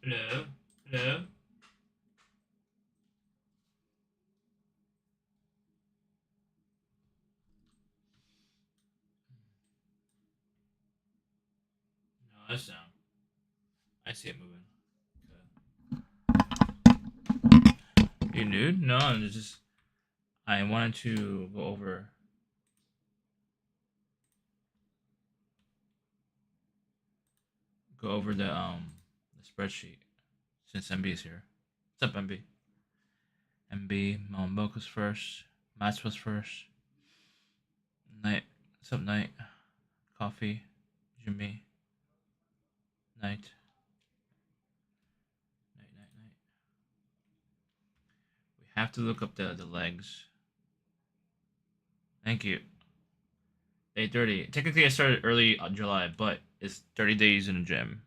Hello? Hello? No, that's down. I see it moving. Okay. You nude? No, it's just I wanted to go over the spreadsheet since MB is here. What's up, MB? MB, Mom was first. Mats was first. Night. What's up, Night? Coffee. Jimmy. Night. Night, night, night. We have to look up the legs. Thank you. 8:30. Technically, I started early July, but it's 30 days in the gym.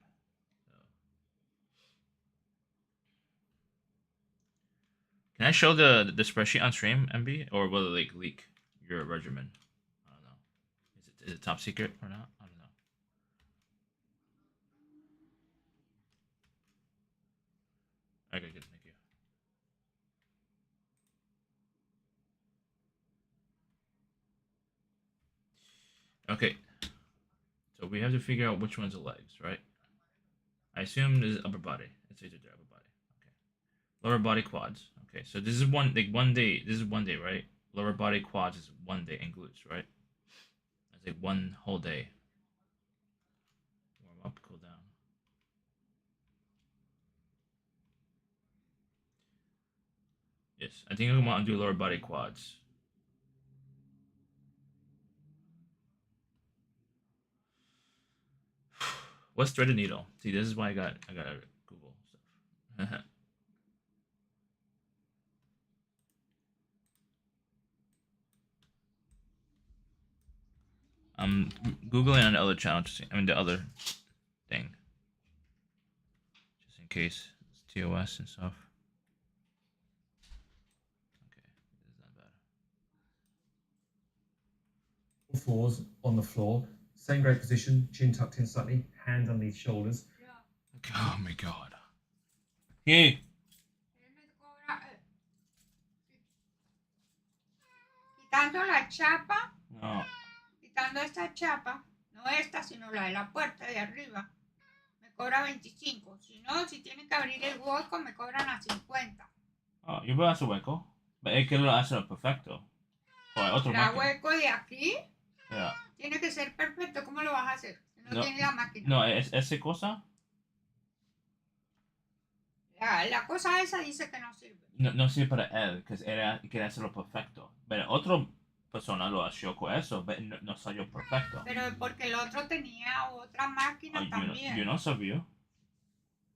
Can I show the spreadsheet on stream, MB, or will it like leak your regimen? I don't know. Is it top secret or not? I don't know. Okay, good. Thank you. Okay. So we have to figure out which one's the legs, right? I assume this is upper body. It's either upper body. Okay. Lower body quads. Okay, so this is one day. This is 1 day, right? Lower body quads is 1 day, and glutes, right? That's like one whole day. Warm up, cool down. Yes, I think I want to do lower body quads. What's threaded needle? See, this is why I got Google stuff. I'm googling on the other channel. The other thing, just in case it's TOS and stuff. Okay, this is not bad. Fours on the floor, same great position, chin tucked in slightly, hands underneath shoulders. Oh my god. Hey. Quitando la chapa. No. Quitando esta chapa, no esta, sino la de la puerta de arriba, me cobra 25. Si no, si tienen que abrir el hueco, me cobran a 50. Oh, yo voy a hacer hueco. Pero es que lo hace perfecto. Otro ¿La hueco de aquí? Yeah. Tiene que ser perfecto. ¿Cómo lo vas a hacer? No, tiene la máquina. No, esa cosa. La cosa esa dice que no sirve. No sirve para él, que él quiere hacerlo perfecto. Pero otra persona lo hació con eso, pero no salió perfecto. Pero porque el otro tenía otra máquina también. Yo no sabía.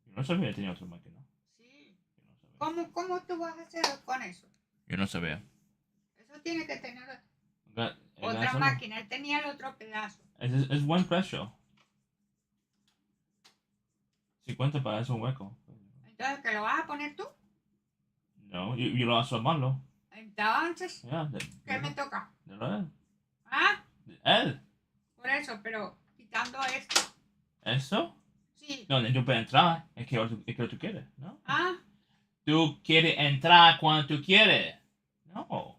Yo no sabía que tenía otra máquina. Sí. ¿Cómo tú vas a hacer con eso? Yo no sabía. Eso tiene que tener otra máquina. Él tenía el otro pedazo. Es buen precio. 50 para ese hueco. Entonces, ¿que lo vas a poner tú? No, yo lo hago a mano. Entonces, ¿qué me toca? De él. ¿Ah? De él. Por eso, pero quitando esto. ¿Eso? Sí. No, yo puedo entrar. Es que tú quieres, ¿no? ¿Ah? Tú quieres entrar cuando tú quieres. No.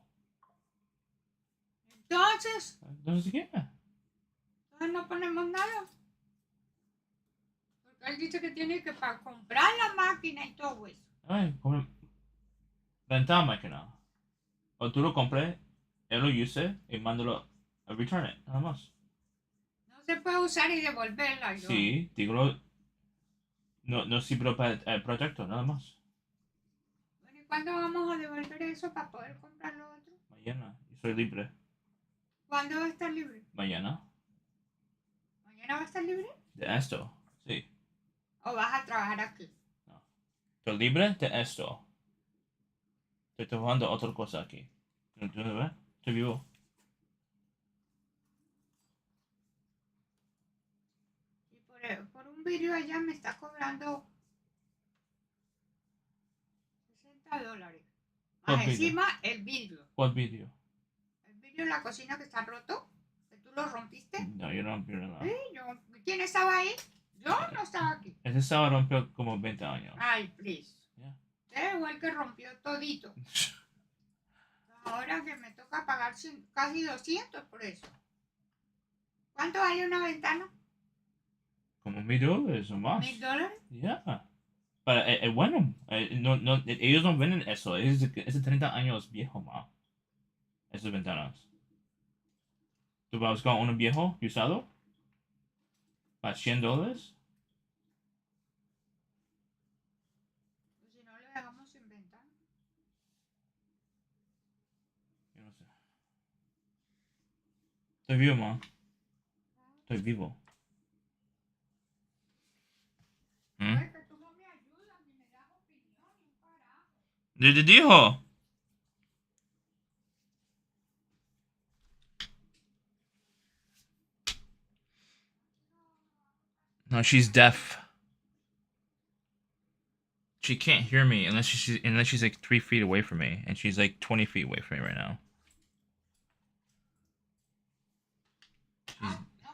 Entonces. Entonces, ¿qué? Entonces no ponemos nada. Porque él dice que tiene que comprar la máquina y todo eso. Ay, rentar máquina. O tú lo compres, él lo use y mándalo a return it, nada más. No se puede usar y devolverla. Yo. Sí, digo, no sirve para el proyecto, nada más. Bueno, ¿y cuándo vamos a devolver eso para poder comprar lo otro? Mañana, yo soy libre. ¿Cuándo va a estar libre? Mañana. ¿Mañana va a estar libre? De esto, sí. ¿O vas a trabajar aquí? No. Estoy libre de esto. Estoy trabajando otra cosa aquí. ¿Tú me ves? Estoy vivo. Y por un vídeo allá me está cobrando $60. Más encima el vidrio. ¿Cuál vídeo? El vidrio de la cocina que está roto. ¿Que tú lo rompiste? No, yo no rompí nada. ¿Sí? ¿Quién estaba ahí? Yo no estaba aquí. Ese sábado rompió como 20 años. Ay, please. Yeah. Usted fue el que rompió todito. Ahora que me toca pagar casi 200 por eso. ¿Cuánto vale una ventana? Como $1,000 o más. $1,000. Yeah. Pero es bueno. No, ellos no venden eso. Es de 30 años viejo, ma. Esas ventanas. ¿Tú vas con uno viejo y usado? ¿Para $100? Pues si no le dejamos sin ventana. Yo no sé. Estoy vivo, ma. Estoy vivo. ¿Mm? Es que tú no me ayudas ni me das opinión ni un carajo. ¿Te dijo? No, she's deaf. She can't hear me unless she's like 3 feet away from me, and she's like 20 feet away from me right now. No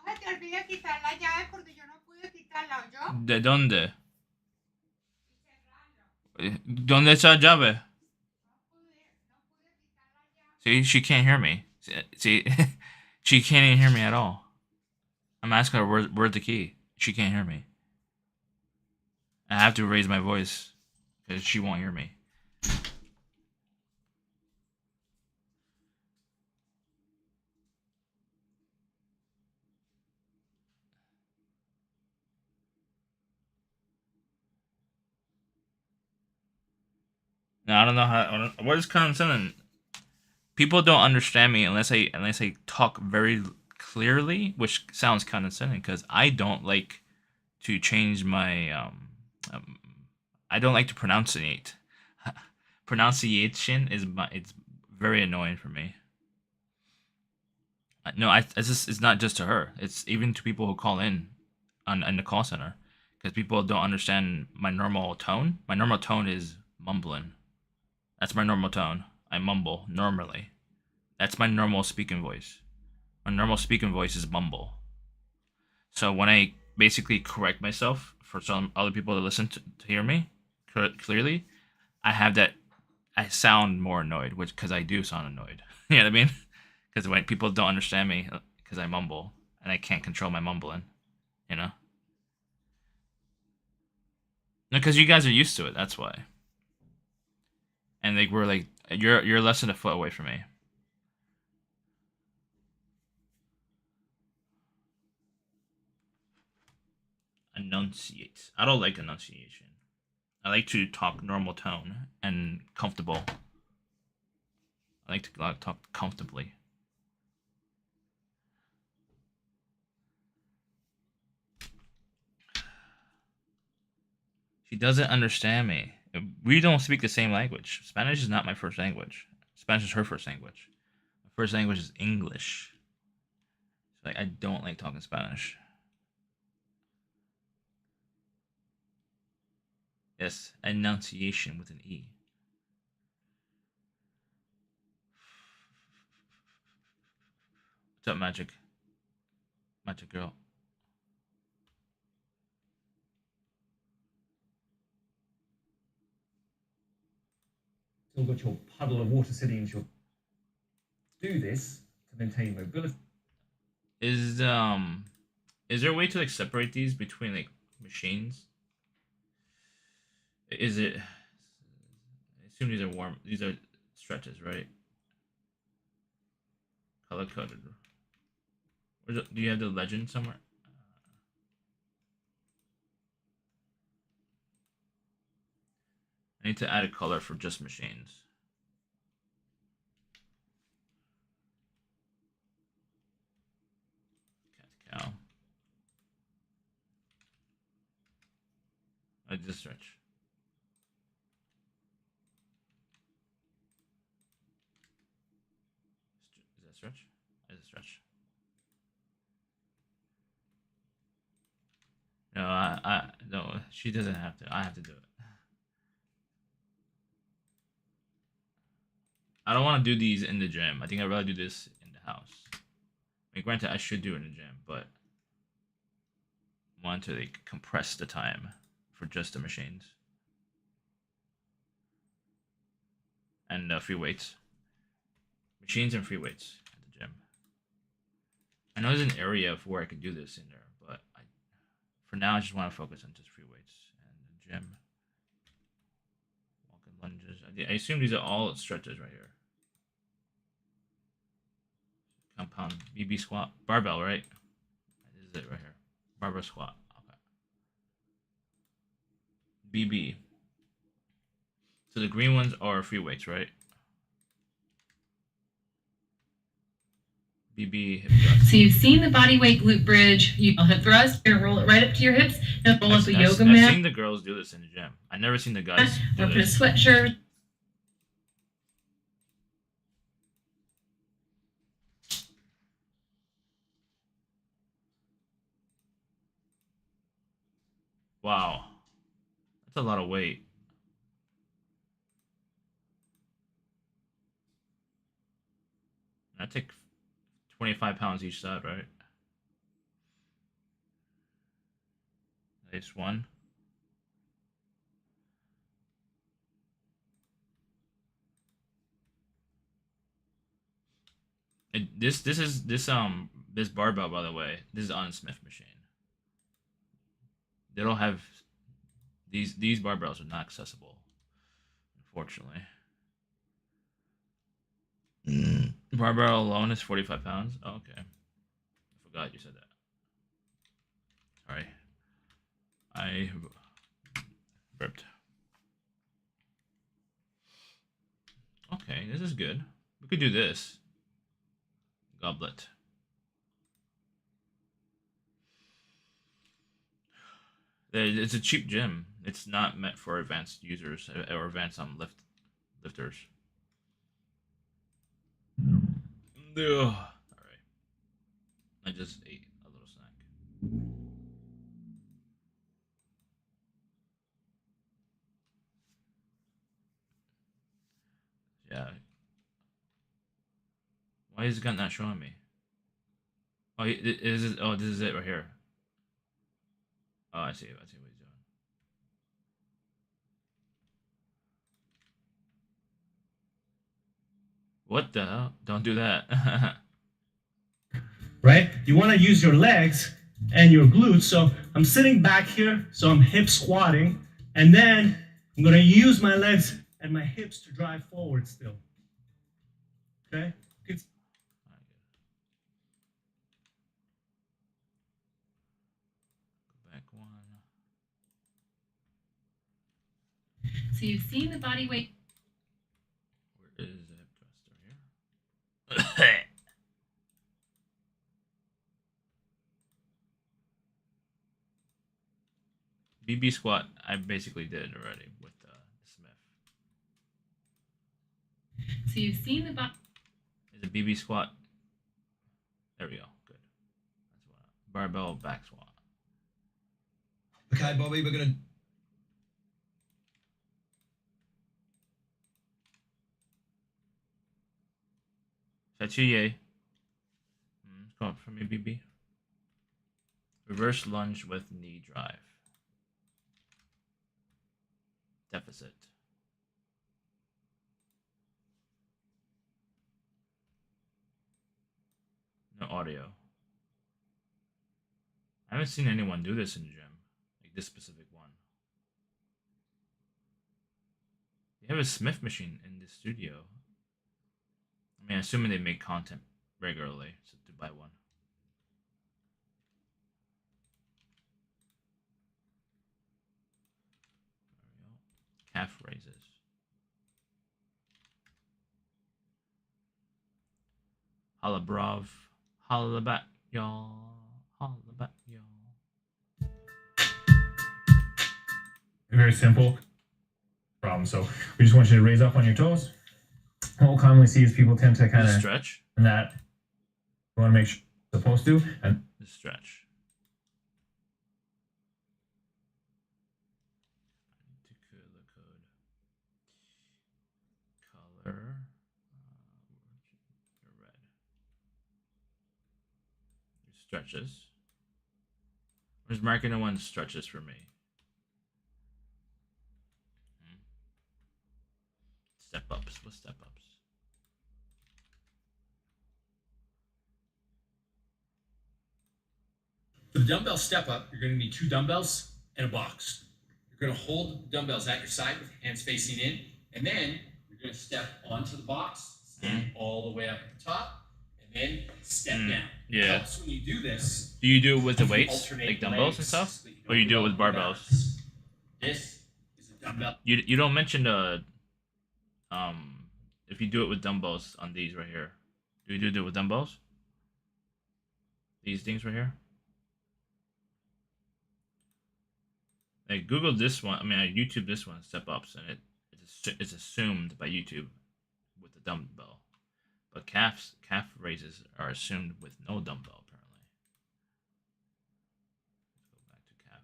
se te olvide quitar la llave porque yo no pude quitarla, ¿oyó? ¿De dónde? Y cerrarlo. ¿Dónde está la llave? No pude quitar la llave. See, she can't hear me. See, she can't even hear me at all. I'm asking her where's the key. She can't hear me. I have to raise my voice because she won't hear me. Now I don't know how. What is condescending? People don't understand me unless I talk very clearly, which sounds condescending because I don't like to change my I don't like to pronunciate. Pronunciation it's very annoying for me. No, it's not just to her. It's even to people who call in on the call center because people don't understand my normal tone. My normal tone is mumbling. That's my normal tone. I mumble normally. That's my normal speaking voice. My normal speaking voice is mumble. So when I basically correct myself for some other people to listen to hear me clearly, I sound more annoyed, which because I do sound annoyed. You know what I mean? Because when people don't understand me because I mumble and I can't control my mumbling, you know. Because you guys are used to it, that's why. And like we're like you're less than a foot away from me. Enunciate. I don't like enunciation. I like to talk normal tone and comfortable. I like to talk comfortably. She doesn't understand me. We don't speak the same language. Spanish is not my first language. Spanish is her first language. My first language is English. So like I don't like talking Spanish. Yes, enunciation with an E. What's up, Magic? Magic girl. Still got your puddle of water sitting into your. Do this to maintain mobility. Is there a way to like separate these between like machines? Is it? I assume these are warm. These are stretches, right? Color coded. Do you have the legend somewhere? I need to add a color for just machines. Cat cow. I just stretch. Is that stretch? Is it stretch? No, no. She doesn't have to. I have to do it. I don't want to do these in the gym. I think I'd rather do this in the house. I mean, granted, I should do it in the gym, but want to like compress the time for just the machines and free weights. Machines and free weights at the gym. I know there's an area of where I can do this in there, but for now I just want to focus on just free weights and the gym. Walking lunges. I assume these are all stretches right here. Compound BB squat, barbell, right? This is it right here. Barbell squat. Okay. BB. So the green ones are free weights, right? BB hip thrust. So you've seen the body weight glute bridge, hip thrust. You're gonna roll it right up to your hips and roll up a yoga mat. I've seen the girls do this in the gym. I've never seen the guys do or put a this. sweatshirt. Wow, that's a lot of weight. I take 25 pounds each side, right? Nice one. This barbell, by the way, this is on Smith machine. They don't have these barbells are not accessible, unfortunately. Barbell alone is 45 pounds. Oh, okay, I forgot you said that. Sorry, I burped. Okay, this is good. We could do this. Goblet. It's a cheap gym. It's not meant for advanced users or advanced lifters. Ugh. All right. I just ate a little snack. Yeah. Why is the gun not showing me? Oh, this is it right here. Oh, I see what he's doing. What the hell? Don't do that. Right? You want to use your legs and your glutes. So I'm sitting back here, so I'm hip squatting, and then I'm going to use my legs and my hips to drive forward still. Okay? It's Back one. So you've seen the body weight. Where is the hip thruster here? BB squat, I basically did already with Smith. So you've seen the body. Is a BB squat? There we go. Good. That's what. Barbell back squat. Okay, Bobby, we're gonna. Fatigué. Come up for me, BB. Reverse lunge with knee drive. Deficit. No audio. I haven't seen anyone do this in the gym. Like this specific one. They have a Smith machine in the studio. I mean, assuming they make content regularly, so to buy one. There we go. Calf raises. Holla brav. Holla back, y'all. Holla back, y'all. very simple problem. So we just want you to raise up on your toes. What we'll commonly see is people tend to kind of stretch. And that you want to make sure you're supposed to. And The stretch. To color code. Color. Red. Stretches. Where's marking the one stretches for me? Step ups. What step ups? For the dumbbell step up, you're going to need 2 dumbbells and a box. You're going to hold the dumbbells at your side with hands facing in, and then you're going to step onto the box, stand all the way up at the top, and then step down. Yeah. It helps when you do this. Do you do it with the weights, alternate like dumbbells and legs stuff, so that or you do it with don't barbells? This is a dumbbell. You don't mention the if you do it with dumbbells on these right here. Do you do it with dumbbells? These things right here. Like Google this one. I mean, I YouTube this one, step ups, and it's assumed by YouTube with the dumbbell, but calf raises are assumed with no dumbbell apparently. Let's go back to calf.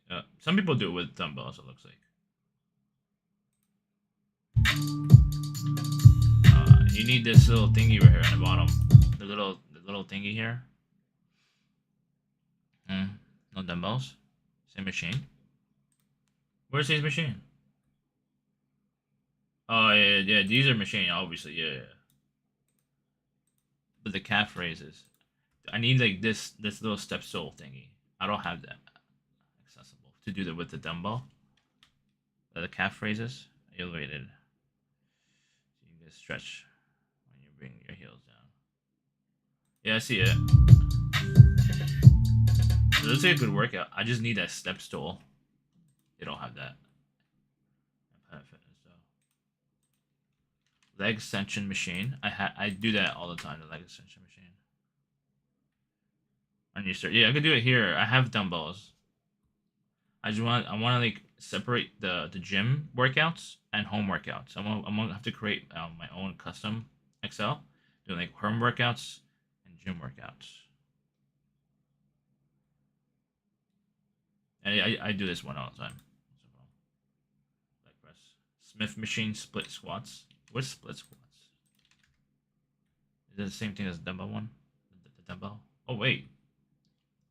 Yeah. Some people do it with dumbbells. It looks like. You need this little thingy right here on the bottom. The little thingy here. No dumbbells. Same machine. Where's his machine? Oh yeah. These are machine, obviously. Yeah. But the calf raises. I need like this little step stool thingy. I don't have that accessible to do that with the dumbbell. The calf raises elevated. So you can stretch when you bring your heels down. Yeah, I see it. So this is a good workout. I just need that step stool. They don't have that. Planet Fitness though. Leg extension machine. I do that all the time. The leg extension machine. On your start. Yeah, I could do it here. I have dumbbells. I want to like separate the gym workouts and home workouts. I'm gonna have to create my own custom Excel, doing like home workouts and gym workouts. And I do this one all the time. Leg press, Smith machine split squats. What's split squats? Is it the same thing as the dumbbell one? The dumbbell? Oh wait,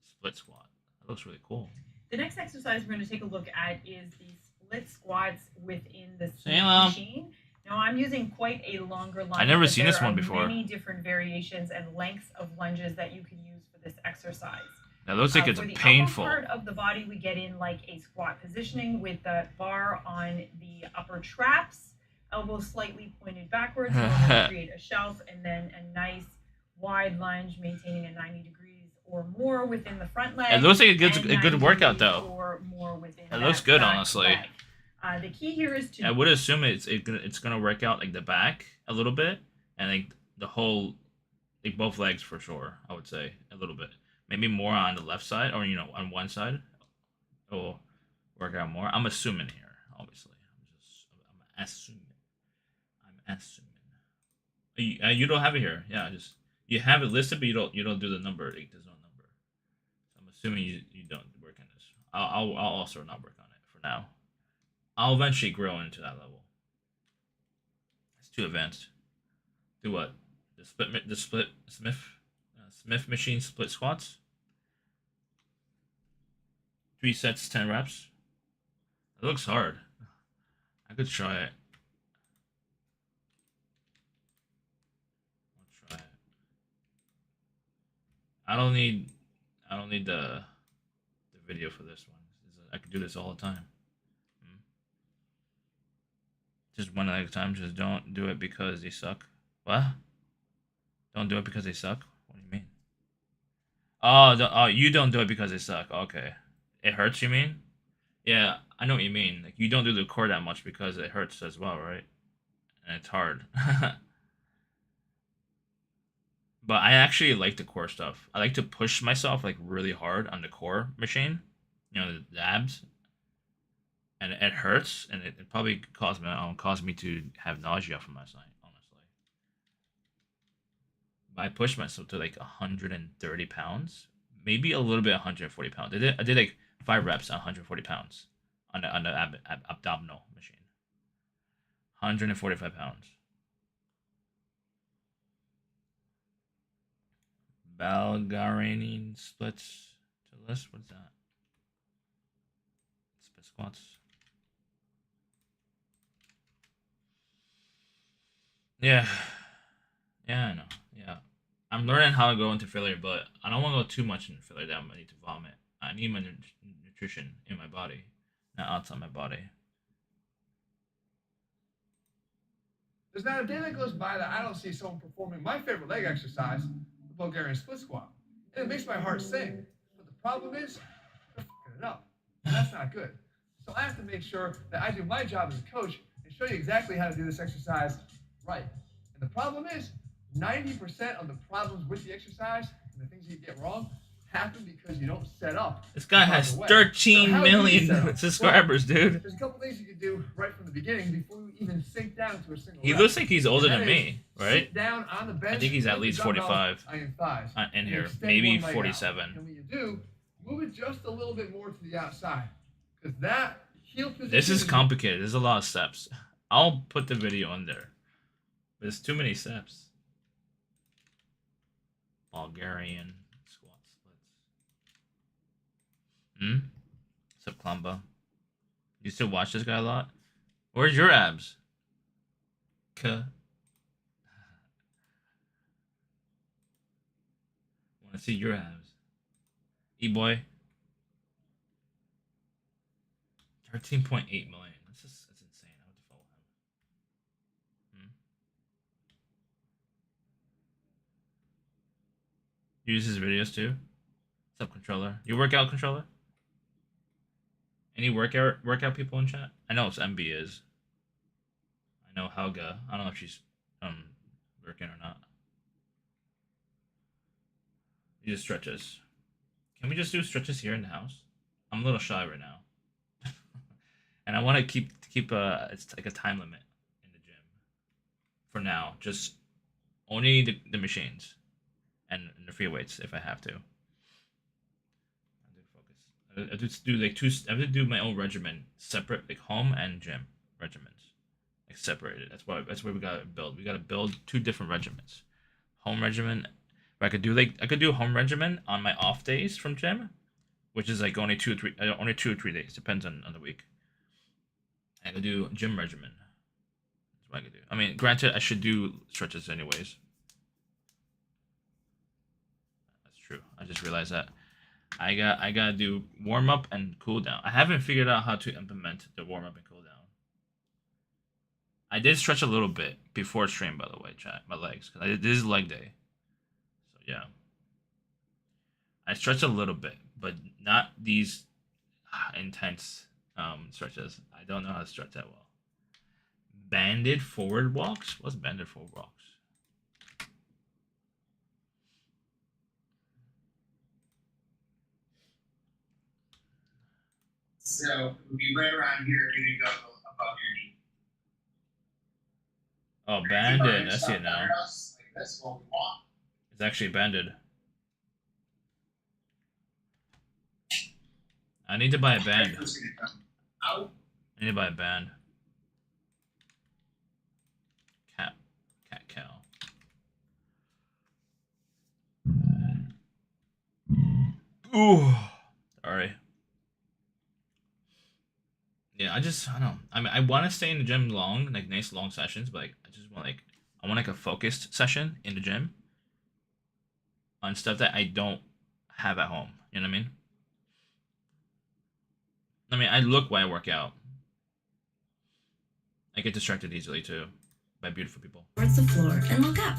split squat. That looks really cool. The next exercise we're going to take a look at is the split squats within the Smith Hello. machine. Now I'm using quite a longer lunge. I've never but seen there this one are before. Many different variations and lengths of lunges that you can use for this exercise. That looks like it's for the painful. upper part of the body, we get in like a squat positioning with the bar on the upper traps, elbows slightly pointed backwards, to create a shelf, and then a nice wide lunge, maintaining a 90 degrees or more within the front leg. It looks like a and good 90 workout degrees though. Or more within It looks that good, back honestly. leg. The key here is to I would assume it's gonna work out like the back a little bit and like the whole, like both legs for sure. I would say a little bit, maybe more on the left side or on one side. It will work out more. I'm assuming here, obviously. I'm assuming. You don't have it here. Yeah, just you have it listed, but you don't do the number. Like, there's no number. So I'm assuming you don't work on this. I'll also not work on it for now. I'll eventually grow into that level. It's too advanced. Do what? The Smith machine split squats. 3 sets, 10 reps. It looks hard. I could try it. I'll try it. I don't need the video for this one. I could do this all the time. Just one at a time. Just don't do it because they suck. What? Don't do it because they suck? What do you mean? Oh, you don't do it because they suck. Okay. It hurts, you mean? Yeah, I know what you mean. Like, you don't do the core that much because it hurts as well, right? And it's hard. But I actually like the core stuff. I like to push myself like really hard on the core machine. You know, the abs. And it hurts, and it probably caused me to have nausea from last night, honestly. But I pushed myself to like 130 pounds, maybe a little bit 140 pounds. I did like 5 reps on 140 pounds on the abdominal machine. 145 pounds. Bulgarian splits to list. What's that? Split squats. Yeah. Yeah, I know. Yeah. I'm learning how to go into failure, but I don't want to go too much into failure that I need to vomit. I need my nutrition in my body, not outside my body. There's not a day that goes by that I don't see someone performing my favorite leg exercise, the Bulgarian split squat. And it makes my heart sing. But the problem is, they're fucking it up. And that's not good. So I have to make sure that I do my job as a coach and show you exactly how to do this exercise right. And the problem is, 90% of the problems with the exercise and the things you get wrong happen because you don't set up. This guy has 13 million subscribers, dude. There's a couple things you can do right from the beginning before you even sink down to a single He rep. looks like he's older than me, right? Sit down on the bench. I think he's at least 45 in here, maybe 47. And when you do, move it just a little bit more to the outside, because that heel position. This is complicated. There's a lot of steps. I'll put the video in there. There's too many steps. Bulgarian squat splits. What's up, Klamba? You still watch this guy a lot? Where's your abs? Want to see your abs? E-boy. 13.8 million. That's insane. I have to follow him. You use his videos too? What's up, controller? You work out, controller? Any workout people in chat? I know it's MB is. I know Helga. I don't know if she's working or not. You just stretches. Can we just do stretches here in the house? I'm a little shy right now. And I want to keep it's like a time limit in the gym. For now, just only the machines and the free weights if I have to. I just do like I have to do my own regimen separate, like home and gym regimens, like separated. That's where we gotta build. We gotta build two different regimens. Home regimen. I could do home regimen on my off days from gym, which is like only 2 or 3 days, depends on the week. I could do gym regimen. That's what I could do. I mean, granted, I should do stretches anyways. That's true. I just realized that. I gotta do warm up and cool down. I haven't figured out how to implement the warm up and cool down. I did stretch a little bit before stream, by the way, chat. My legs, because this is leg day. So yeah, I stretched a little bit, but not these intense stretches. I don't know how to stretch that well. Banded forward walks. What's banded forward walks? So it would be right around here. You're gonna go above your knee. Oh, banded. I see it now. Like this, what we want. It's actually banded. I need to buy a band. Out. I need to buy a band. Cat cow. Ooh. Sorry. Yeah, I don't know. I mean, I want to stay in the gym long, like nice long sessions, but like I want like a focused session in the gym on stuff that I don't have at home. You know what I mean? I look while I work out. I get distracted easily too by beautiful people. Towards the floor and look up.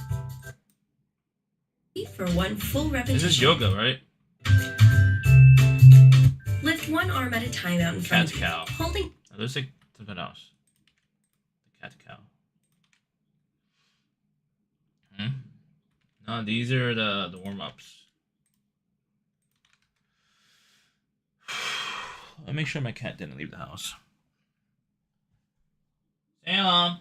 For one full repetition. This is yoga, right? Lift one arm at a time out in front of you. Cat cow. Holding. Oh, there's like something else. The cat cow. No, these are the warm ups. I'll make sure my cat didn't leave the house. Sam.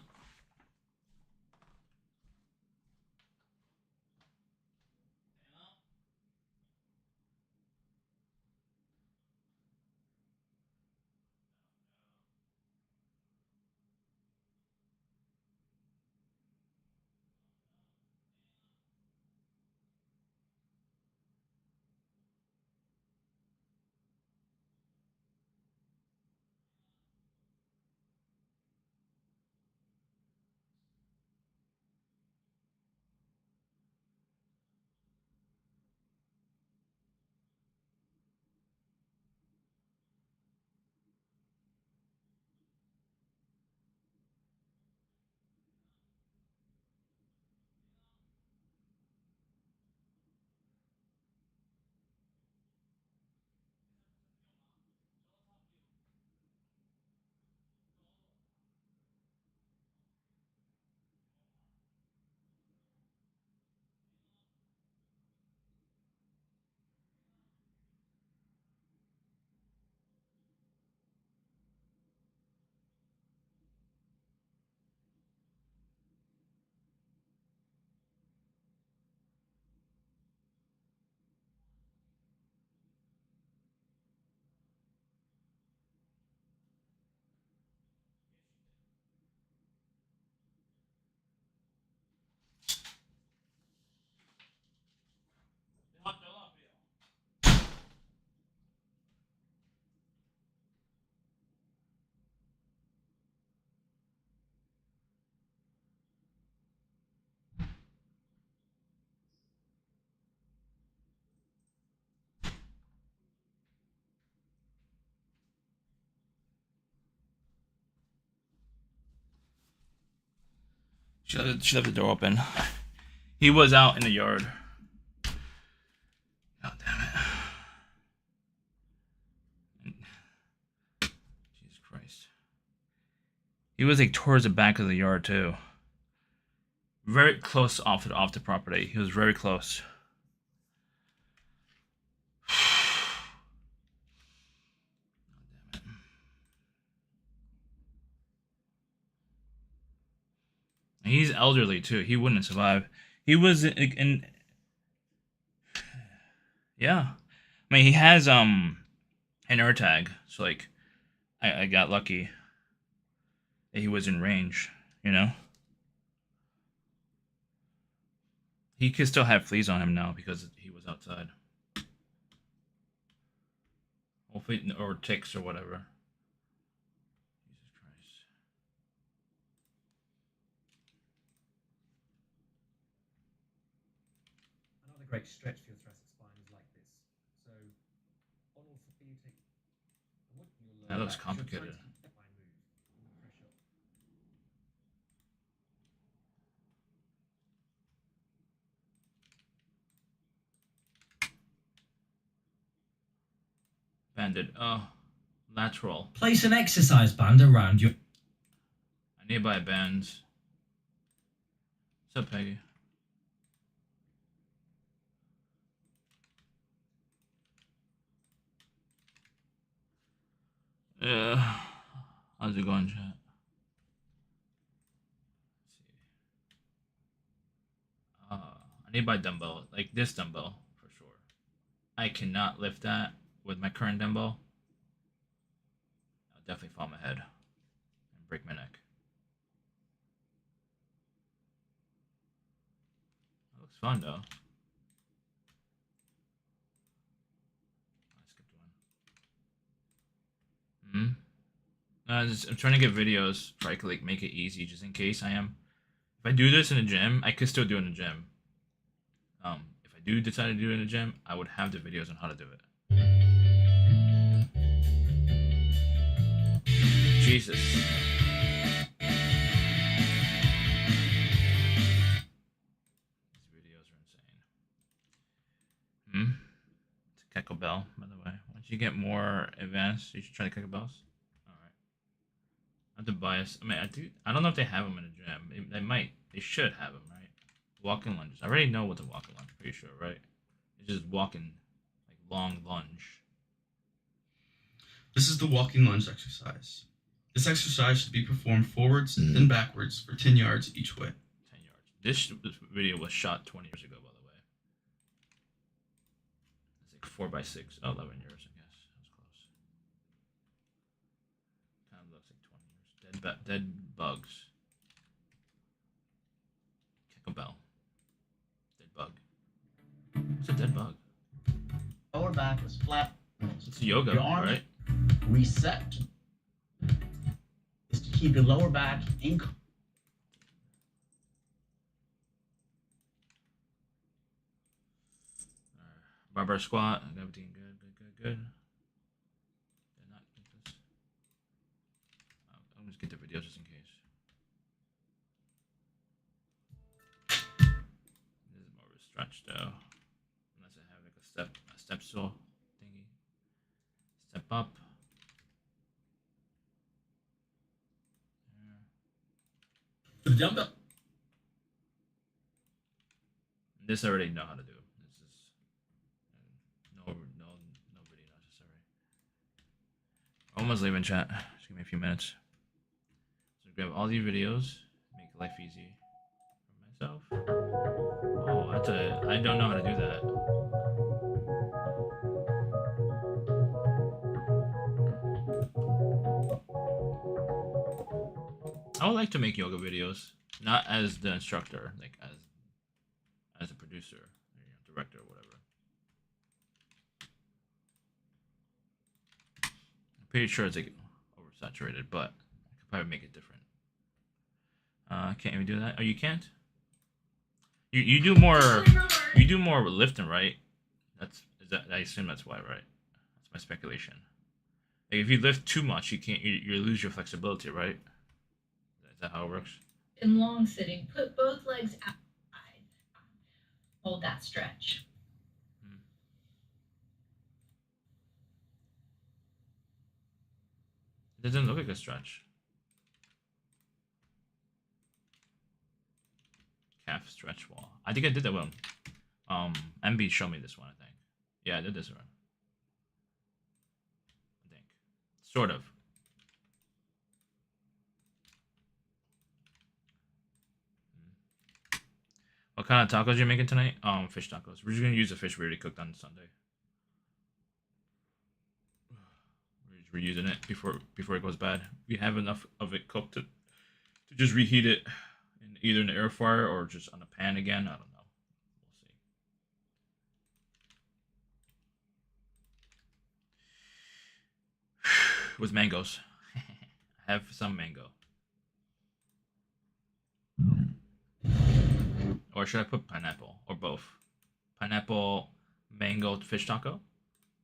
Should have the door open. He was out in the yard. God damn it. Jesus Christ. He was like towards the back of the yard too. Very close off the property. He was very close. He's elderly too. He wouldn't survive. He was in yeah. I mean, he has an air tag, so like I got lucky that he was in range, you know? He could still have fleas on him now because he was outside. Hopefully, or ticks or whatever. Jesus Christ. Another great stretch for your thoracic spine is like this. So, on all four, you take a look in your lower That looks back. As your complicated. spine moves, pressure. Banded. Oh, lateral. Place an exercise band around your. I need to buy bands. What's up, Peggy? Yeah. How's it going, chat? Let's see. I need to buy dumbbell, like this dumbbell for sure. I cannot lift that with my current dumbbell. I'll definitely fall on my head and break my neck. That looks fun though. I skipped one. I'm trying to get videos so I could like make it easy, just in case I am. If I do this in the gym, I could still do it in the gym. If I do decide to do it in the gym, I would have the videos on how to do it. Jesus. These videos are insane. It's a kettlebell, by the way. Once you get more advanced, you should try the kettlebells. Alright. I have to buy us. I mean, I don't know if they have them in the gym. They might. They should have them, right? Walking lunges. I already know what's a walking lunge, pretty sure, right? It's just walking, like long lunge. This is the walking lunge exercise. This exercise should be performed forwards and backwards for 10 yards each way. 10 yards. This video was shot 20 years ago, by the way. It's like 4x6, 11 years, I guess. That's close. Kind of looks like 20 years. Dead bugs. Kettlebell. Dead bug. What's a dead bug? Lower back is flat. It's yoga, Your arms right? reset. Is to keep your lower back in. Barbell squat. Everything good. Did not get this. I'm just get the videos just in case. This is more of a stretch though. Unless I have like a step stool thingy. Step up. The dumbbell. This I already know how to do. This is no video necessary. Almost leaving chat. Just give me a few minutes. So grab all these videos, make life easy for myself. Oh, I don't know how to do that. I would like to make yoga videos, not as the instructor, like as a producer, director, or whatever. I'm pretty sure it's like oversaturated, but I could probably make it different. Can't even do that. Oh, you can't? You do more lifting, right? I assume that's why, right? That's my speculation. Like if you lift too much, you lose your flexibility, right? Is that how it works? and long sitting. Put both legs outside. Hold that stretch. It doesn't look like a stretch. Calf stretch wall. I think I did that one. MB showed me this one, I think. Yeah, I did this one. I think. Sort of. What kind of tacos you making tonight? Fish tacos. We're just gonna use the fish we already cooked on Sunday. We're using it before it goes bad. We have enough of it cooked to just reheat it in either in the air fryer or just on a pan again. I don't know. We'll see. With mangoes. I have some mango. Or should I put pineapple or both? Pineapple, mango, fish taco.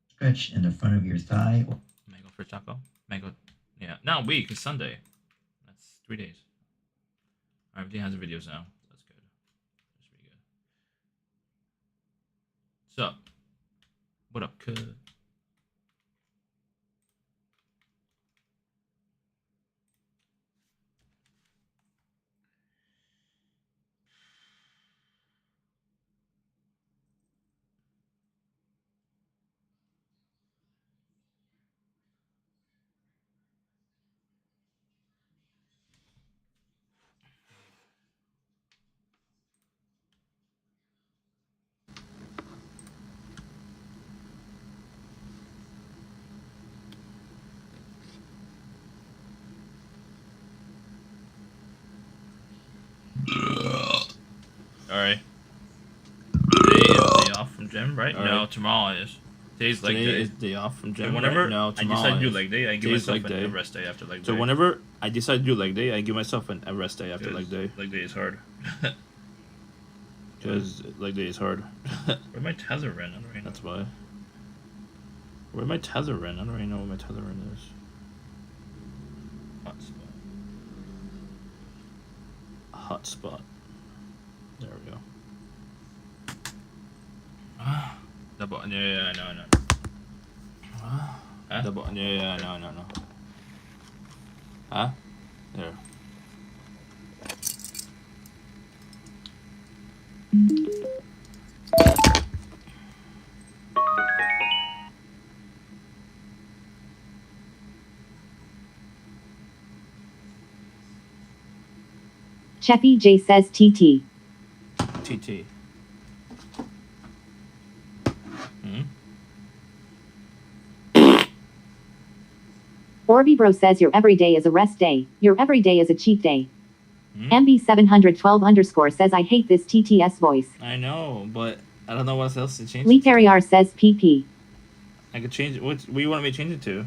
Stretch in the front of your thigh. Mango fish taco. Mango. Yeah. Not a week. It's Sunday. That's 3 days. Everything has videos now. That's good. That's pretty good. So, what up, cuz? Sorry. Day off from gym, right? All No, right. tomorrow is. Today's leg Today day. is day off from gym. So whenever right? No, I tomorrow decide to do is. leg day, I give Today's myself leg day. a rest day after leg day. So whenever I decide to do leg day, I give myself a rest day after leg day. Leg day is hard. Because leg day is hard. Where'd my tether run? I don't really know. That's why. Where'd my tether run? I don't really know where my tether run is. Hot spot. Hot spot. There we go. The button. Yeah, I know. Huh? The button. Yeah, I know. Huh? There. Cheffy J says TT. TT. Orby Bro says your everyday is a rest day. Your everyday is a cheat day. MB712 _ says I hate this TTS voice. I know, but I don't know what else to change. Lee Perrier says PP. I could change it. What do you want me to change it to?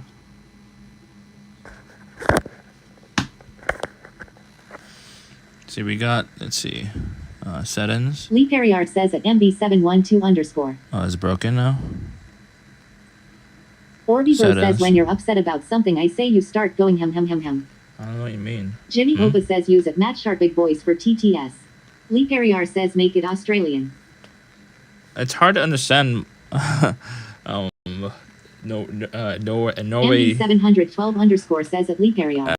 See, we got, let's see, settings. Lee Perrier says at MB712 _ Oh, it's broken now? Orby Bro says Settings. when you're upset about something I say you start going hem. I don't know what you mean. Jimmy Opa says use it Matt Sharp big voice for TTS. Lee Perrier says make it Australian. It's hard to understand. Norway. MB712 says at Lee Perrier.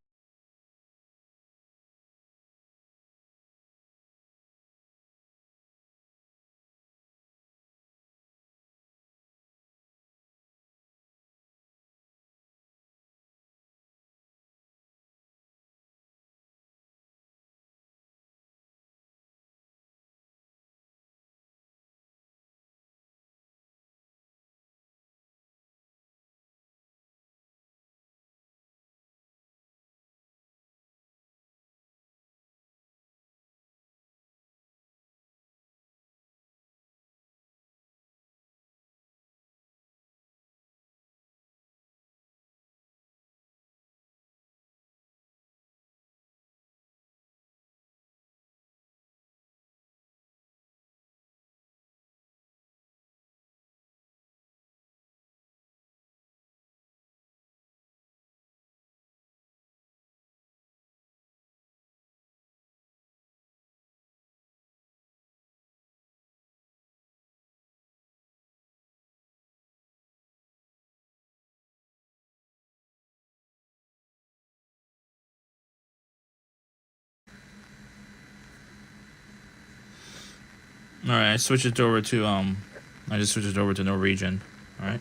All right, I switched it over to I just switched it over to Norwegian. All right.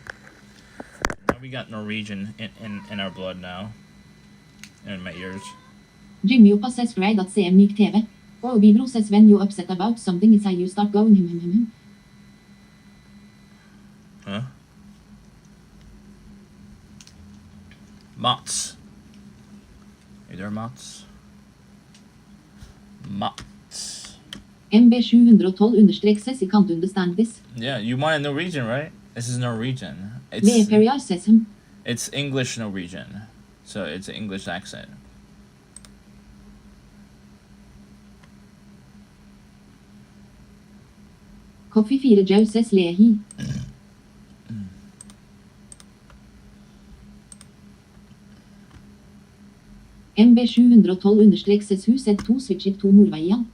Now we got Norwegian in our blood now. In my ears. Jimmy says great at CM Nick TV. Oh, Bibro says when you upset about something, it's how you start going him. Huh? Mats. Hey there, Mats. Mats. MB 712 says he can't understand this. Yeah, you want a Norwegian, right? This is Norwegian. Lea Perrier says him. It's English Norwegian. So it's an English accent. Coffee 4 Joe says Lehi. MB 712 says who said 2 switch it to Norwegian.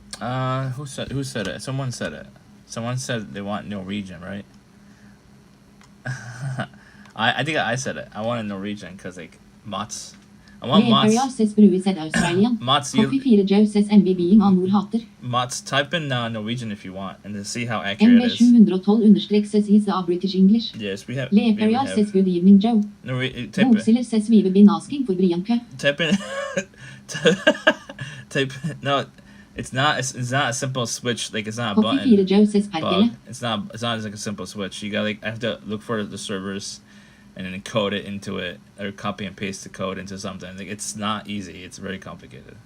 Who said it? Someone said it. Someone said they want Norwegian, right? I think I said it. I want a Norwegian because like Mats. I want Lea Mats. Perrier says Brui said Australian. Mats, Coffee 4 Joe says MB being on Nordhater. Mats, type in Norwegian if you want and to see how accurate MB it is. 712 says he's a British English. Yes, we have. Lea Perrier says good evening Joe. Type Bogziller says we've been asking for Brian K. Type in. Type no. It's not a simple switch. Like it's not a Coffee button. 4 Joe says bug. Perkele. It's not like a simple switch. You got like I have to look for the servers, and then code it into it or copy and paste the code into something. Like it's not easy. It's very complicated.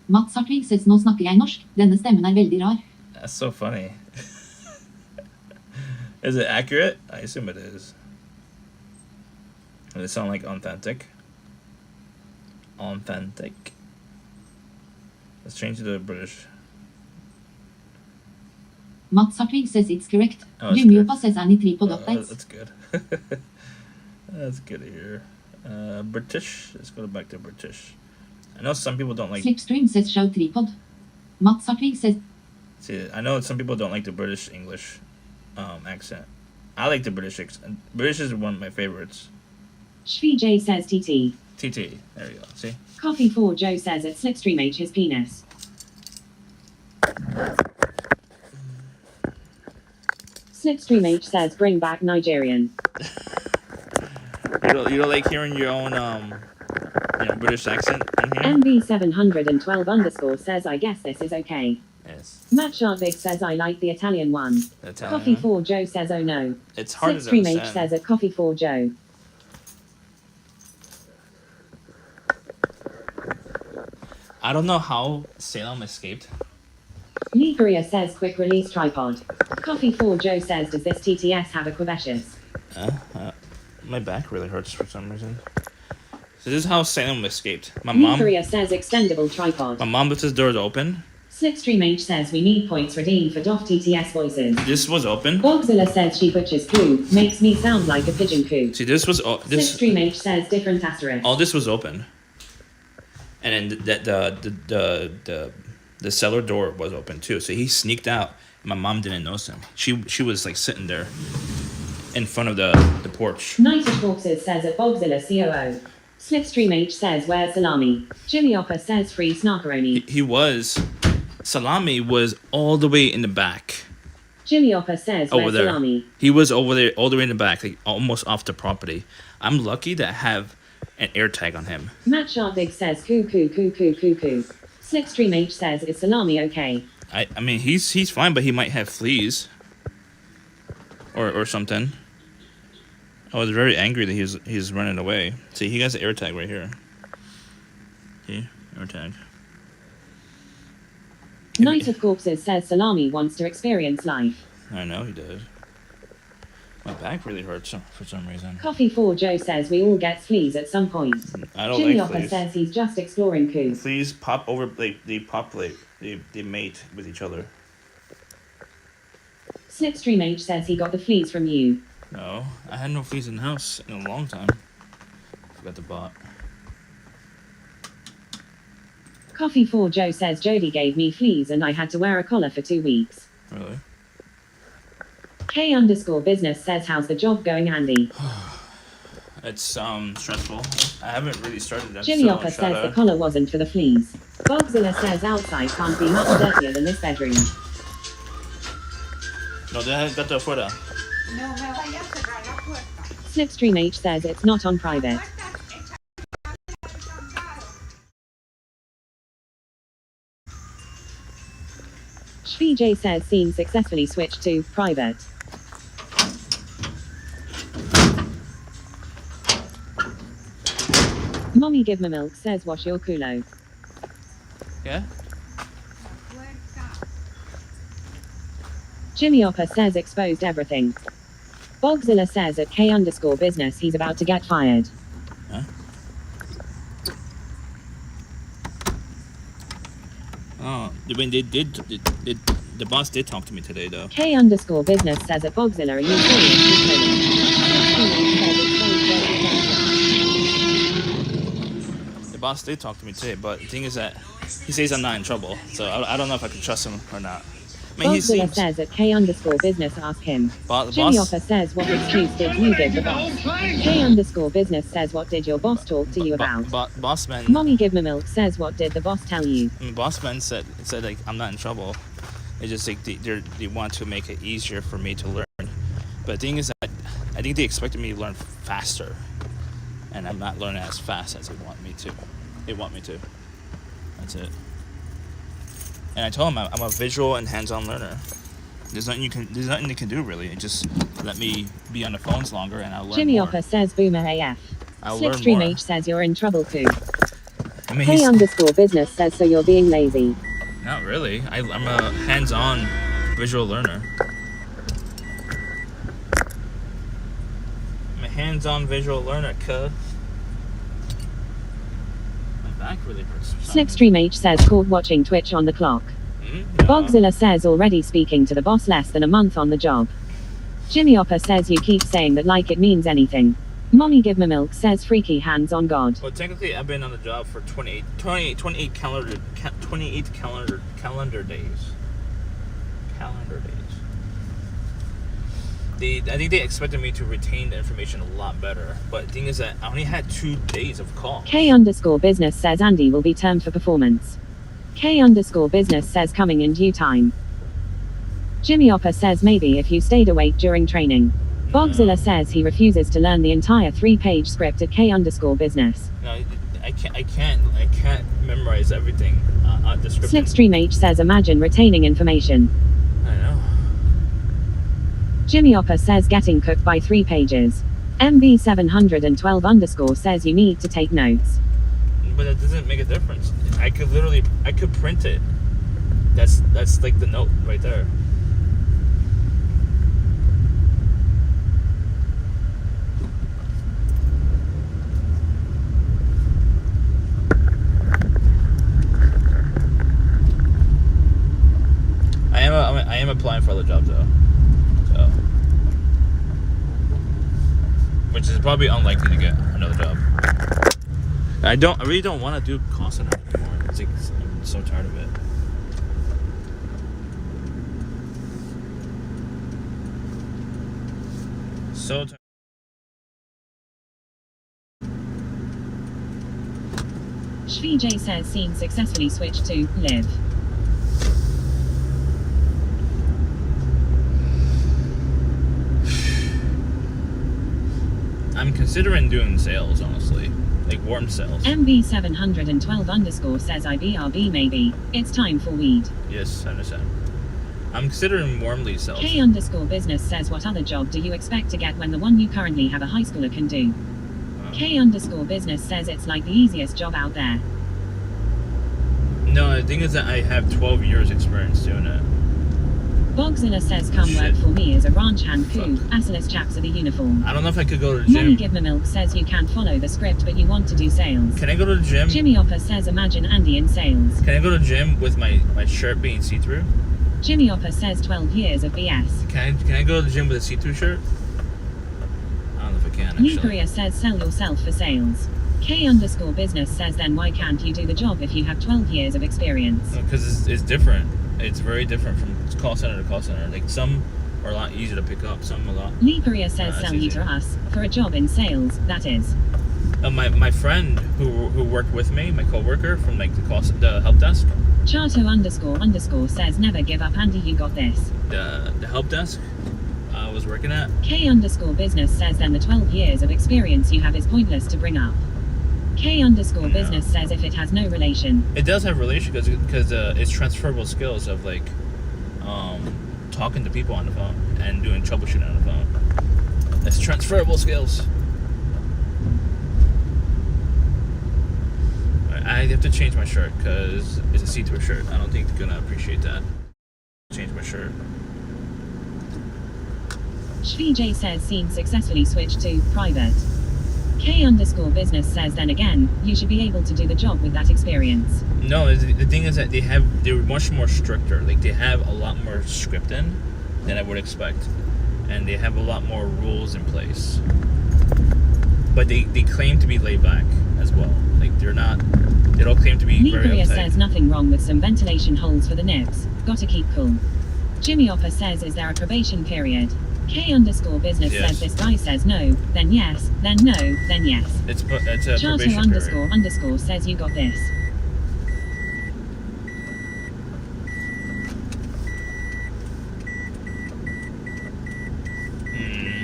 Mats Hartvig says nå snakker jeg norsk. Denne stemmen veldig rar. That's so funny. Is it accurate? I assume it is. Does it sound like authentic? Authentic. Let's change it to British. Mats Hartvig says it's correct. Oh, it's Jimmy good. says any tripod updates. That's good. That's good to hear. British. Let's go back to British. I know some people don't like. Slipstream says show tripod. Mats Hartvig says. See, I know some people don't like the British English accent. I like the British accent. British is one of my favorites. Shvi J says TT. TT. There you go. See? Coffee 4 Joe says at Slipstream H his penis. Slipstream H says bring back Nigerian. You don't like hearing your own British accent in here? MB 712 underscore says I guess this is okay. Yes. Matt Sharvik says I like the Italian one. Italian Coffee one? 4 Joe says oh no. It's hard to Slipstream H understand. says at Coffee 4 Joe. I don't know how Salem escaped. Lee Korea says quick release tripod. Coffee 4 Joe says does this TTS have a Quebecious? My back really hurts for some reason. So this is how Salem escaped. My Lee mom. Korea says extendable tripod. My mom left his doors open. Slipstream H says we need points redeemed for DOF TTS voices. This was open. Bogzilla says she butchers coo. Makes me sound like a pigeon coo. See, this was this. Slipstream H says different asterisk. All this was open. And then the cellar door was open too. So he sneaked out. My mom didn't notice him. She was like sitting there in front of the porch. Night of Corpses says at Bogzilla COO. Slipstream H says where's Salami? Jimmy Oppa says free snarkeroni. He was. Salami was all the way in the back. Jimmy Oppa says Over where's there. Salami? He was over there, all the way in the back, like almost off the property. I'm lucky to have an air tag on him. Matt Sharvig says coo coo coo coo coo coo. Slipstream H says is Salami okay? I mean he's fine, but he might have fleas. Or something. I was very angry that he's running away. See, he has an air tag right here. See, air tag. Night of Corpses says Salami wants to experience life. I know he does. My back really hurts for some reason. Coffee 4 Joe says we all get fleas at some point. I don't Jimmy like Oppa fleas. says he's just exploring coo. Fleas pop over, they populate. They mate with each other. Slipstream H says he got the fleas from you. No, I had no fleas in the house in a long time. Forgot the bot. Coffee 4 Joe says Jody gave me fleas and I had to wear a collar for 2 weeks. Really? K underscore business says how's the job going Andy? It's stressful. I haven't really started that. Jimmy so Oppa shout says the out. collar wasn't for the fleas. Bogzilla says outside can't be much dirtier than this bedroom. No, vete afuera. No me vaya a cerrar la puerta. Slipstream H says it's not on private. Shvij says scene successfully switched to private. Mommy give me milk says wash your culo. Yeah? Jimmy Opper says exposed everything. Bogzilla says at K_business he's about to get fired. Huh? Oh, when the boss did talk to me today though. K_business says at Bogzilla are you serious? The boss did talk to me today, but the thing is that he says I'm not in trouble, so I don't know if I can trust him or not. I mean, he Bogzilla seems... says at K_business ask him. The Jimmy boss... Opper says what excuse did you give the boss? K_business says what did your boss talk to you about? Bossman... Mommy give me milk says what did the boss tell you? Bossman said like I'm not in trouble. It's just like they want to make it easier for me to learn. But the thing is that I think they expected me to learn faster, and I'm not learning as fast as they want me to. That's it. And I told him I'm a visual and hands-on learner. There's nothing you can do really. Just let me be on the phones longer, and I'll learn Jimmy more. Opper says boomer AF. I'll learn Slipstream more. H says you're in trouble too. I mean, K_business says so you're being lazy. Not really. I'm a hands-on visual learner. I'm a hands-on visual learner, cuz. My back really hurts. Slipstream H says caught watching Twitch on the clock. Bogzilla says already speaking to the boss less than a month on the job. Jimmy Opper says you keep saying that like it means anything. Mommy give me milk says freaky hands on God. Well, technically, I've been on the job for 28 calendar days. I think they expected me to retain the information a lot better, but the thing is that I only had 2 days of call. K_business says Andy will be termed for performance. K_business says coming in due time. Jimmy Opper says maybe if you stayed awake during training. Bogzilla says he refuses to learn the entire 3-page script at K_business. No, I can't memorize everything. Description. Slipstream H says imagine retaining information. I know. Jimmy Opper says getting cooked by 3 pages. MB712_ says you need to take notes. But that doesn't make a difference. I could print it. That's like the note right there. I am applying for other jobs though, so which is probably unlikely to get another job. I really don't want to do call center anymore. It's like, I'm so tired of it. So tired. Shvij says scene successfully switched to live. I'm considering doing sales, honestly. Like warm sales. MB712_ says IBRB maybe. It's time for weed. Yes, I understand. I'm considering warm lead sales. K_business says what other job do you expect to get when the one you currently have a high schooler can do? K_business says it's like the easiest job out there. No, the thing is that I have 12 years experience doing it. Bogzilla says come work for me as a ranch hand coo. Assless chaps are the uniform. I don't know if I could go to the gym. Mommy give me milk says you can't follow the script but you want to do sales. Can I go to the gym? Jimmy Opper says imagine Andy in sales. Can I go to the gym with my shirt being see-through? Jimmy Opper says 12 years of BS. Can I go to the gym with a see-through shirt? I don't know if I can, actually. Korea says sell yourself for sales. K_business says then why can't you do the job if you have 12 years of experience? Because it's different. It's very different from call center to call center. Like some are a lot easier to pick up, some a lot. Korea says sell you to us for a job in sales. That is. My friend who worked with me, my coworker from like the help desk. Chato__ says never give up, Andy, you got this. The help desk I was working at. K_business says then the 12 years of experience you have is pointless to bring up. K_business says if it has no relation. It does have relation because it's transferable skills of like talking to people on the phone and doing troubleshooting on the phone. It's transferable skills. I have to change my shirt because it's a see-through shirt. I don't think they're gonna appreciate that. Change my shirt. Shvij says scene successfully switched to private. K_business says then again, you should be able to do the job with that experience. No, the thing is that they're much more stricter. Like they have a lot more script in than I would expect, and they have a lot more rules in place. But they claim to be laid back as well. Like they're not. They don't claim to be very Nikoria uptight. says nothing wrong with some ventilation holes for the nips. Gotta keep cool. Jimmy Opper says is there a probation period? K_business Yes. says this guy says no, then yes, then no, then yes. It's a probation period. Chato__ says you got this.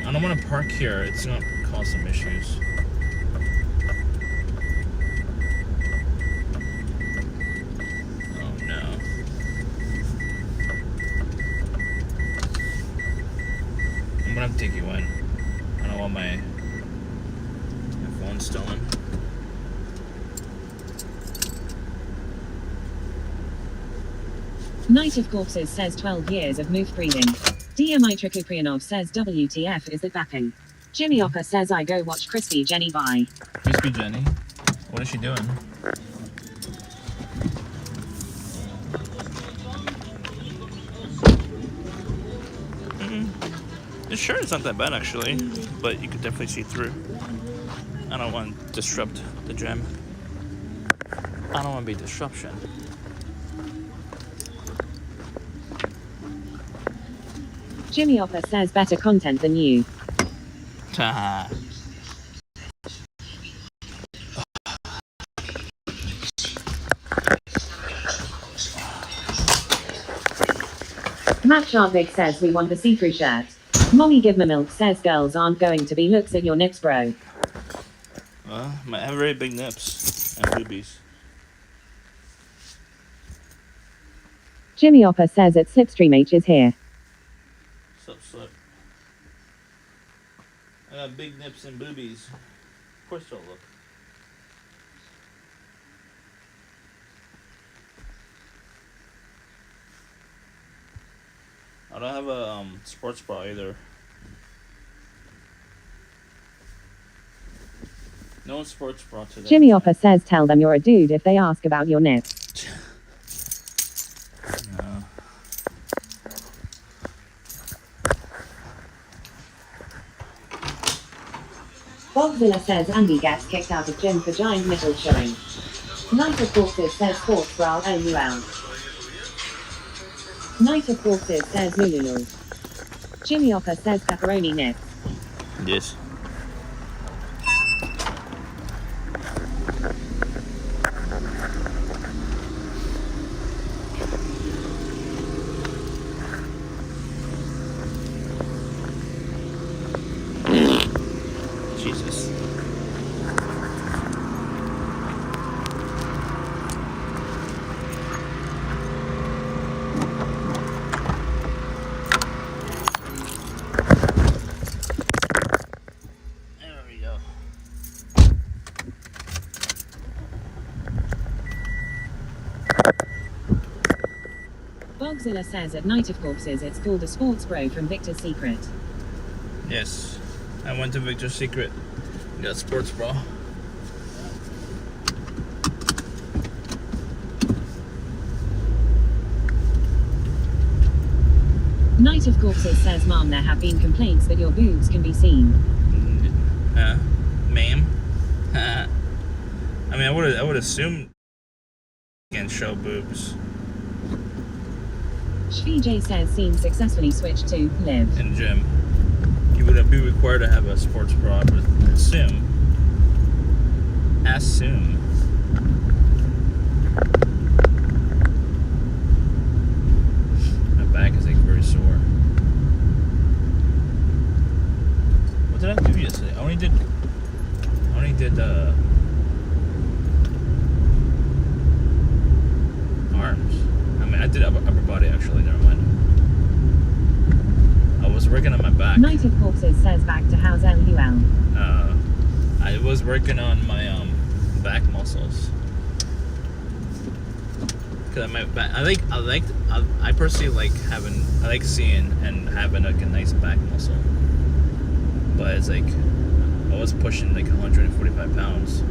I don't want to park here. It's gonna cause some issues. Oh no. I'm gonna have to take you in. I don't want my phone stolen. Night of Corpses says 12 years of moof breeding. Dmitry Kuprianov says WTF is that vaping. Jimmy Opper says I go watch Crispy Jenny bye. Crispy Jenny? What is she doing? The shirt is not that bad actually, but you could definitely see through. I don't want to disrupt the gym. I don't want to be disruption. Jimmy Opper says better content than you. Haha. Matt Sharvig says we want the see-through shirt. Mommy Give Me Milk says girls aren't going to be looks at your nips, bro. Well, I have very big nips and boobies. Jimmy Opper says that Slipstream H is here. Slip. I got big nips and boobies. Of course they'll look. I don't have a sports bra either. No sports bra today. Jimmy Opper says tell them you're a dude if they ask about your nips. No. Bogzilla says Andy gets kicked out of gym for giant nipples showing. Night of Corpses says sports bra LUL. Night of Corpses says Lululu. Jimmy Opper says pepperoni nips. Yes. Jesus. There we go. Bogzilla says at Night of Corpses it's called a sports bro from Victor's Secret. Yes. I went to Victor's Secret. Got sports bra. Night of Corpses says mom there have been complaints that your boobs can be seen. Ma'am. I mean, I would assume you can show boobs Shvij says scene successfully switched to live. in the gym. You wouldn't be required to have a sports bra, but assume. good arms. I mean, I did upper body actually. Never mind. I was working on my back. Night of Corpses says back to house LUL. I was working on my back muscles. Cause I personally like I like seeing and having like a nice back muscle. But it's like I was pushing like 145 pounds.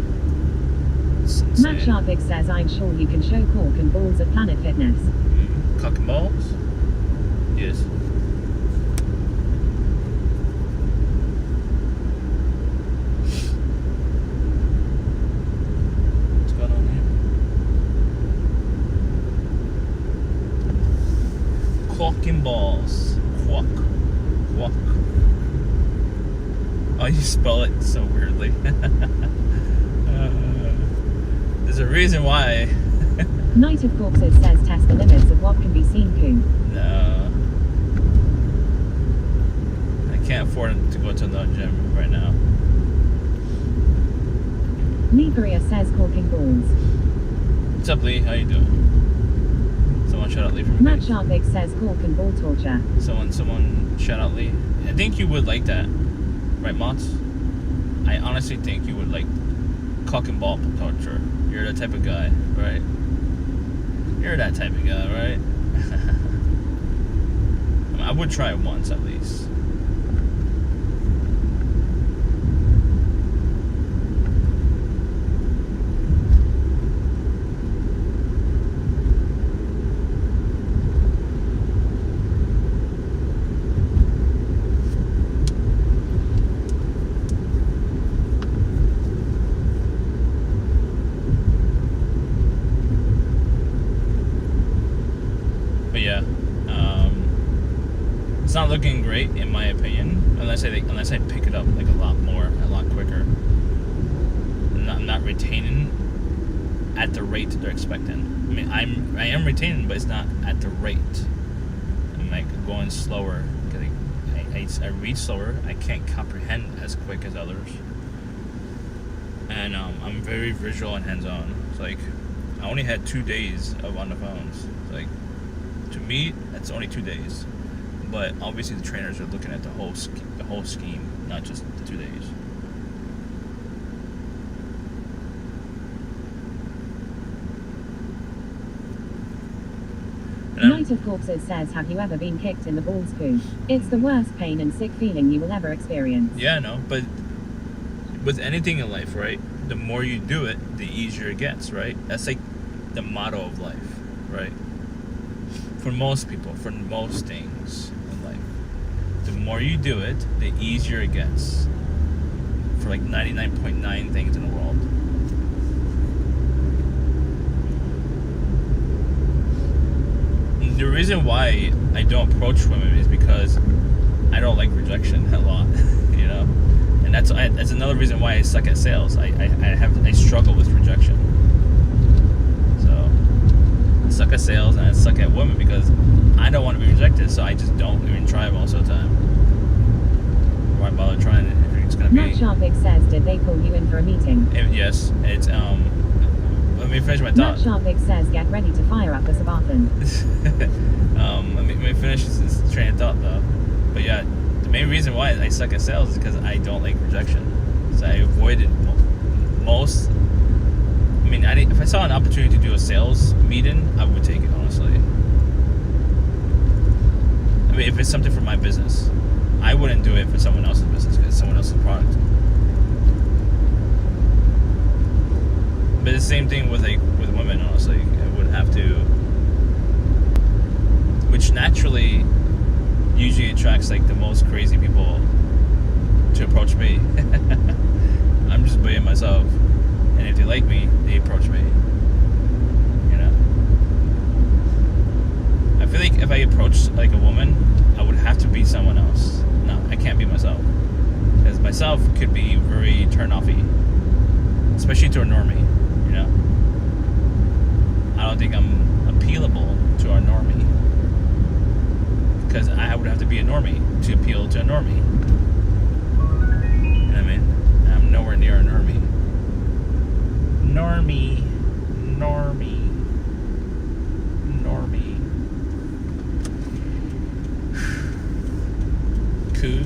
Matt Sharpick says I'm sure you can show cork and balls at Planet Fitness. Cock and balls? Yes. What's going on here? Cock and balls. Quack. Quack. Oh, you spell it so weirdly. There's a reason why. Night of Corpses says test the limits of what can be seen, Coon. No. I can't afford to go to the gym right now. Lee Korea says corking balls. What's up, Lee? How you doing? Someone shout out Lee from Matt Sharpick says cork and ball torture. Someone shout out Lee. I think you would like that. Right, Mots? I honestly think you would like cock and ball torture. You're the type of guy, right? You're that type of guy, right? I mean, I would try it once at least. But yeah, it's not looking great in my opinion, unless I pick it up like a lot quicker. I'm not retaining at the rate they're expecting. I mean, I am retaining, but it's not at the rate. I'm like going slower because I read slower. I can't comprehend as quick as others, and I'm very visual and hands-on. It's like I only had 2 days on the phones. It's like, to me, that's only 2 days, but obviously the trainers are looking at the whole scheme, not just the 2 days. Night of Corpses says, have you ever been kicked in the balls, Pooh? It's the worst pain and sick feeling you will ever experience. Yeah, no, but with anything in life, right? The more you do it, the easier it gets, right? That's like the motto of life, right? For most people, for most things in life, the more you do it, the easier it gets. For like 99.9 things in the world. And the reason why I don't approach women is because I don't like rejection a lot, you know. And that's another reason why I suck at sales. I struggle with rejection. I suck at sales and I suck at women because I don't want to be rejected, so I just don't even try most of the time. Why bother trying it if it's gonna be? Matt Sharpick says, did they call you in for a meeting? Yes, it's let me finish my thought. Matt Sharpick says, get ready to fire up the Sabathon. Let me finish this train of thought though. But yeah, the main reason why I suck at sales is because I don't like rejection. So I avoided most. I mean, if I saw an opportunity to do a sales meeting, I would take it, honestly. I mean, if it's something for my business, I wouldn't do it for someone else's business because it's someone else's product. But the same thing with women, honestly. I would have to, which naturally usually attracts like the most crazy people to approach me. I'm just being myself. And if they like me, they approach me. You know? I feel like if I approach like a woman, I would have to be someone else. No, I can't be myself. Because myself could be very turn-offy. Especially to a normie, you know? I don't think I'm appealable to a normie. Because I would have to be a normie to appeal to a normie. You know what I mean? I'm nowhere near a normie. Normie. Coo.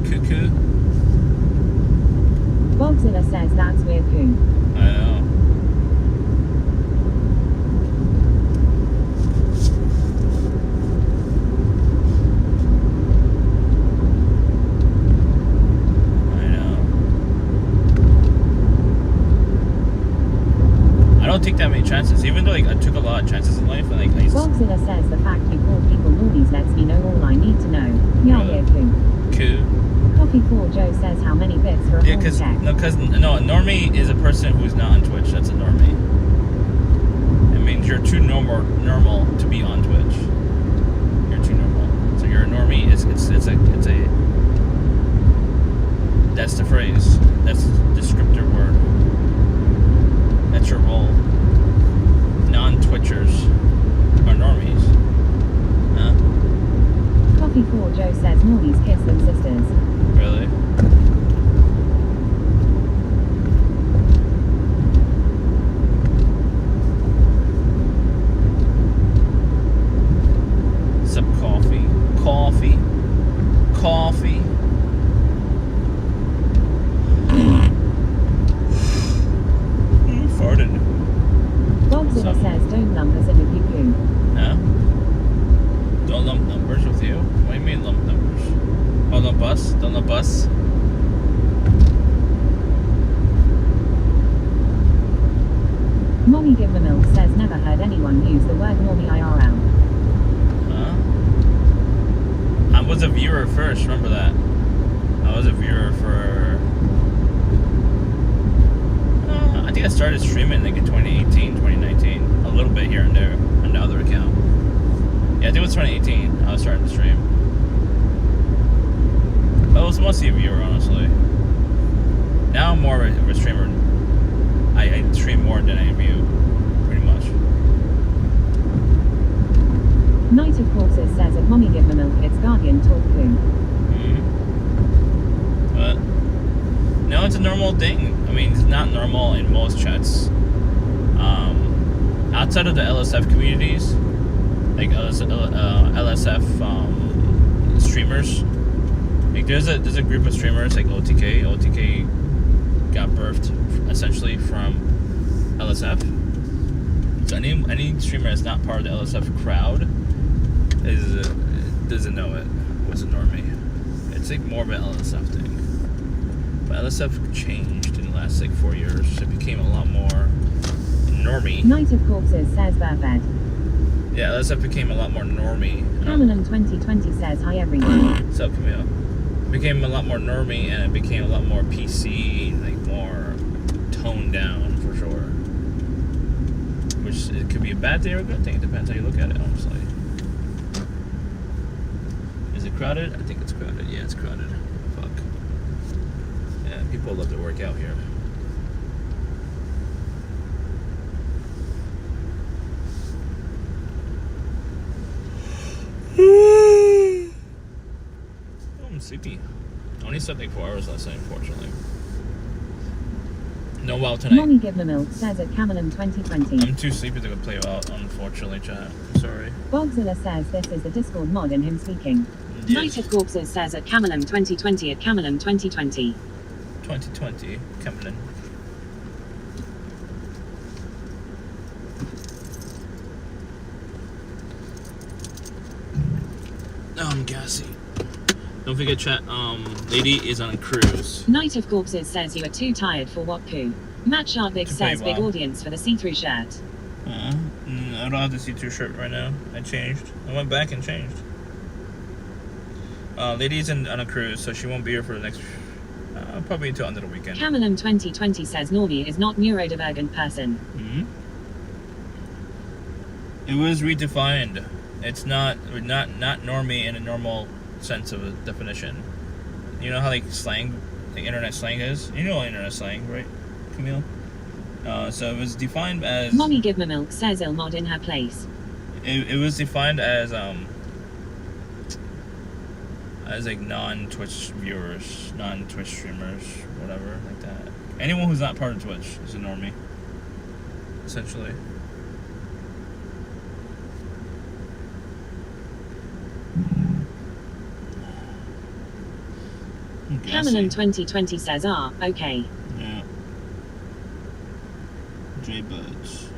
Cuckoo. Bogzilla says that's weird poo. I know. I don't take that many chances, even though like I took a lot of chances in life, and like I used to... Bogzilla says the fact you call people normies lets me know all I need to know. Yeah, weird poo. Cool. Coffee 4 Joe says how many bits for a whole check. No, a normie is a person who's not on Twitch. That's a normie. It means you're too normal to be on Twitch. You're too normal. So you're a normie. It's a that's the phrase. That's the descriptor word. That's your role. Non-Twitchers are normies. Huh? Coffee 4 Joe says normies kiss them sisters. Really? Some coffee. Coffee. Farted. Bogzilla says don't lump us in with you poo. Huh? Don't lump numbers with you? What do you mean lump numbers? Oh, lump us? Don't lump us? Mommy Give Me Milk says never heard anyone use the word normie IRL. Huh? I was a viewer first, remember that? I was a viewer for... I think I started streaming like in 2018, 2019. A little bit here and there on the other account. Yeah, I think it was 2018 I was starting to stream. But it was mostly a viewer, honestly. Now I'm more of a streamer. I stream more than I view, pretty much. Knight of Courses says at Mommy Give Me Milk it's Guardian talk poo. But no, it's a normal thing. I mean, it's not normal in most chats. Outside of the LSF communities, like LSF streamers, like there's a group of streamers like OTK. OTK got birthed essentially from LSF. So any streamer that's not part of the LSF crowd doesn't know it. Was a normie. It's like more of an LSF thing. But LSF changed in the last like 4 years. It became a lot more normie. Knight of Corpses says Burfed. Yeah, LSF became a lot more normie. Cameron 2020 says hi everyone. So Camille. It became a lot more normie, and it became a lot more PC, like more toned down for sure. Which it could be a bad thing or a good thing. It depends how you look at it, honestly. Is it crowded? I think it's crowded. Yeah, it's crowded. Fuck. Yeah, people love to work out here. Oh, I'm sleepy. I only slept like 4 hours last night, unfortunately. No WoW tonight. Mommy Give Me Milk says at Cameron 2020. I'm too sleepy to go play WoW, unfortunately, chat. I'm sorry. Bogzilla says this is the Discord mod in him speaking. Yes. Knight of Corpses says at Cameron 2020 at Cameron 2020. 2020, Cameron. Oh, I'm gassy. Don't forget, chat, Lady is on a cruise. Knight of Corpses says you are too tired for what poo. Matt Sharpvik says big audience for the see-through shirt. I don't have the see-through shirt right now. I changed. I went back and changed. Lady's on a cruise, so she won't be here for the next... probably until under the weekend. Cameron 2020 says Normie is not neurodivergent person. It was redefined. It's not normie in a normal sense of a definition. You know how like slang, like internet slang is? You know internet slang, right, Camille? So it was defined as... Mommy Give Me Milk says Ilmod in her place. It was defined as as like non-Twitch viewers, non-Twitch streamers, whatever, like that. Anyone who's not part of Twitch is a normie, essentially. Cameron 2020 says, okay. Yeah. J Buds.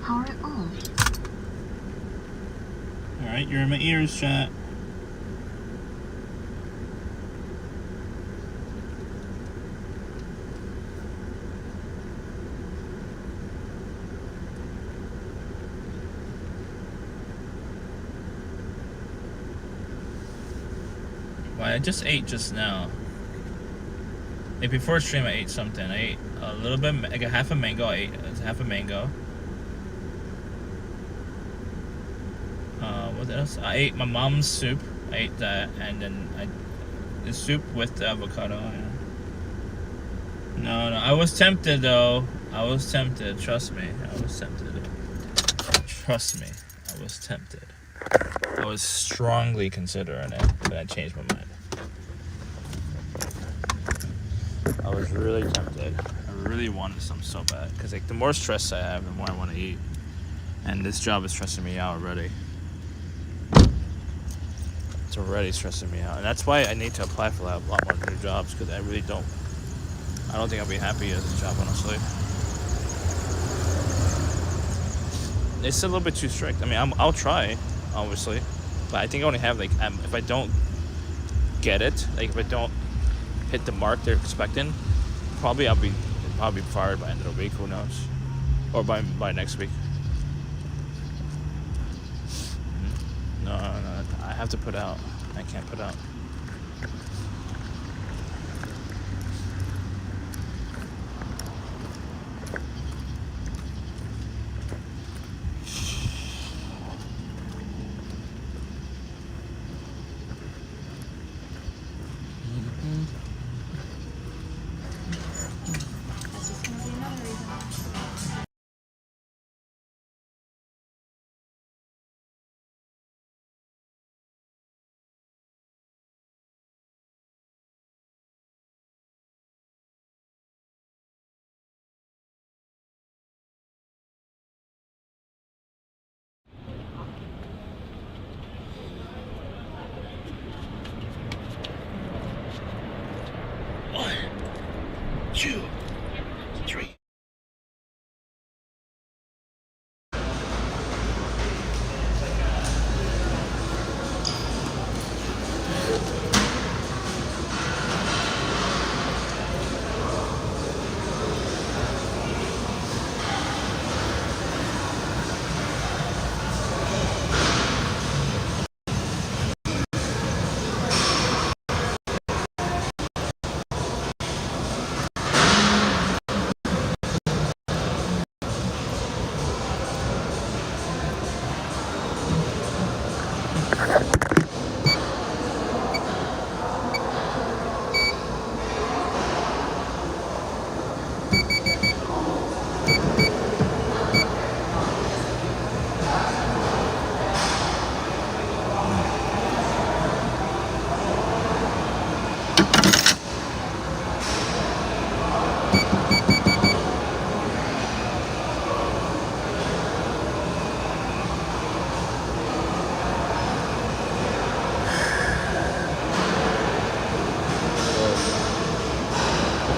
Power off. Alright, you're in my ears, chat. I just ate just now. Like before stream, I ate something. I ate a little bit, like a half a mango. I ate half a mango. What else? I ate my mom's soup. I ate that, and then the soup with the avocado. Yeah. No, I was tempted though. I was tempted. Trust me, I was tempted. Trust me, I was tempted. I was strongly considering it, but I changed my mind. I was really tempted. I really wanted some so bad. Because like the more stress I have, the more I want to eat. And this job is stressing me out already. It's already stressing me out. And that's why I need to apply for a lot more new jobs. Because I really don't. I don't think I'll be happy at this job, honestly. It's a little bit too strict. I mean, I'll try, obviously. But I think I only have like, if I don't get it, like if I don't hit the mark they're expecting, probably I'll be fired by the end of the week. Who knows? Or by next week. No, I have to put out. I can't put out.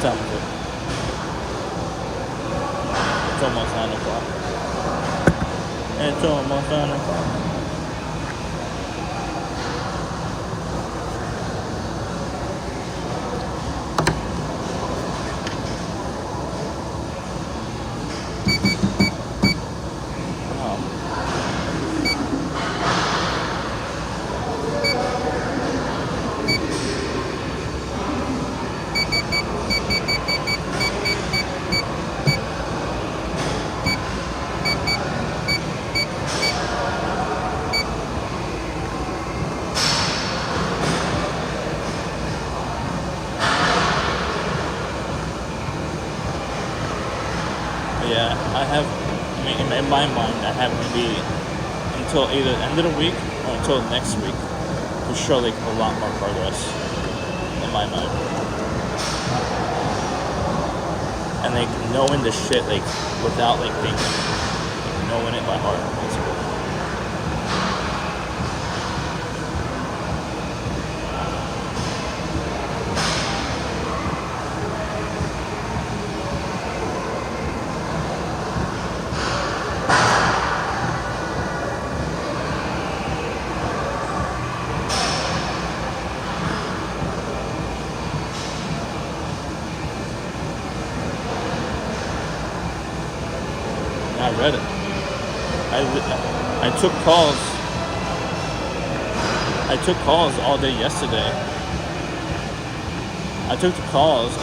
time is it? It's almost 9 o'clock. It's almost 9 o'clock. Yeah, I have, in my mind, I have maybe in until either the end of the week or until next week to show like a lot more progress in my mind. And like knowing the shit like without like thinking, like, knowing it by heart, basically. I read it. I took calls. I took calls all day yesterday. I took calls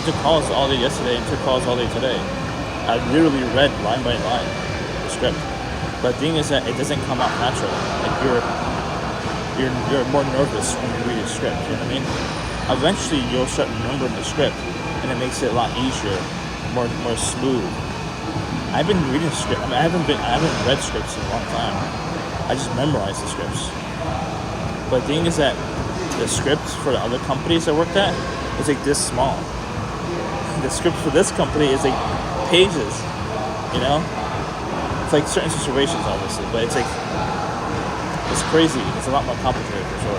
all day yesterday and took calls all day today. I literally read line by line the script. But the thing is that it doesn't come out natural. Like you're more nervous when you read a script. You know what I mean? Eventually you'll start remembering the script, and it makes it a lot easier, more smooth. I've been reading scripts. I mean, I haven't read scripts in a long time. I just memorized the scripts. But the thing is that the scripts for the other companies I worked at is like this small. The script for this company is like pages. You know, it's like certain situations, obviously, but it's like it's crazy. It's a lot more complicated for sure.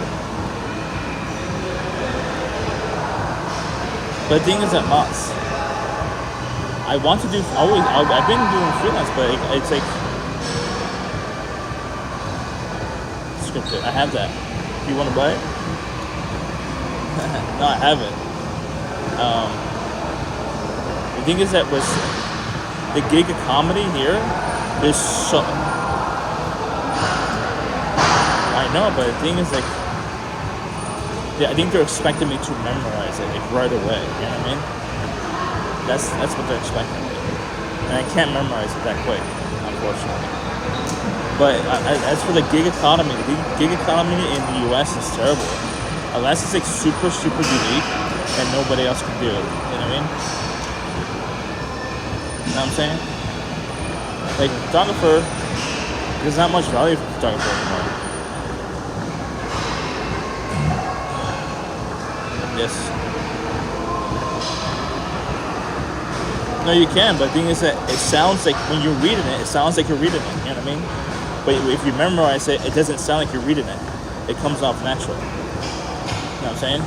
But the thing is that Moss. I want to do I've been doing freelance, but it's like scripted. I have that. Do you want to buy it? No, I haven't. The thing is that with the gig of comedy here, there's so I know, but the thing is like I think they're expecting me to memorize it like right away. You know what I mean? That's what they're expecting, and I can't memorize it that quick, unfortunately. But as for the gig economy in the U.S. is terrible, unless it's like super unique and nobody else can do it. You know what I mean? You know what I'm saying? Like photographer, there's not much value for photographer anymore. Yes. No, you can, but the thing is that it sounds like when you're reading it, it sounds like you're reading it, you know what I mean? But if you memorize it, it doesn't sound like you're reading it. It comes off natural. You know what I'm saying?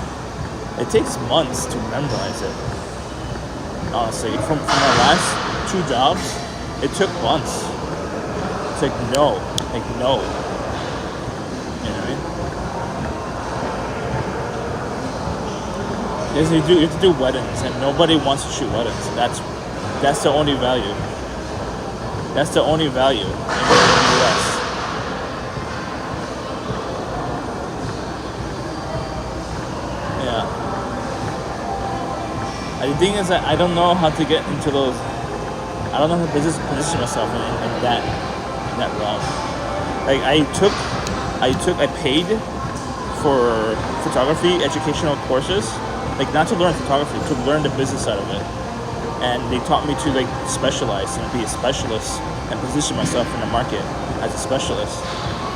It takes months to memorize it. Honestly, from my last 2 jobs, it took months. It's like no. You know what I mean? Because you have to do weddings, and nobody wants to shoot weddings. That's the only value. That's the only value in the US. Yeah. The thing is that I don't know how to get into those. I don't know how to position myself in that realm. Like I paid for photography educational courses, like not to learn photography, to learn the business side of it. And they taught me to like specialize and be a specialist and position myself in the market as a specialist.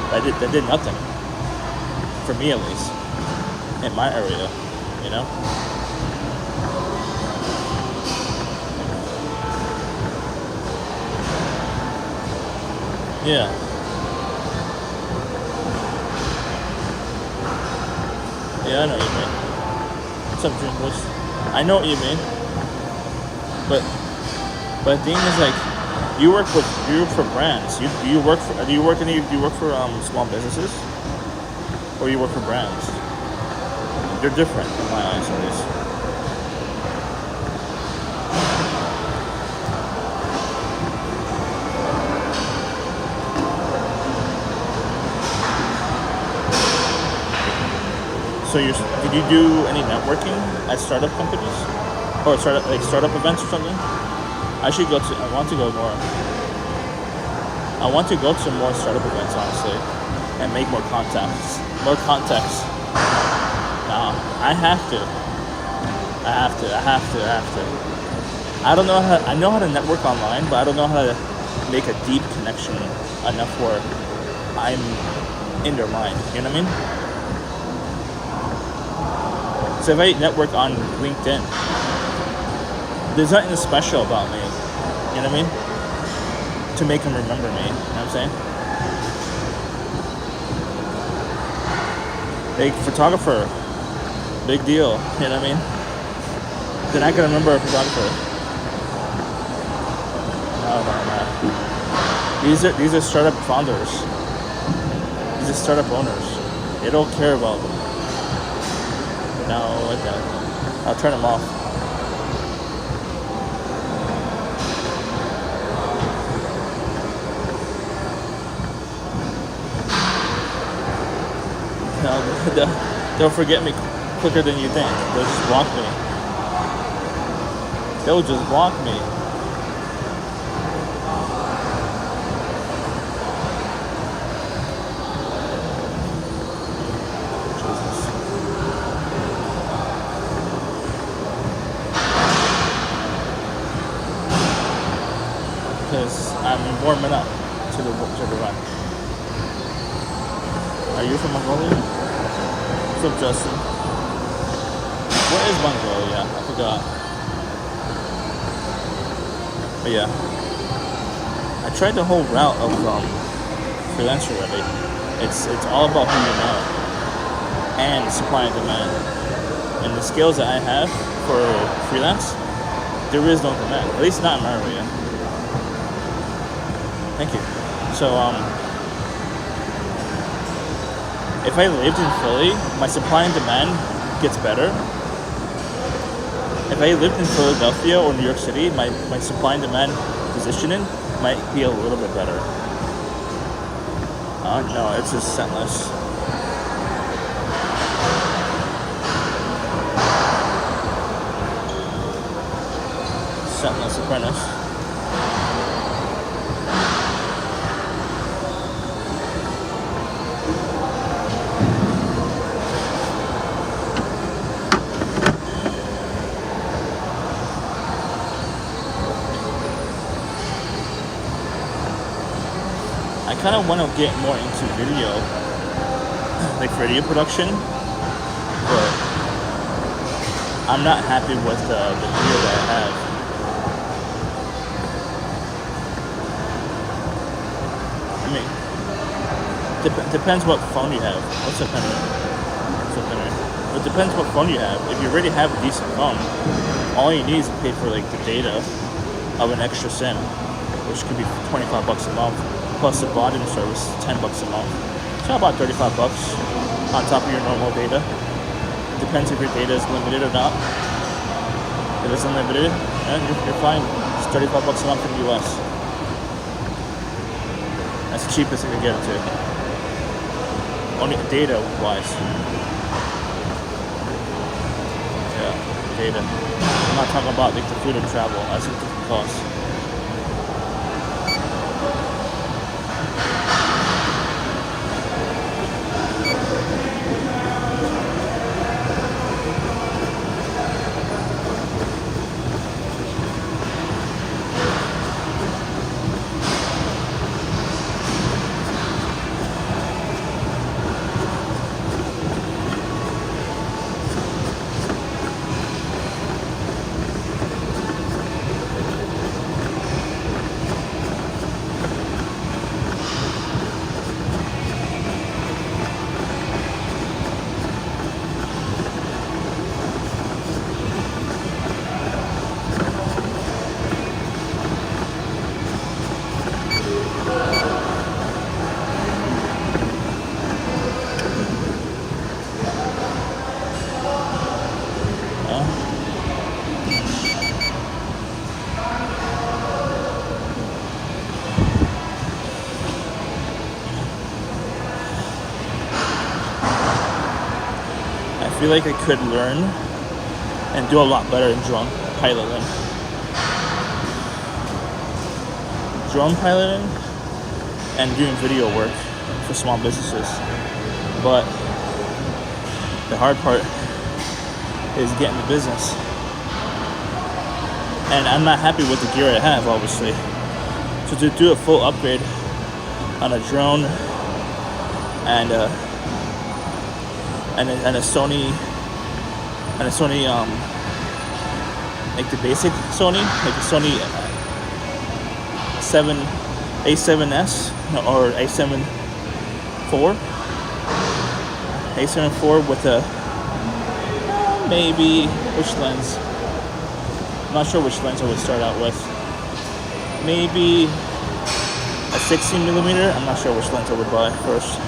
That did nothing. For me at least. In my area, you know? Yeah. Yeah, I know what you mean. What's up, Dreamers? I know what you mean. But the thing is, like, you work for brands. Do you work for small businesses, or you work for brands? They're different in my eyes, at least. So did you do any networking at startup companies? Or startup events or something? I want to go more. I want to go to more startup events, honestly, and make more contacts. More contacts. Nah, I have to. I don't know I know how to network online, but I don't know how to make a deep connection enough where I'm in their mind. You know what I mean? So if I network on LinkedIn, there's nothing special about me. You know what I mean? To make them remember me. You know what I'm saying? Like, photographer, big deal. You know what I mean? They're not gonna remember a photographer. No. These are startup founders. These are startup owners. They don't care about them. No, like that. I'll turn them off. No, they'll forget me quicker than you think. They'll just block me. They'll just block me. Because I'm warming up to the run. Are you from Mongolia? What's up, Justin? What is Mongolia? I forgot. But yeah, I tried the whole route of freelancer already. It's all about who you know and supply and demand. And the skills that I have for freelance, there is no demand. At least not in my area. Thank you. So if I lived in Philly, my supply and demand gets better. If I lived in Philadelphia or New York City, my supply and demand positioning might be a little bit better. No, it's just scentless. Scentless apprentice. I kind of want to get more into video, like video production, but I'm not happy with the gear that I have. I mean, depends what phone you have. What's up, Henry? What's up, Henry? It depends what phone you have. If you already have a decent phone, all you need is to pay for like the data of an extra SIM, which could be $25 a month. Plus the bonding service, $10 a month. So about $35 on top of your normal data. Depends if your data is limited or not. If it's unlimited, you're fine. It's $35 a month in the US. That's the cheapest you can get it to. Only data wise. Yeah, data. I'm not talking about like the food and travel. That's a different cost. I feel like I could learn and do a lot better in drone piloting. Drone piloting and doing video work for small businesses. But the hard part is getting the business. And I'm not happy with the gear I have, obviously. So to do a full upgrade on a drone and a Sony like the basic Sony, like the Sony A7S or A7 IV with a maybe which lens? I'm not sure which lens I would start out with. Maybe a 16mm. I'm not sure which lens I would buy first.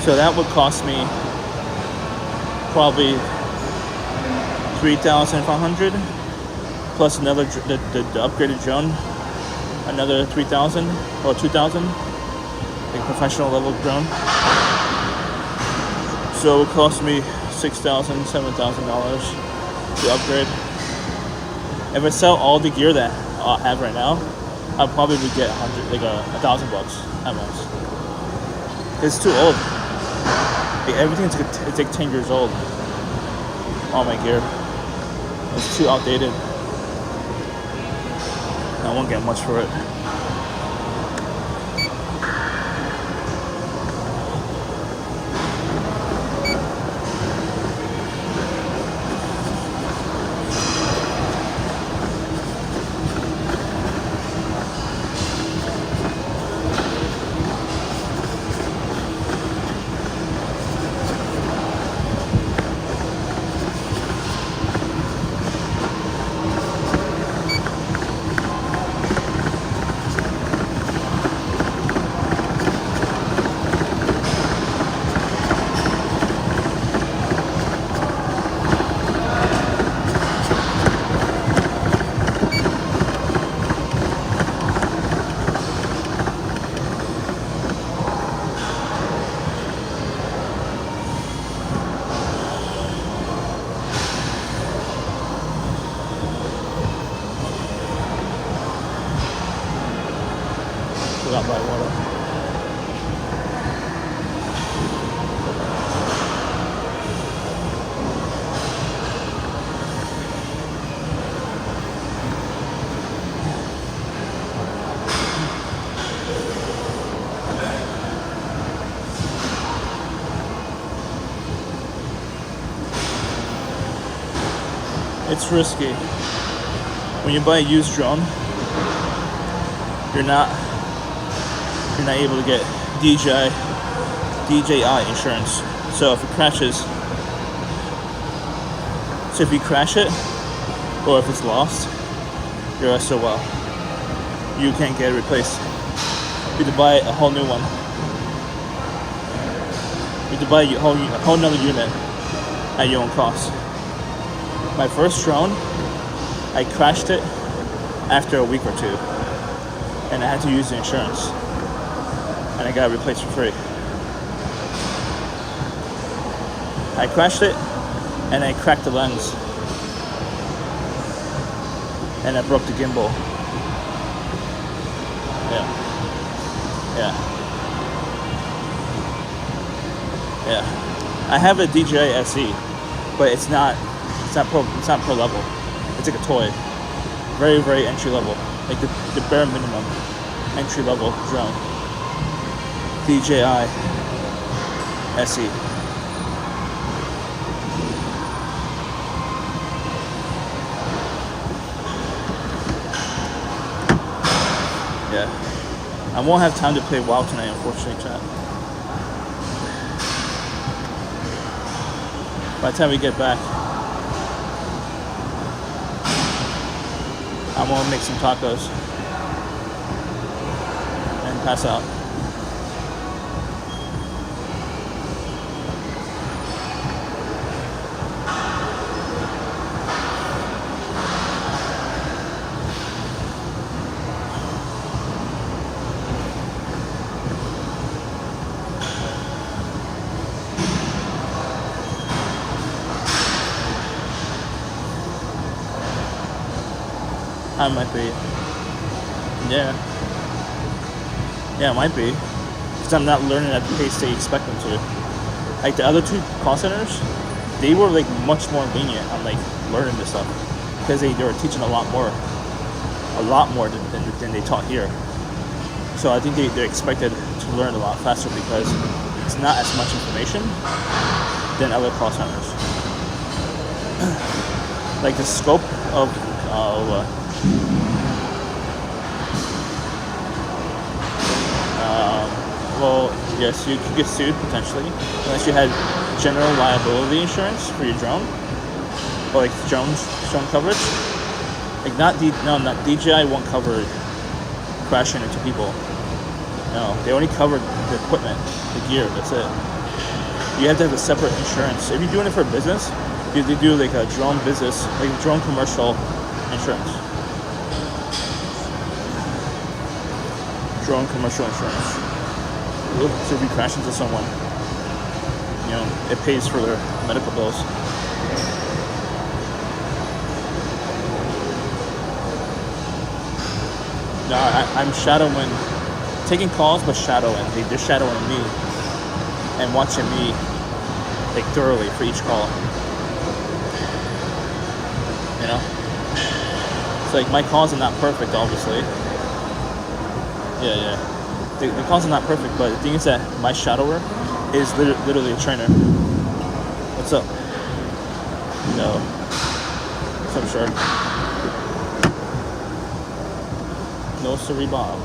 So that would cost me probably $3,500 plus another the upgraded drone, another $3,000 or $2,000, like professional level drone. So it would cost me $6,000, $7,000 to upgrade. If I sell all the gear that I have right now, I'll probably get $1,000 at most. It's too old. Like everything's it's like 10 years old. All my gear. It's too outdated. I won't get much for it. Forgot my water. It's risky. When you buy a used drone, you're not able to get DJI insurance. So if it crashes, so if you crash it, or if it's lost, you're SOL. You can't get it replaced. You have to buy a whole new one. You have to buy a whole nother unit at your own cost. My first drone, I crashed it after a week or two, and I had to use the insurance. And I got it replaced for free. I crashed it, and I cracked the lens, and I broke the gimbal. Yeah. I have a DJI SE, but it's not pro level. It's like a toy, very, very entry level, like the bare minimum entry level drone. DJI SE. Yeah. I won't have time to play WoW tonight, unfortunately, chat. By the time we get back, I'm gonna make some tacos and pass out. I might be. Yeah, it might be. Because I'm not learning at the pace they expect them to. Like the other two call centers, they were like much more lenient on like learning this stuff. Because they were teaching a lot more a lot more than they taught here. So I think they're expected to learn a lot faster because it's not as much information than other call centers. Like the scope of well, yes, you could get sued potentially unless you had general liability insurance for your drone, or like drone coverage. Like not DJI won't cover crashing into people. No, they only cover the equipment, the gear. That's it. You have to have a separate insurance. If you're doing it for business, you have to do like a drone business, like drone commercial insurance. Drone commercial insurance. So if you crash into someone, you know, it pays for their medical bills. No, I'm shadowing, taking calls, but shadowing. They're shadowing me and watching me like thoroughly for each call. You know? It's like my calls are not perfect, obviously. Yeah. The calls are not perfect, but the thing is that my shadower is literally a trainer. What's up? No. What's up, shark? No siree, Bob.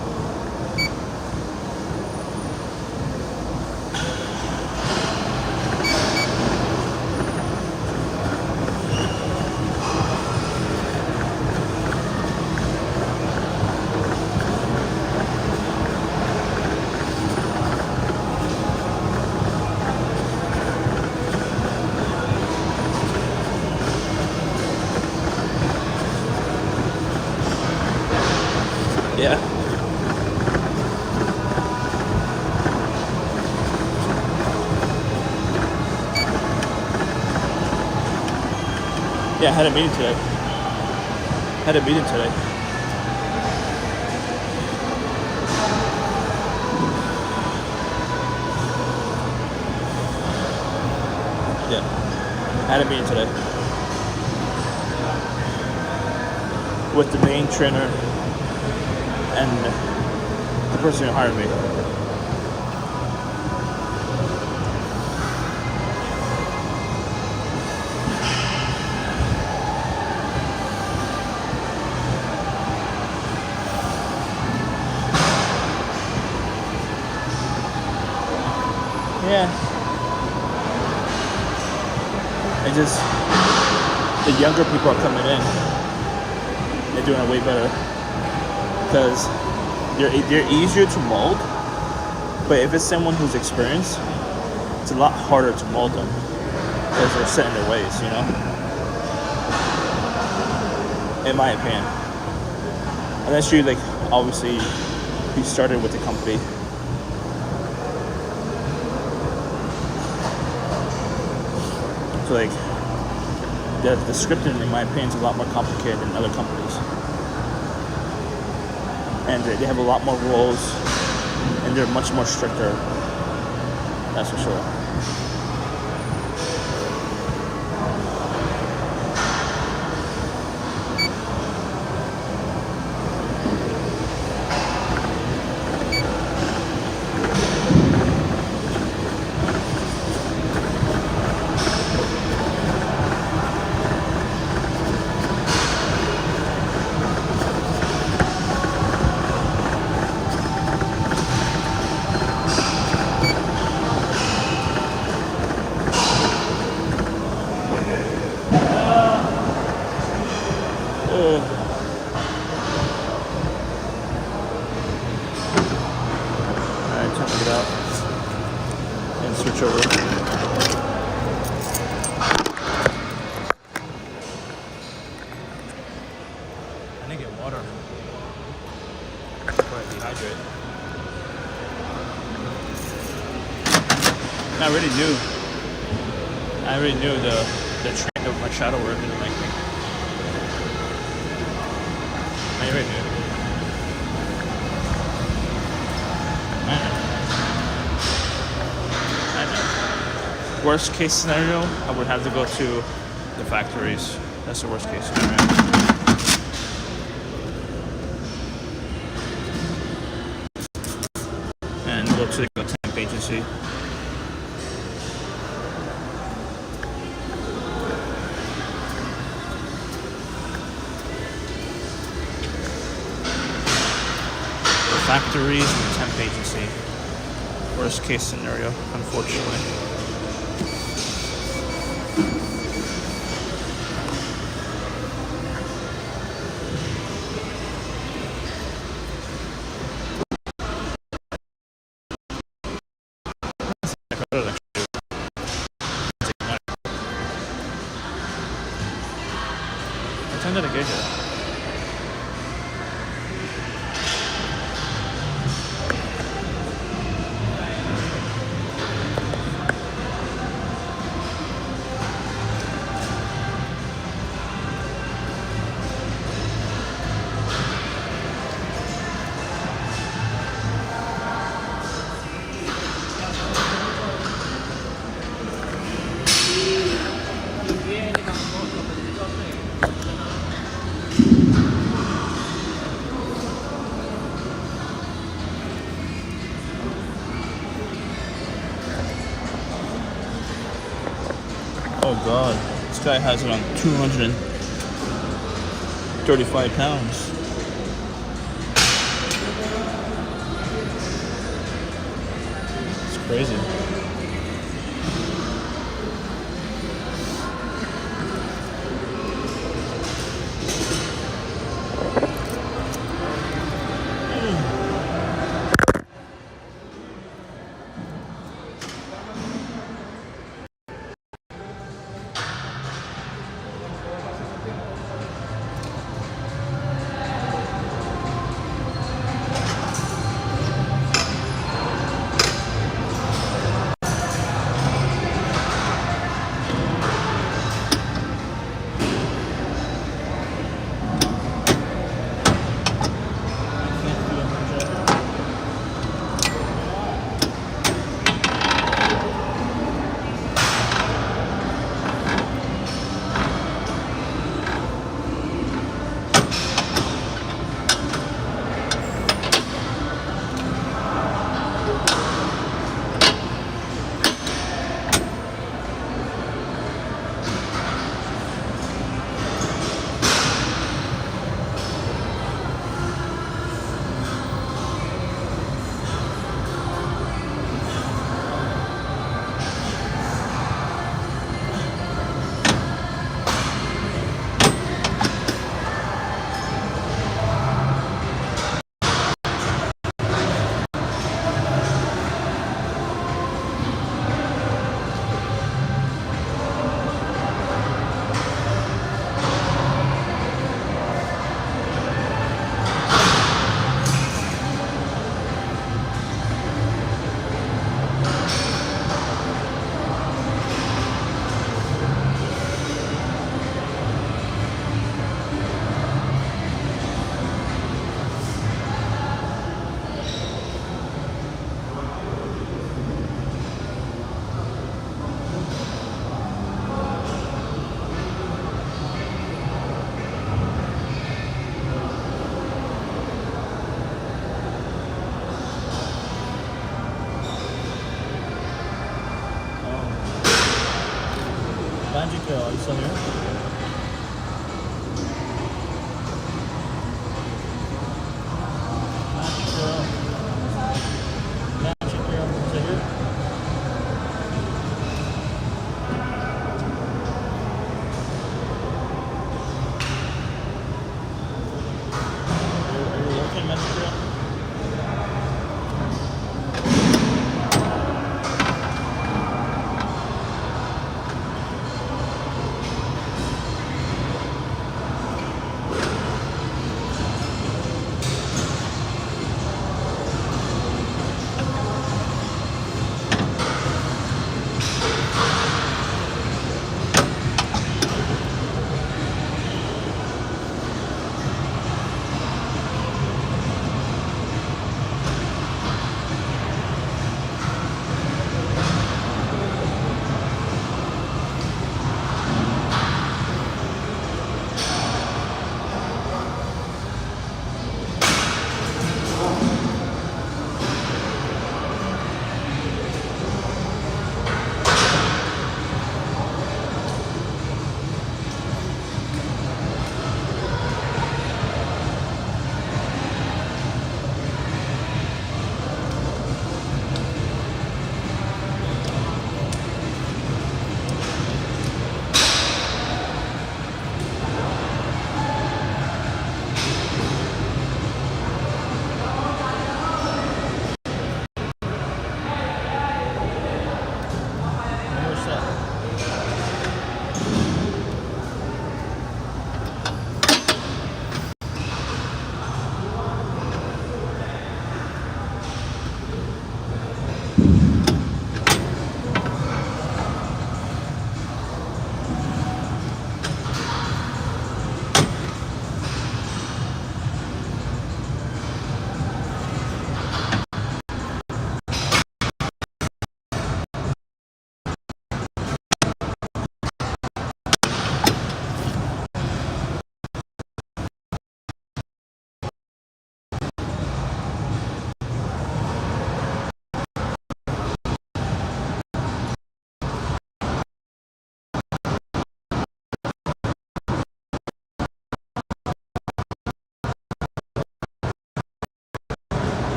Yeah. Yeah, I had a meeting today. Yeah. I had a meeting today. With the main trainer and the person who hired me. Yeah. It's just the younger people are coming in. They're doing it way better. Because they're easier to mold, but if it's someone who's experienced, it's a lot harder to mold them because they're set in their ways, you know? In my opinion. Unless you, like, obviously, you started with the company. So, like, the scripting, in my opinion, is a lot more complicated than other companies. And they have a lot more rules, and they're much more stricter. That's for sure. I already knew the train of my shadow work didn't like me. I already knew. I know. Worst case scenario, I would have to go to the factories. That's the worst case scenario. factories and the temp agency. Worst case scenario, unfortunately. What time did I get here? Oh god, this guy has it on 235 pounds. It's crazy. Magic Girl, are you still here? Magic Girl. Magic Girl, is it here? Are you working, Magic Girl?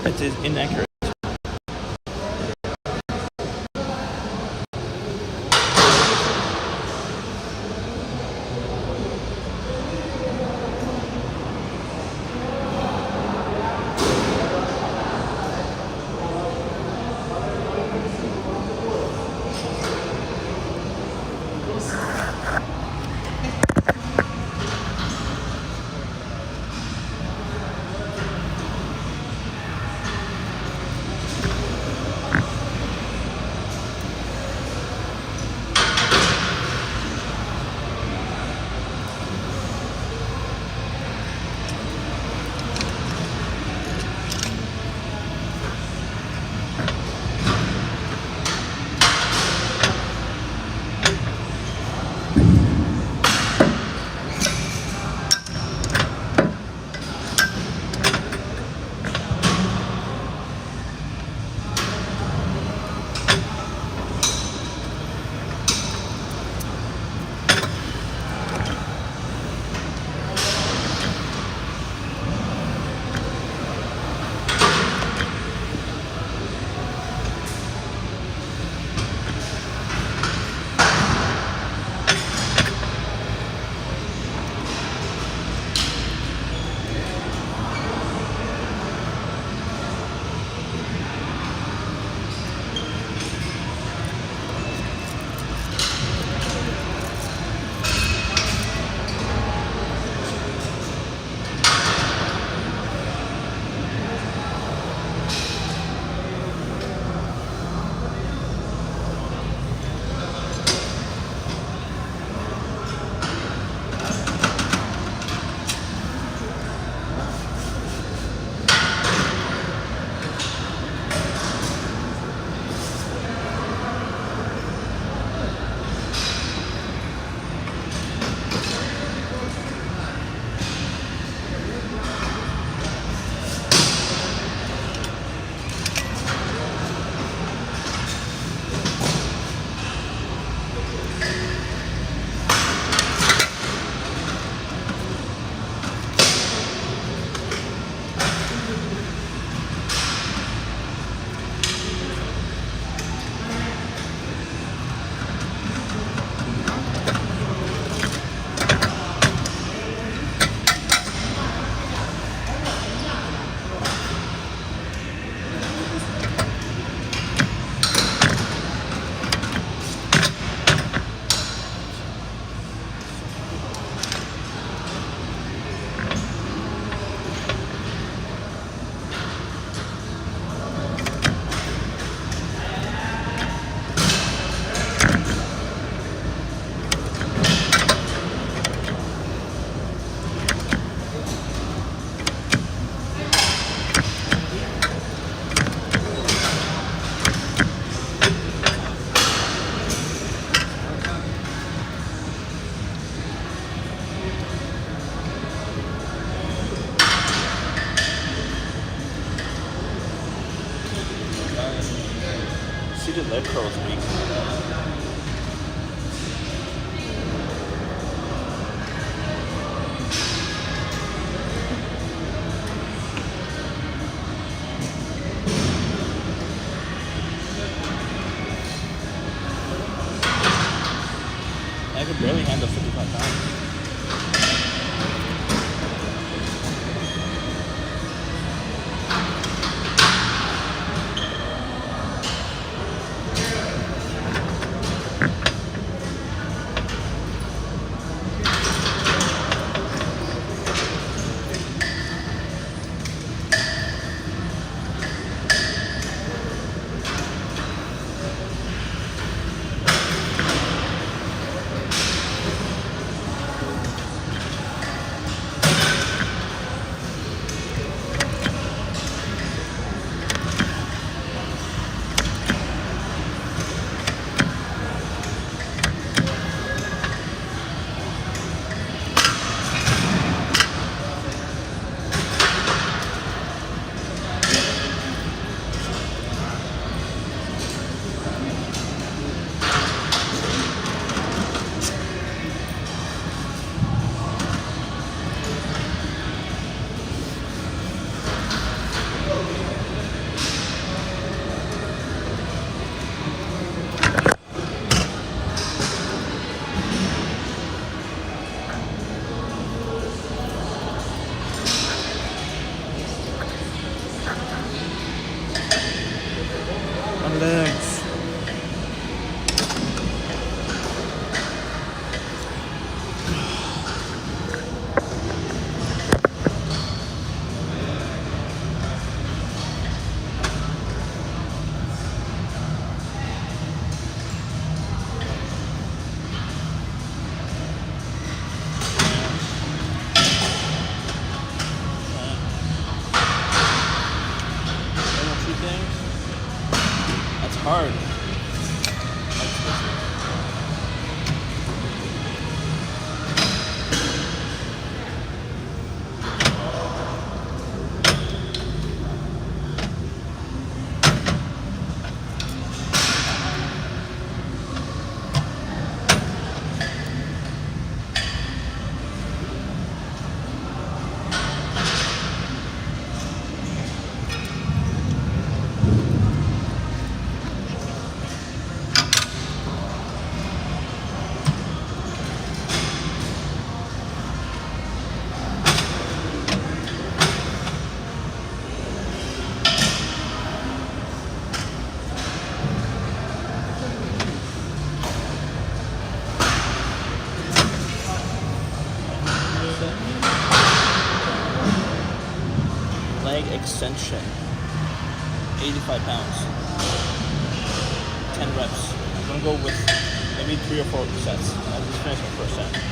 It is inaccurate. Seated leg curl is weak. I could barely handle 55 pounds. hard. Leg extension, 85 pounds, 10 reps. I'm gonna go with maybe 3 or 4 sets. I'll just finish my first set.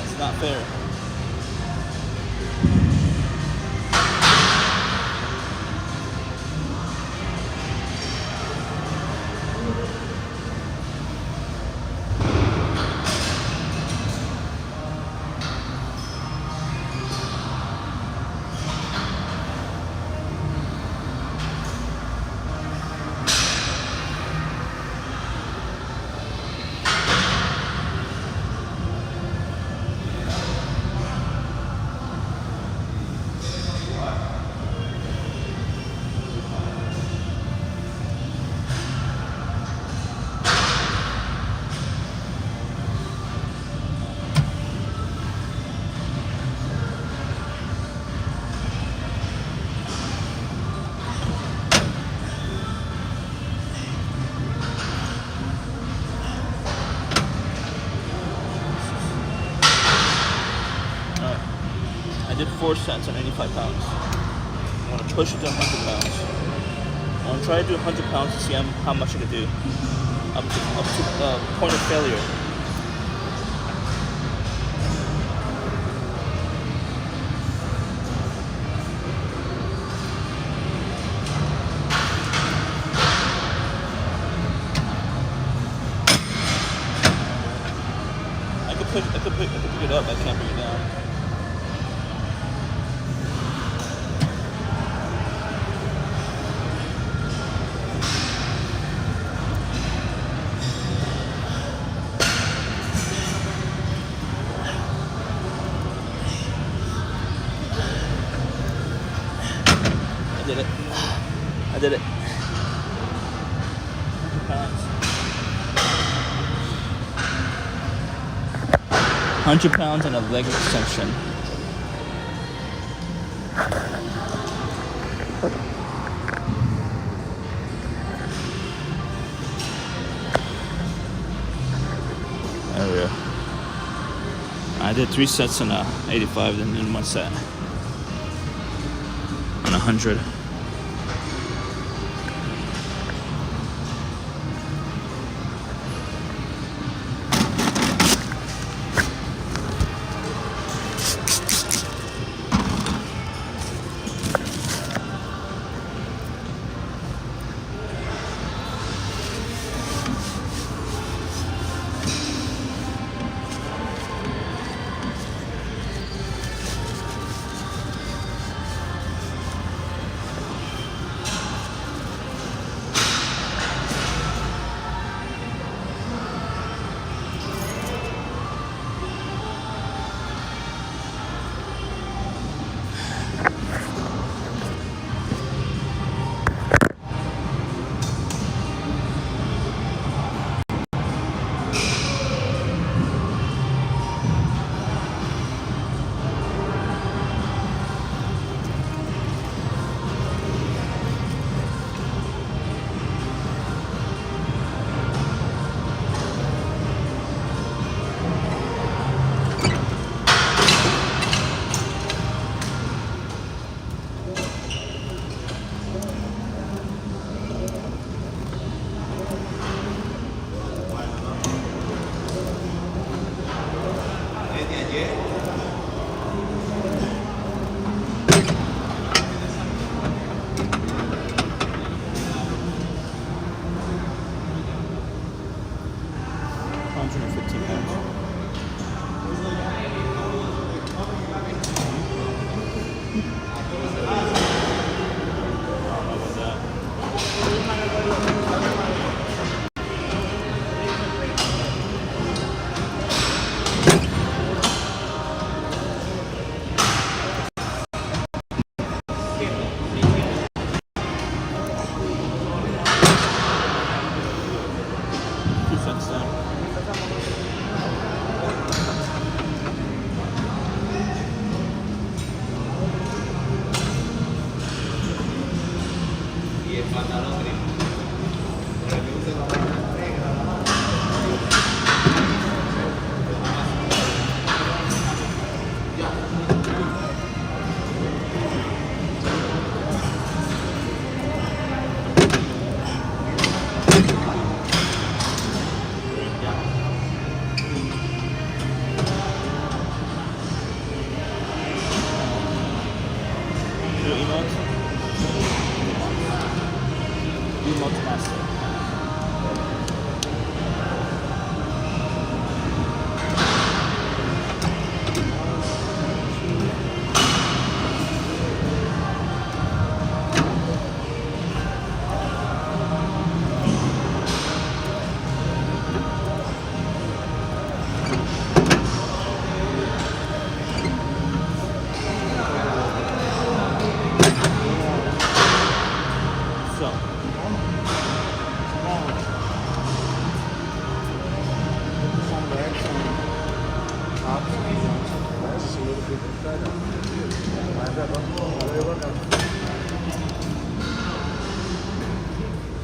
It's not fair. I did 4 sets on 85 pounds. I want to push it to 100 pounds. I want to try to do 100 pounds to see how much I can do. Up to point of failure. I could pick it up, I can't bring it down. I did it. 100 pounds and a leg extension. There we go. I did 3 sets on 85 and then 1 set on 100.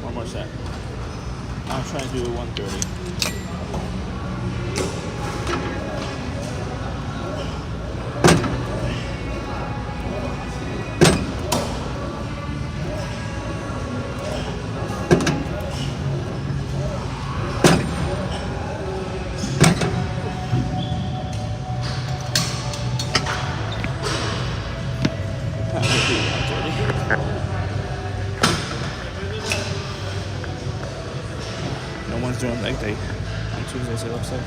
One more set. I'm trying to do 130. No one's doing leg day on Tuesdays, it looks like.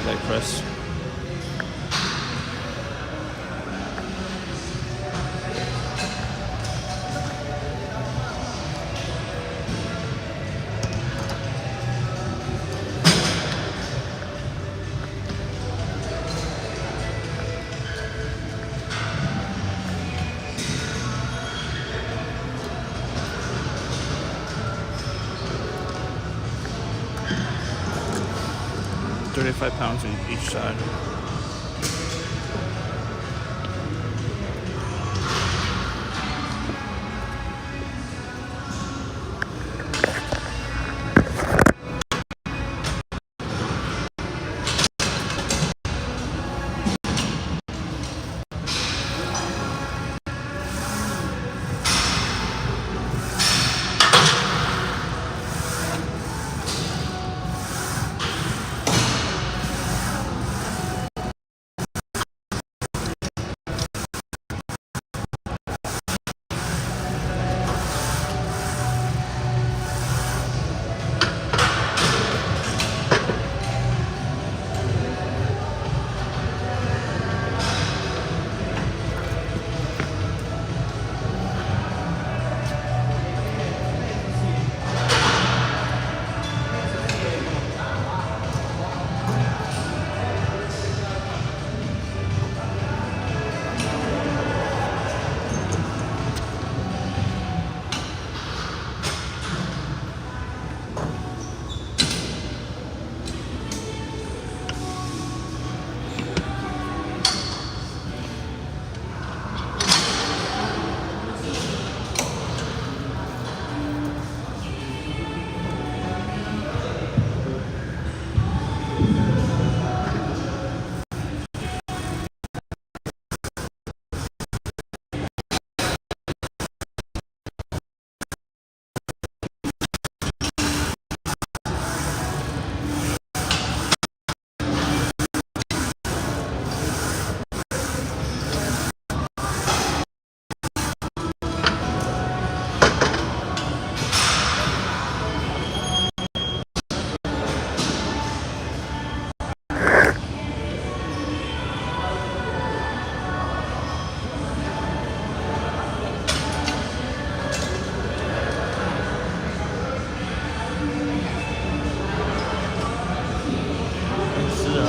Leg press. £35 on each side.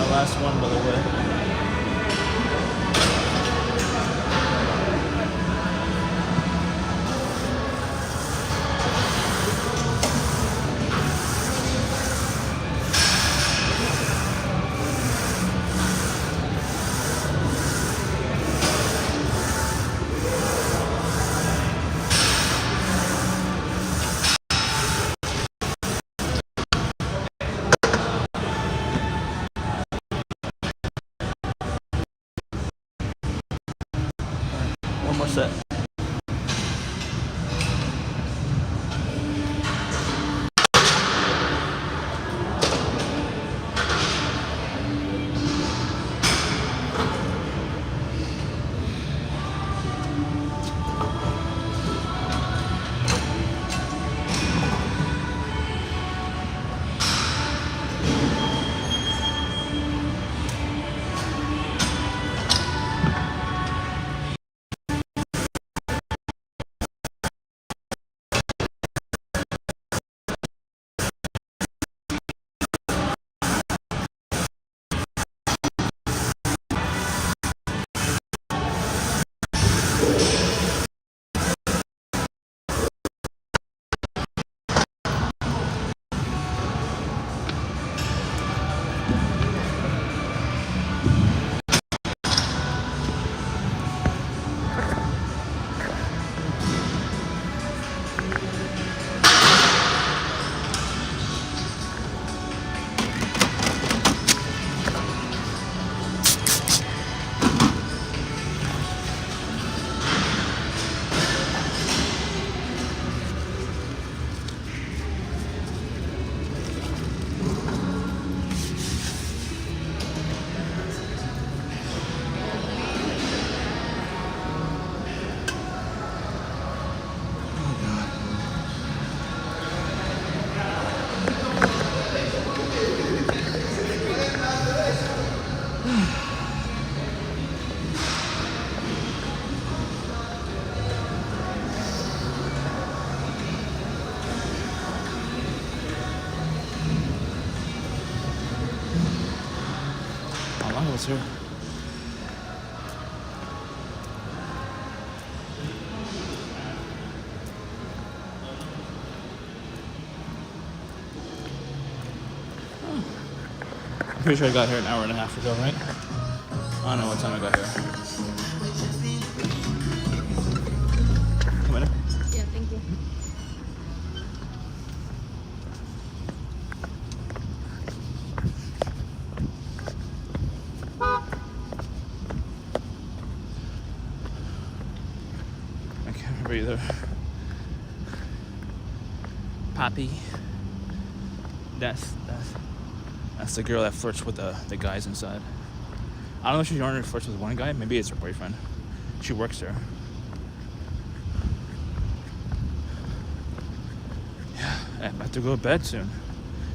Last one, by the way. One more set. tacos here. I'm pretty sure I got here an hour and a half ago, right? I don't know what time I got here. Come in. Yeah, thank you. I can't remember either. Poppy. That's the girl that flirts with the guys inside. I don't know if she only flirts with one guy. Maybe it's her boyfriend. She works there. Yeah, I'm about to go to bed soon.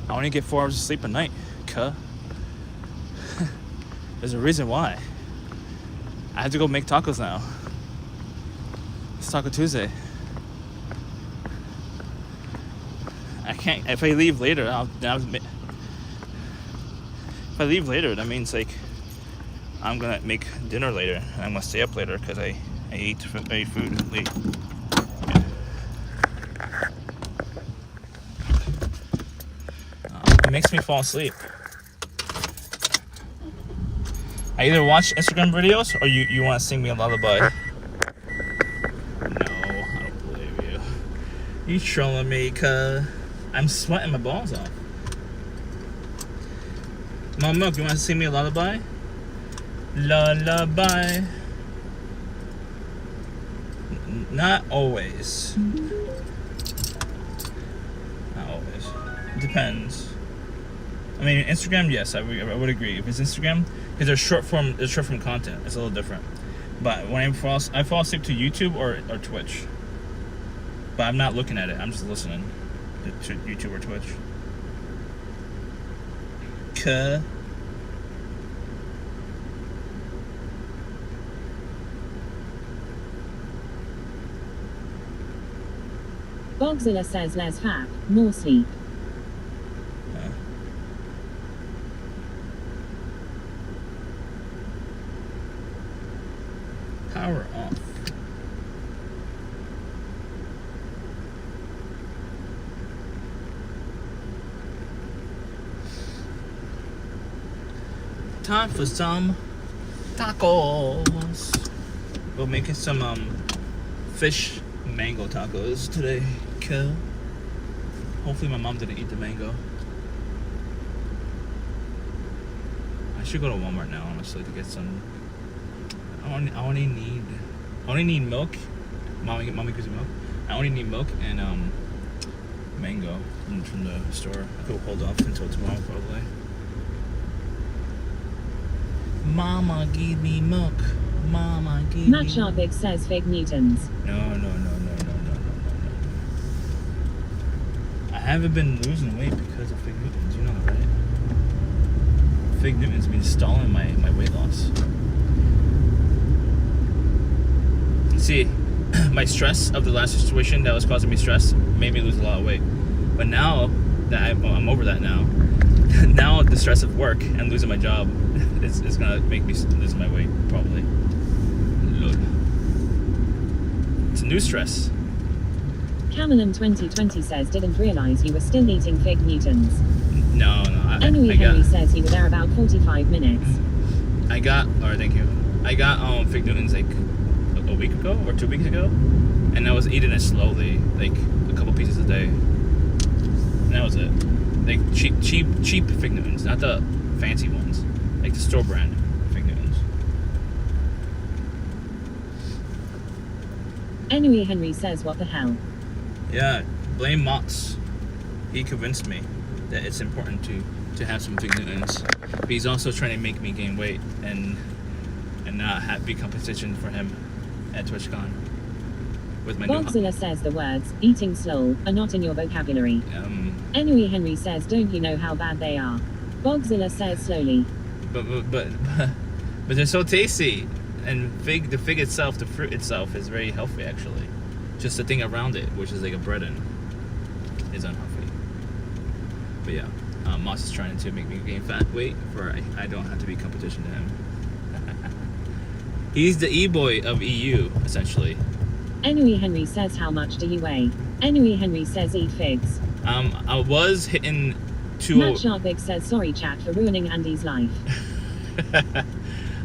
I only get 4 hours of sleep a night. Cuh. There's a reason why. I have to go make tacos now. It's Taco Tuesday. I can't. If I leave later, if I leave later, that means like I'm gonna make dinner later, and I'm gonna stay up later because I ate food late. Yeah. It makes me fall asleep. I either watch Instagram videos or you want to sing me a lullaby. No, I don't believe you. You trolling me, cuz I'm sweating my balls off. Mom Milk, you want to sing me a lullaby? Lullaby. Not always. Not always. Depends. I mean, Instagram, yes, I would agree. If it's Instagram, because there's short form content. It's a little different. But when I fall asleep to YouTube or Twitch. But I'm not looking at it. I'm just listening to YouTube or Twitch. Cuh. Bogzilla says less fap, more sleep. Power off. Time for some tacos. We're making some fish mango tacos today. Cool. Hopefully my mom didn't eat the mango. I should go to Walmart now, honestly, to get some. I only need milk. Mommy gives me milk. I only need milk and mango from the store. I could hold off until tomorrow probably. Mama, give me milk. Mama, give Matt me Sharpik milk. says fake Newtons. No. I haven't been losing weight because of fake Newtons. You know that, right? Fake Newtons been stalling my weight loss. See, my stress of the last situation that was causing me stress made me lose a lot of weight. But now that I'm over that now, now the stress of work and losing my job is gonna make me lose my weight probably. Lord. It's a new stress. Camelum 2020 says didn't realize you were still eating fig Newtons. No. Henry says he was there about 45 minutes. Thank you. I got fig Newtons like a week ago or 2 weeks ago, and I was eating it slowly, like a couple pieces a day. And that was it. Like cheap fig Newtons, not the fancy ones, like the store brand fig Newtons. Anyway, Henry says what the hell. Yeah, blame Mott's. He convinced me that it's important to have some fig Newtons. But he's also trying to make me gain weight and not be competition for him at TwitchCon with my Bogzilla says the words eating slow are not in your vocabulary. Anyway, Henry says don't you know how bad they are? Bogzilla says slowly. But they're so tasty, and the fig itself, the fruit itself, is very healthy actually. Just the thing around it, which is like a bread, is unhealthy. But yeah, Moss is trying to make me gain fat weight for I don't have to be competition to him. He's the e-boy of EU, essentially. Enui Henry says, how much do you weigh? Enui Henry says, eat figs. I was hitting Matt Sharpig says, sorry chat for ruining Andy's life.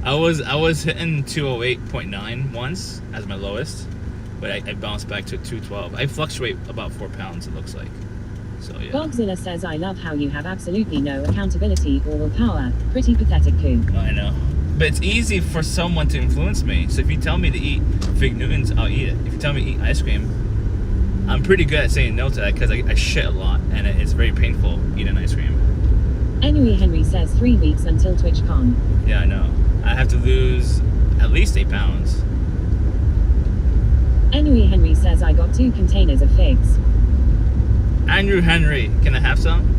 I was hitting 208.9 once as my lowest, but I bounced back to 212. I fluctuate about 4 pounds, it looks like. So yeah. Bogzilla says, I love how you have absolutely no accountability or willpower. Pretty pathetic coup. I know. But it's easy for someone to influence me. So if you tell me to eat Fig Newtons, I'll eat it. If you tell me to eat ice cream, I'm pretty good at saying no to that because I shit a lot and it's very painful eating ice cream. Enui Henry says 3 weeks until TwitchCon. Yeah, I know. I have to lose at least 8 pounds. Enui Henry says, I got 2 containers of figs. Andrew Henry, can I have some?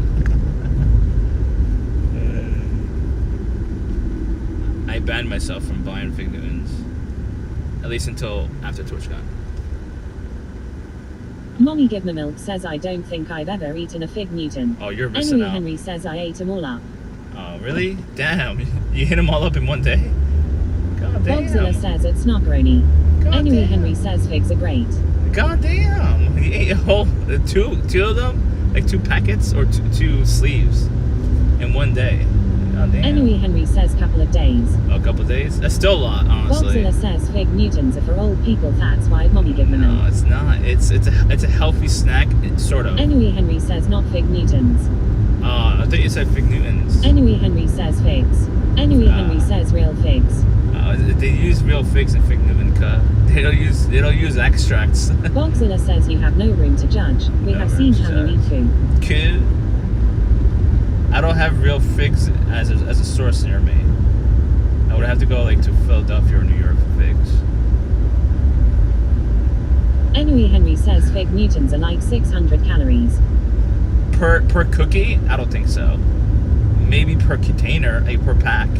I banned myself from buying Fig Newtons. At least until after TwitchCon. Mommy Give Me Milk says, I don't think I've ever eaten a Fig Newton. Oh, you're missing Enui out. Henry says, I ate them all up. Oh, really? Damn. You hit them all up in one day? God damn. Bogzilla says, it's Snockeroni. Enui Henry says, figs are great. God damn. He ate a whole two of them? Like 2 packets or two sleeves in one day. God damn. Enui Henry says, couple of days. Oh, a couple of days? That's still a lot, honestly. Bogzilla says, Fig Newtons are for old people. That's why Mommy Give Me Milk. No, it's not. It's a healthy snack, sort of. Enui Henry says, not Fig Newtons. Oh, I thought you said Fig Newtons. Enui Henry says, figs. Enui Henry says, real figs. They use real figs in Fig Newton cut. They don't use extracts. Bogzilla says, you have no room to judge. We have seen how you eat food. Kid, I don't have real figs as a source near me. I would have to go like to Philadelphia or New York for figs. Enui Henry says, Fig Newtons are like 600 calories. Per cookie? I don't think so. Maybe per container, like per pack.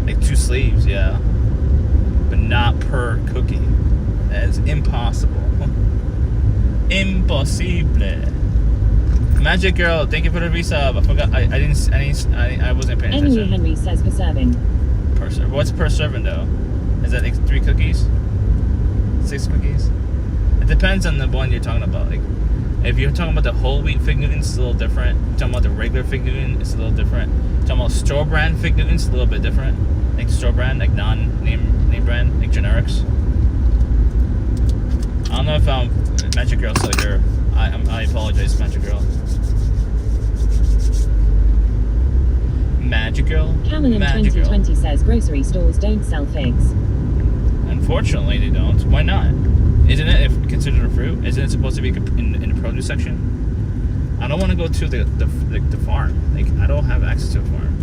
Like 2 sleeves, yeah. But not per cookie. That is impossible. Impossible. Magic Girl, thank you for the resub. I forgot. I wasn't paying attention. Enui Henry says, per serving. What's per serving though? Is that like 3 cookies? 6 cookies? It depends on the one you're talking about. Like, if you're talking about the whole wheat Fig Newtons, it's a little different. If you're talking about the regular Fig Newton, it's a little different. If you're talking about store brand Fig Newtons, it's a little bit different. Like store brand, like non-name brand, like generics. I don't know if Magic Girl's still here. I apologize, Magic Girl. Magic Girl. Camelin 2020 says grocery stores don't sell figs. Unfortunately, they don't. Why not? Isn't it considered a fruit? Isn't it supposed to be in the produce section? I don't want to go to the farm. Like, I don't have access to a farm.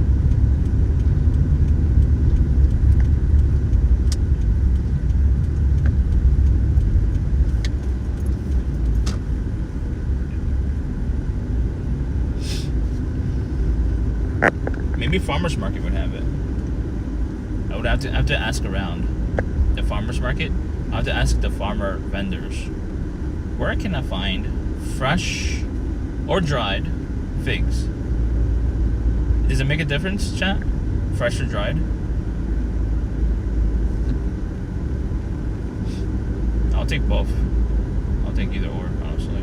Maybe farmers market would have it. I would have to ask around. The farmers market. I have to ask the farmer vendors. Where can I find fresh or dried figs? Does it make a difference, chat? Fresh or dried? I'll take both. I'll take either or, honestly.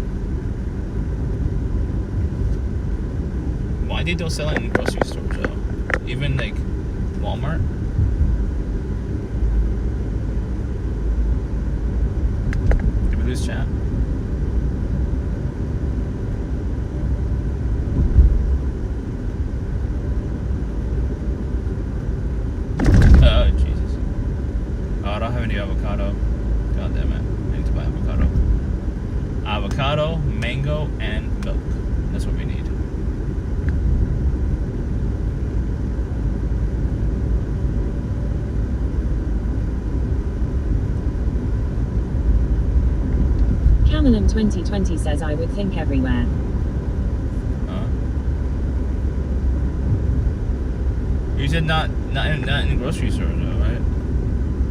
Why they don't sell it in grocery stores though? Even like Walmart? Did we lose chat? Oh Jesus. Oh, I don't have any avocado. God damn it. I need to buy avocado. Avocado, mango, and milk. That's what we need. Camelin 2020 says, I would think everywhere. You said not in grocery stores though, right?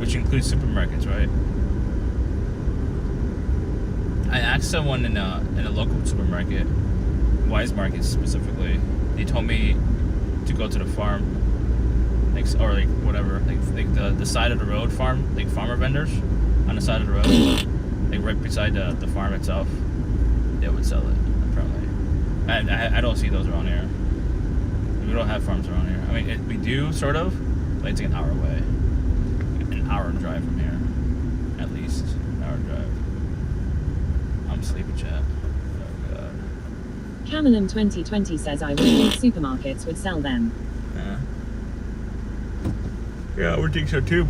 Which includes supermarkets, right? I asked someone in a local supermarket, Wise Market specifically. He told me to go to the farm, like, or like whatever, like the side of the road farm, like farmer vendors on the side of the road, like right beside the farm itself. They would sell it apparently. I don't see those around here. We don't have farms around here. I mean, we do sort of, but it's like an hour away, an hour drive from here, at least an hour drive. I'm sleepy, chat. Oh god. Camelum 2020 says I would think supermarkets would sell them. Yeah, I would think so too.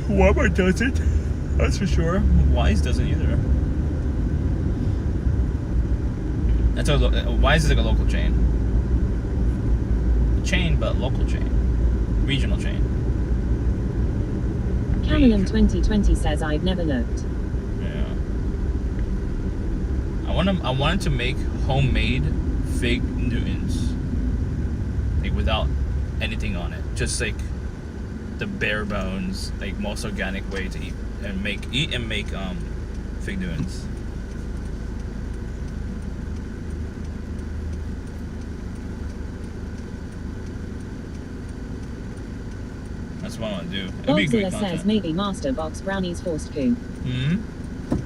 Walmart doesn't. That's for sure. Wise doesn't either. That's Wise is like a local chain. Chain, but local chain. Regional chain. Camelum 2020 says I've never looked. Yeah. I wanted to make homemade fig Newtons, like without anything on it, just like the bare bones, like most organic way to eat and make fig Newtons. That's what I want to do. It'd be great Boxzilla content. says maybe Master Box Brownies forced coup.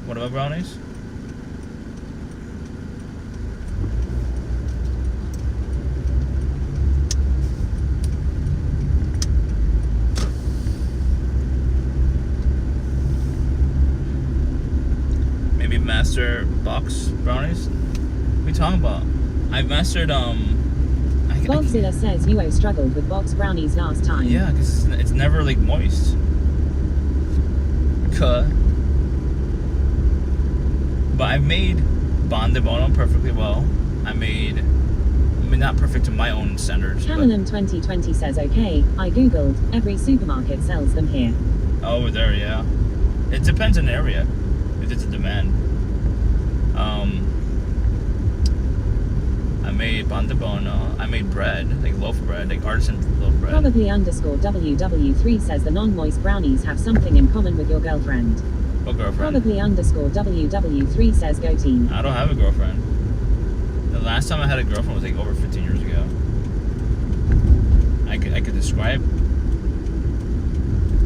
What about brownies? Maybe master box brownies? What are you talking about? I mastered Boxzilla says UO struggled with box brownies last time. Yeah, because it's never like moist. But I've made Bon de Bono perfectly well. I mean, not perfect to my own standards. Camelum 2020 says okay, I googled, every supermarket sells them here. Over there, yeah. It depends on the area, if it's a demand. I made Bon de Bono. I made bread, like loaf bread, like artisan loaf bread. Probably _WW3 says the non-moist brownies have something in common with your girlfriend. What girlfriend? Probably _WW3 says go team. I don't have a girlfriend. The last time I had a girlfriend was like over 15 years ago. I could describe.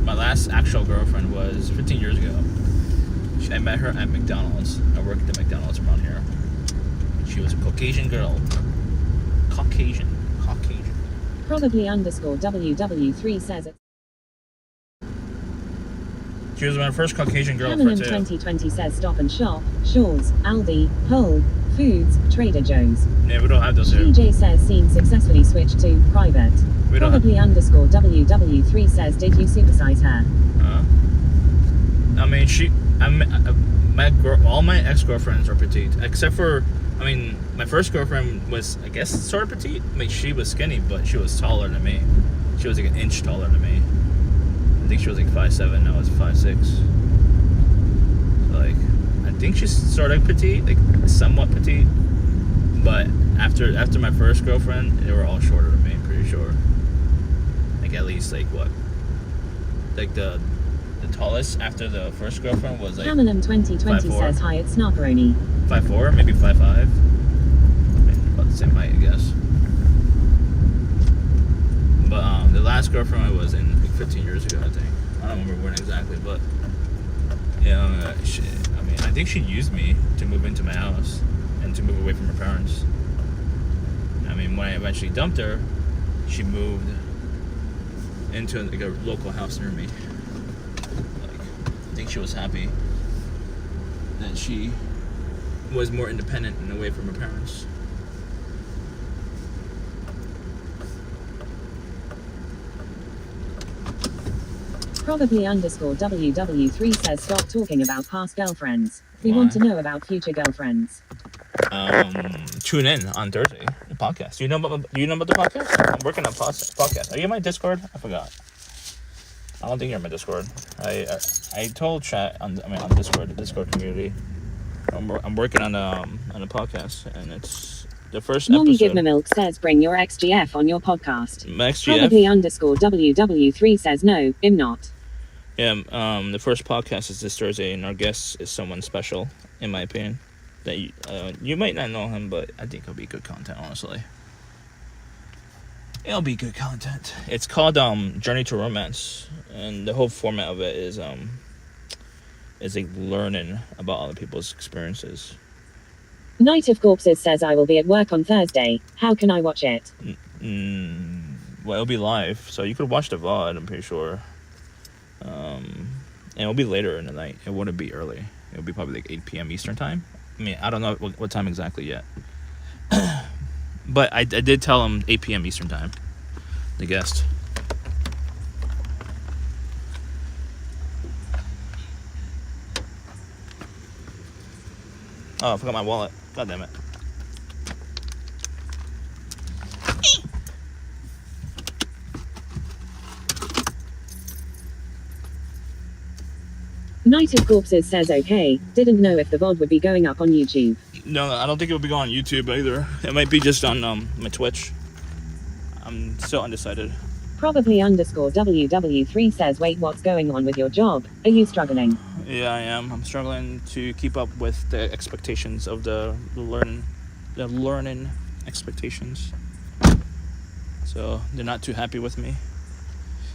My last actual girlfriend was 15 years ago. I met her at McDonald's. I worked at the McDonald's around here. She was a Caucasian girl. Caucasian. Probably _WW3 says it. She was my first Caucasian girlfriend Camelum too. 2020 says Stop and Shop, Shaw's, Aldi, Whole Foods, Trader Joe's. Yeah, we don't have those here. DJ says scene successfully switched to private. We don't Probably _WW3 says did you supersize her? I mean, all my ex-girlfriends are petite, except for, I mean, my first girlfriend was, I guess, sort of petite. I mean, she was skinny, but she was taller than me. She was like an inch taller than me. I think she was like 5'7", I was 5'6". So, like, I think she's sort of petite, like somewhat petite. But after my first girlfriend, they were all shorter than me, I'm pretty sure. Like at least like what? Like the tallest after the first girlfriend was like Camelum 2020 says hi, it's Snarperoni. 5'4", maybe 5'5". I mean, about the same height, I guess. But the last girlfriend I was in like 15 years ago, I think. I don't remember when exactly, but yeah, I mean, I think she used me to move into my house and to move away from her parents. I mean, when I eventually dumped her, she moved into like a local house near me. Like, I think she was happy that she was more independent and away from her parents. Probably _WW3 says stop talking about past girlfriends. We want to know about future girlfriends. Tune in on Thursday, the podcast. Do you know about the podcast? I'm working on podcast. Are you in my Discord? I forgot. I don't think you're in my Discord. I told chat on Discord, the Discord community. I'm working on a podcast, and it's the first Mommy episode. Give Me Milk says bring your XGF on your podcast. My XGF? Probably _WW3 says no, I'm not. Yeah, the first podcast is this Thursday, and our guest is someone special, in my opinion. that you might not know him, but I think it'll be good content. Honestly, it'll be good content. It's called Journey to Romance, and the whole format of it is like learning about other people's experiences. Night of Corpses says I will be at work on Thursday. How can I watch it? Well, it'll be live, so you could watch the VOD, I'm pretty sure. And it'll be later in the night. It wouldn't be early. It'll be probably like 8 p.m. Eastern time. I mean, I don't know what time exactly yet. But I did tell him 8 p.m. Eastern time, the guest. Oh, I forgot my wallet. God damn it. Night of Corpses says okay. Didn't know if the VOD would be going up on YouTube. No, I don't think it will be going on YouTube either. It might be just on my Twitch. I'm still undecided. Probably _WW3 says wait, what's going on with your job? Are you struggling? Yeah, I am. I'm struggling to keep up with the expectations of the learning expectations. So they're not too happy with me.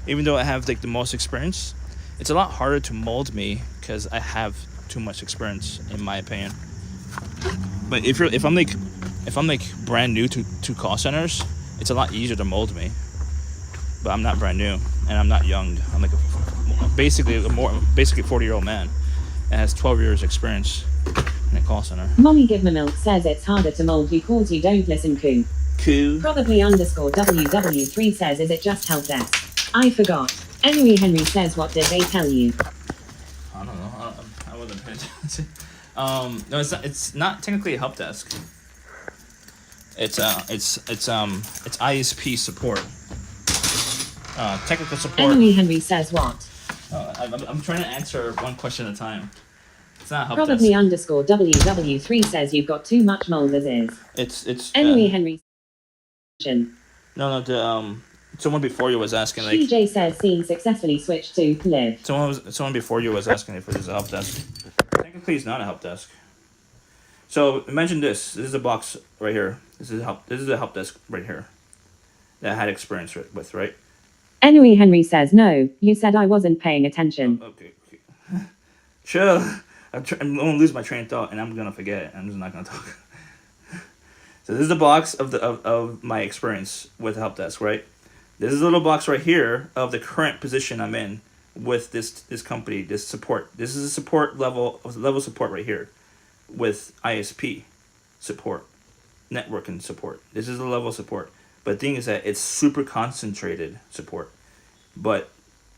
Even though I have like the most experience, it's a lot harder to mold me because I have too much experience, in my opinion. But if I'm like brand new to call centers, it's a lot easier to mold me. But I'm not brand new, and I'm not young. I'm like basically a 40-year-old man that has 12 years experience in a call center. Mommy Give Me Milk says it's harder to mold you cause you don't listen. Coo. Probably _WW3 says is it just help desk? I forgot. Henry says what did they tell you? I don't know. I wasn't paying attention. No, it's not. It's not technically a help desk. It's ISP support. Technical support. Henry says what? I'm trying to answer one question at a time. It's not help Probably desk. _WW3 says you've got too much mold as is. It's Henry. No, someone before you was asking like. TJ says scene successfully switched to live. Someone before you was asking if it is a help desk. Technically, it's not a help desk. So imagine this. This is a box right here. This is a help desk right here. That I had experience with, right? Henry says no. You said I wasn't paying attention. Okay. Sure. I'm gonna lose my train of thought, and I'm gonna forget it. I'm just not gonna talk. So this is the box of my experience with the help desk, right? This is a little box right here of the current position I'm in with this company, this support. This is a support level support right here with ISP support, networking support. This is the level of support. But the thing is that it's super concentrated support. But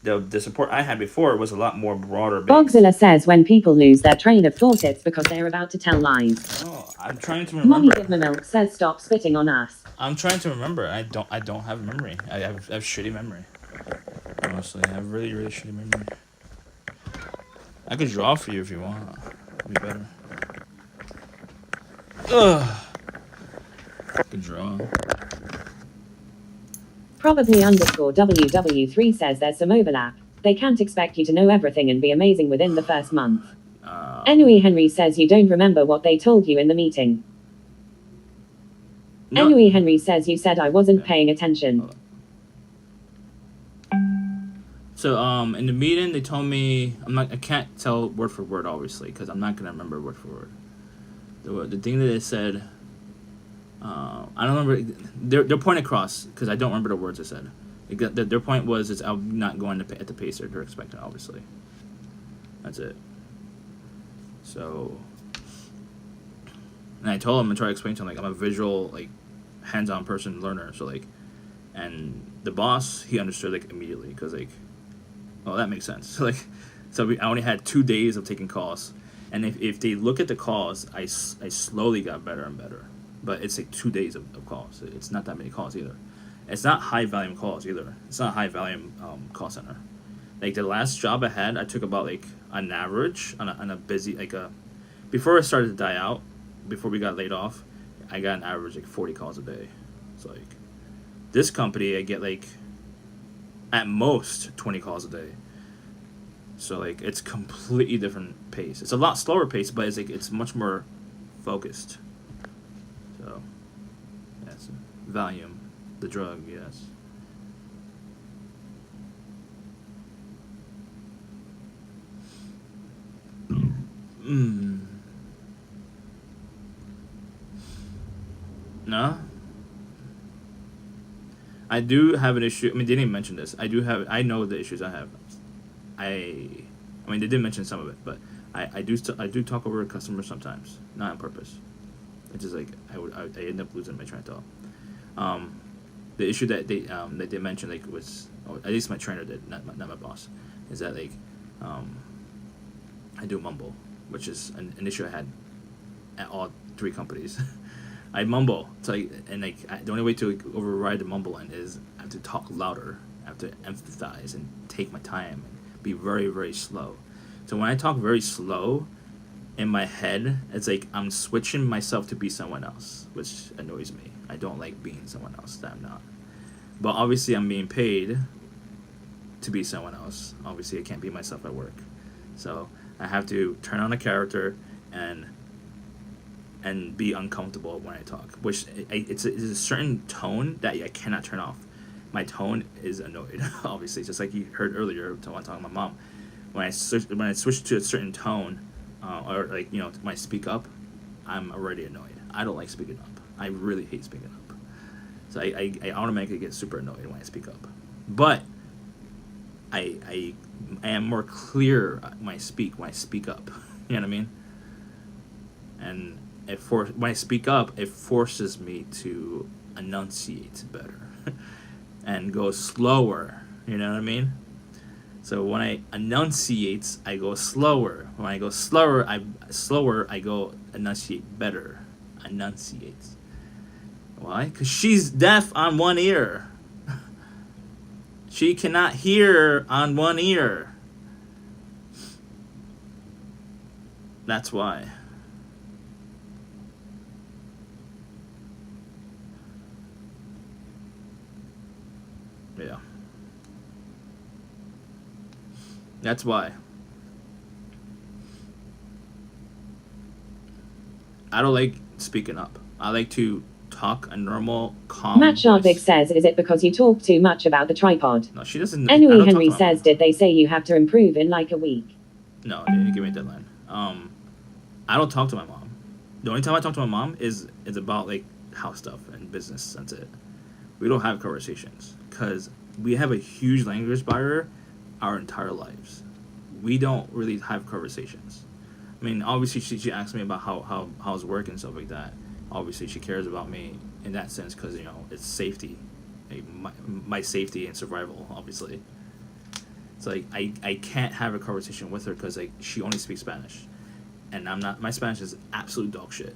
the support I had before was a lot more broader based. Bogzilla says when people lose their train of thought, it's because they're about to tell lies. Oh, I'm trying to remember. Mommy Give Me Milk says stop spitting on us. I'm trying to remember. I don't have memory. I have shitty memory. Honestly, I have really, really shitty memory. I could draw for you if you want. It'd be better. Ugh. I could draw. Probably _WW3 says there's some overlap. They can't expect you to know everything and be amazing within the first month. Henry says you don't remember what they told you in the meeting. No. Henry says you said I wasn't paying attention. So in the meeting they told me I can't tell word for word obviously because I'm not gonna remember word for word. The thing that they said. I don't remember their point across because I don't remember the words I said. Their point was I'm not going to pay at the pace they're expecting. Obviously, that's it. So, and I told them and tried to explain to them like I'm a visual, like, hands-on person learner. So like, and the boss he understood like immediately because like, oh that makes sense. So like, I only had 2 days of taking calls, and if they look at the calls, I slowly got better and better. But it's like 2 days of calls. It's not that many calls either. It's not high volume calls either. It's not a high volume call center. Like the last job I had, I took about like on average on a busy like before it started to die out, before we got laid off, I got an average like 40 calls a day. It's like this company I get like at most 20 calls a day. So like it's completely different pace. It's a lot slower pace, but it's like it's much more focused. So, yes, Valium, the drug, yes. No? I do have an issue. I mean, they didn't mention this. I know the issues I have. I mean, they did mention some of it, but I do talk over customers sometimes, not on purpose. It's just like I end up losing my train of thought. The issue that they mentioned, like, was, or at least my trainer did, not my boss, is that, like, I do mumble, which is an issue I had at all 3 companies. I mumble. So the only way to override the mumbling is I have to talk louder. I have to emphasize and take my time and be very, very slow. So when I talk very slow, in my head, it's like I'm switching myself to be someone else, which annoys me. I don't like being someone else that I'm not. But obviously I'm being paid to be someone else. Obviously I can't be myself at work. So I have to turn on a character and be uncomfortable when I talk, which it's a certain tone that I cannot turn off. My tone is annoyed, obviously, just like you heard earlier when I was talking to my mom. When I switch to a certain tone, or, like, you know, when I speak up, I'm already annoyed. I don't like speaking up. I really hate speaking up. So I automatically get super annoyed when I speak up. But I am more clear when I speak up. You know what I mean? And when I speak up, it forces me to enunciate better and go slower. You know what I mean? So when I enunciate, I go slower. When I go slower, I go enunciate better. Enunciate. Why? Because she's deaf on one ear. She cannot hear on one ear. That's why. Yeah. That's why. I don't like speaking up. I like to talk a normal, calm Matt Sharvik voice. says, is it because you talk too much about the tripod? No, she doesn't. Anyway, Henry says, did they say you have to improve in like a week? No, they didn't give me a deadline. I don't talk to my mom. The only time I talk to my mom is about, like, house stuff and business. That's it. We don't have conversations because we have a huge language barrier our entire lives. We don't really have conversations. I mean, obviously she asks me about how's work and stuff like that. Obviously she cares about me in that sense because, you know, it's safety, like my safety and survival, obviously. It's like I can't have a conversation with her because, like, she only speaks Spanish, and my Spanish is absolute dog shit,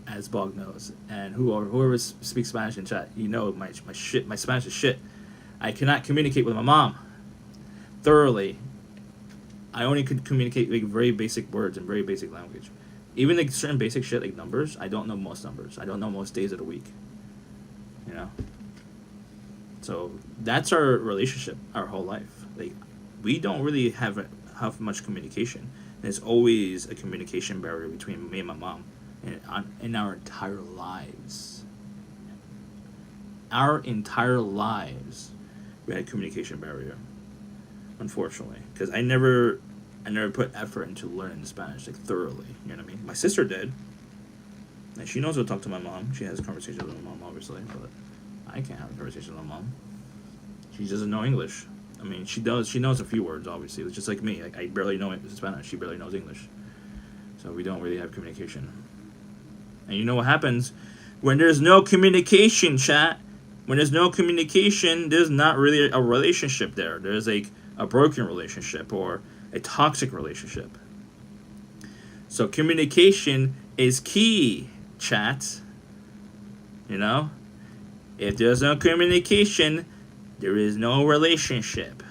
as Bog knows, and whoever speaks Spanish in chat, you know, my Spanish is shit. I cannot communicate with my mom thoroughly. I only could communicate, like, very basic words and very basic language. Even, like, certain basic shit like numbers, I don't know most numbers. I don't know most days of the week. You know? So that's our relationship our whole life. Like, we don't really have much communication. There's always a communication barrier between me and my mom in our entire lives. Our entire lives we had a communication barrier, unfortunately, because I never put effort into learning Spanish, like, thoroughly. You know what I mean? My sister did, and she knows how to talk to my mom. She has conversations with my mom, obviously, but I can't have a conversation with my mom. She doesn't know English. I mean, she does. She knows a few words, obviously. It's just like me. Like, I barely know Spanish. She barely knows English. So we don't really have communication. And you know what happens when there's no communication, chat? When there's no communication, there's not really a relationship there. There's, like, a broken relationship or a toxic relationship. So communication is key, chat. You know? If there's no communication, there is no relationship.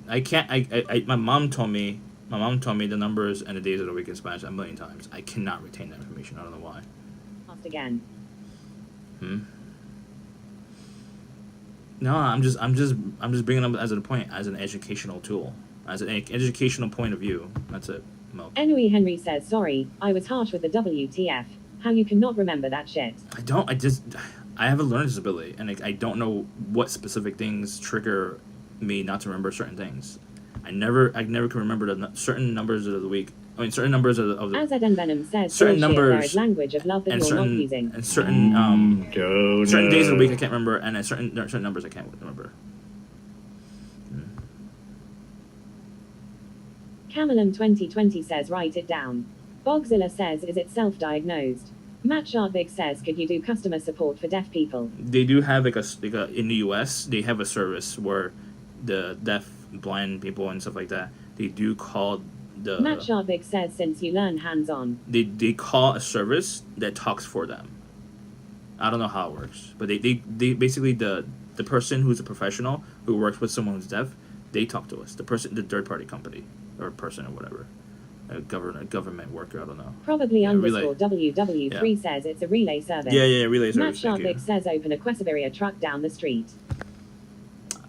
I can't. My mom told me the numbers and the days of the week in Spanish a million times. I cannot retain that information. I don't know why. Asked again. No, I'm just bringing up as a point, as an educational tool. as an educational point of view. That's it. Milk. Henry Henry says, sorry, I was harsh with the WTF. How you cannot remember that shit? I have a learning disability, and I don't know what specific things trigger me not to remember certain things. I never can remember certain numbers of the week. I mean, certain numbers of the Azad Venom says, certain numbers there is language of love that you're not using. and certain certain days of the week I can't remember, and certain numbers I can't remember. Camelum 2020 says, write it down. Bogzilla says, is it self-diagnosed? Matt Sharpvig says, could you do customer support for deaf people? They do have like a in the U.S. they have a service where the deaf, blind people and stuff like that, they do call the. Matt Sharpvig says, since you learn hands-on. They call a service that talks for them. I don't know how it works, but they basically the person who's a professional who works with someone who's deaf, they talk to us. The third party company or person or whatever. A government worker, I don't know. Probably underscore relay. WW3 says it's a relay service. Yeah, relay service. Matt Sharpvig says open a Quesaveria truck down the street.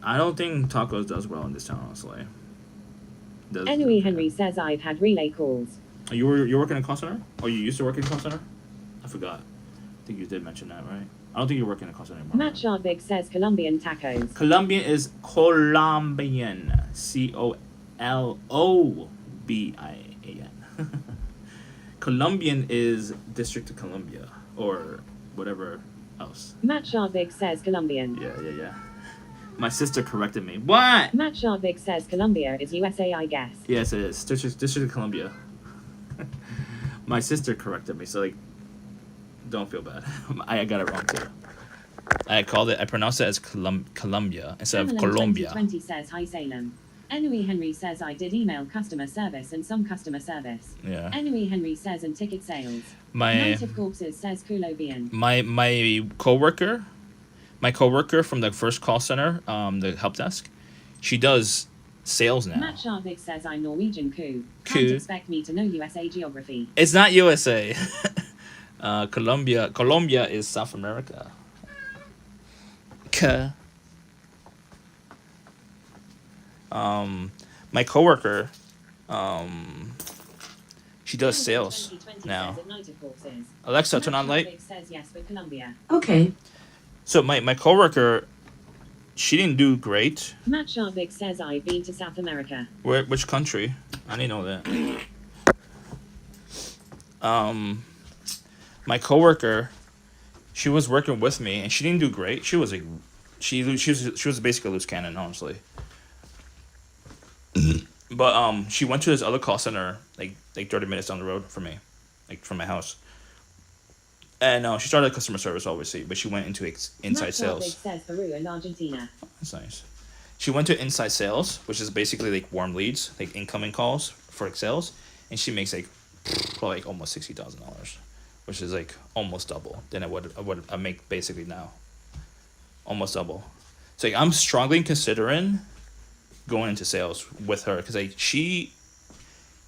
I don't think tacos does well in this town, honestly. Henry says I've had relay calls. You're working in a call center? Or you used to work in a call center? I forgot. I think you did mention that, right? I don't think you're working in a call center anymore. Matt Sharpvig says Colombian tacos. Colombian is Colombian. COLOBIAN. Colombian is District of Columbia or whatever else. Matt Sharpvig says Colombian. Yeah. My sister corrected me. What? Matt Sharpvig says Colombia is USA, I guess. Yes, it is. District of Columbia. My sister corrected me, so like, don't feel bad. I got it wrong too. I pronounced it as Columbia instead of Colombia. 2020 says hi Salem. Henry says I did email customer service and some customer service. Yeah. Henry says and ticket sales. My Night of Corpses says Kulobian. My coworker from the first call center, the help desk, she does sales now. Matt Sharpvig says I'm Norwegian Can't expect me to know USA geography. It's not USA. Colombia is South America. My coworker, she does sales now. Alexa, turn on light. Says yes for Colombia. Okay. So my coworker, she didn't do great. Matt Sharpvig says I've been to South America. Which country? I didn't know that. My coworker, she was working with me and she didn't do great. She was like, she was basically a loose cannon, honestly. But she went to this other call center like 30 minutes down the road from me, like from my house. And she started customer service, obviously, but she went into inside sales. Says Peru and Argentina. That's nice. She went to inside sales, which is basically like warm leads, like incoming calls for like sales, and she makes like almost $60,000, which is like almost double than I make basically now. Almost double. So like, I'm strongly considering going into sales with her because like she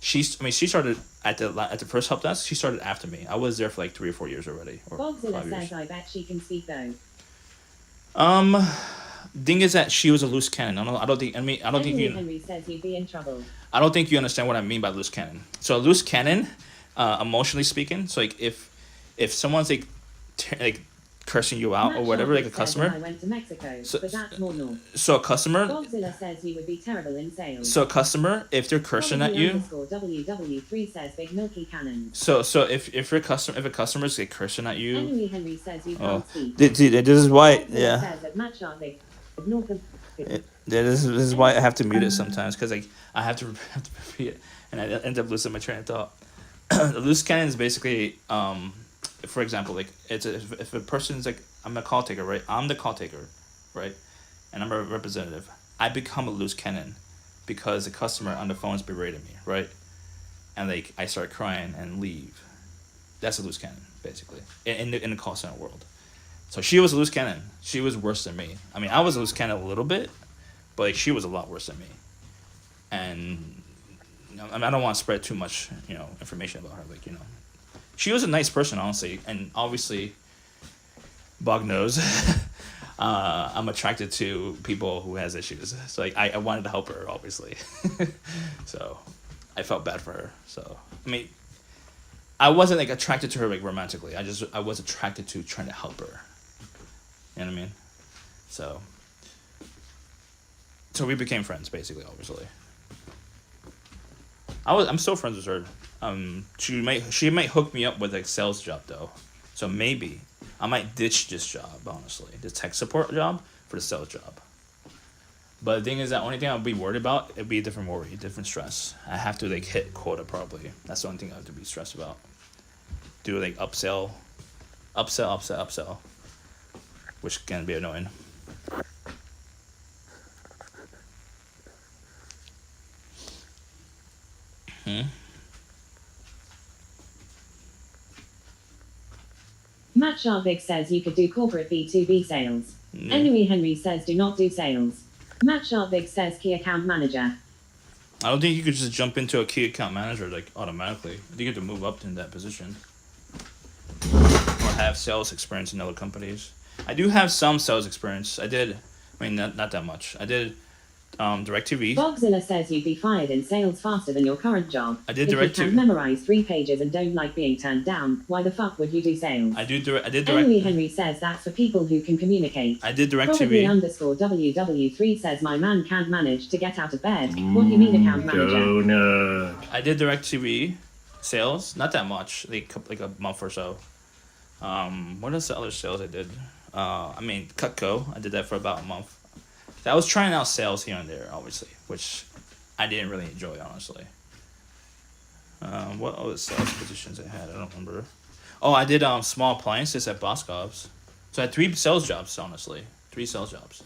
started at the first help desk. She started after me. I was there for like 3 or 4 years already. Or Bogzilla 5 years. says I bet she can speak though. Thing is that she was a loose cannon. I don't think Henry says you'd be in trouble. I don't think you understand what I mean by loose cannon. So a loose cannon, emotionally speaking, so like if someone's like cursing you out Matt or whatever, Sharpvig like a says customer. I went to Mexico, but that's normal. So a customer. Bogzilla says you would be terrible in sales. So a customer, if they're cursing at you. WW3 says big milky cannon. So if a customer's like cursing at you. Henry says you can't speak. This is why Bogzilla says that Matt Sharpvig North of. This is why I have to mute it sometimes because like I have to repeat it and I end up losing my train of thought. A loose cannon is basically for example, like if a person's like, I'm a call taker, right? I'm the call taker, right? And I'm a representative. I become a loose cannon because the customer on the phone is berating me, right? And like I start crying and leave. That's a loose cannon, basically, in the call center world. So she was a loose cannon. She was worse than me. I mean, I was a loose cannon a little bit, but like she was a lot worse than me. And I don't want to spread too much, information about her, She was a nice person, honestly, and obviously, Bog knows. I'm attracted to people who has issues. So like I wanted to help her, obviously. So I felt bad for her. So I mean, I wasn't like attracted to her like romantically. I was attracted to trying to help her. You know what I mean? So we became friends basically, obviously. I'm still friends with her. She might hook me up with like sales job though. So maybe I might ditch this job, honestly, the tech support job for the sales job. But the thing is, the only thing I'll be worried about, it'd be a different worry, different stress. I have to like hit quota probably. That's the only thing I have to be stressed about. Do like upsell, which can be annoying. Matt Sharvik says you could do corporate B2B sales. Henry says do not do sales. Matt Sharvik says key account manager. I don't think you could just jump into a key account manager like automatically. I think you have to move up in that position. Or have sales experience in other companies. I do have some sales experience. I did, I mean, not that much. I did DirecTV. Bogzilla says you'd be fired in sales faster than your current job. I did If DirecTV. you can memorize 3 pages and don't like being turned down, why the fuck would you do sales? I did DirecTV. Henry says that's for people who can communicate. I did Probably DirecTV. _WW3 says my man can't manage to get out of bed. What do you mean account manager? I did DirecTV sales, not that much, like a month or so. What is the other sales I did? I mean, Cutco. I did that for about a month. I was trying out sales here and there, obviously, which I didn't really enjoy, honestly. What other sales positions I had? I don't remember. Oh, I did small appliances at Boscov's. So I had 3 sales jobs, honestly. 3 sales jobs.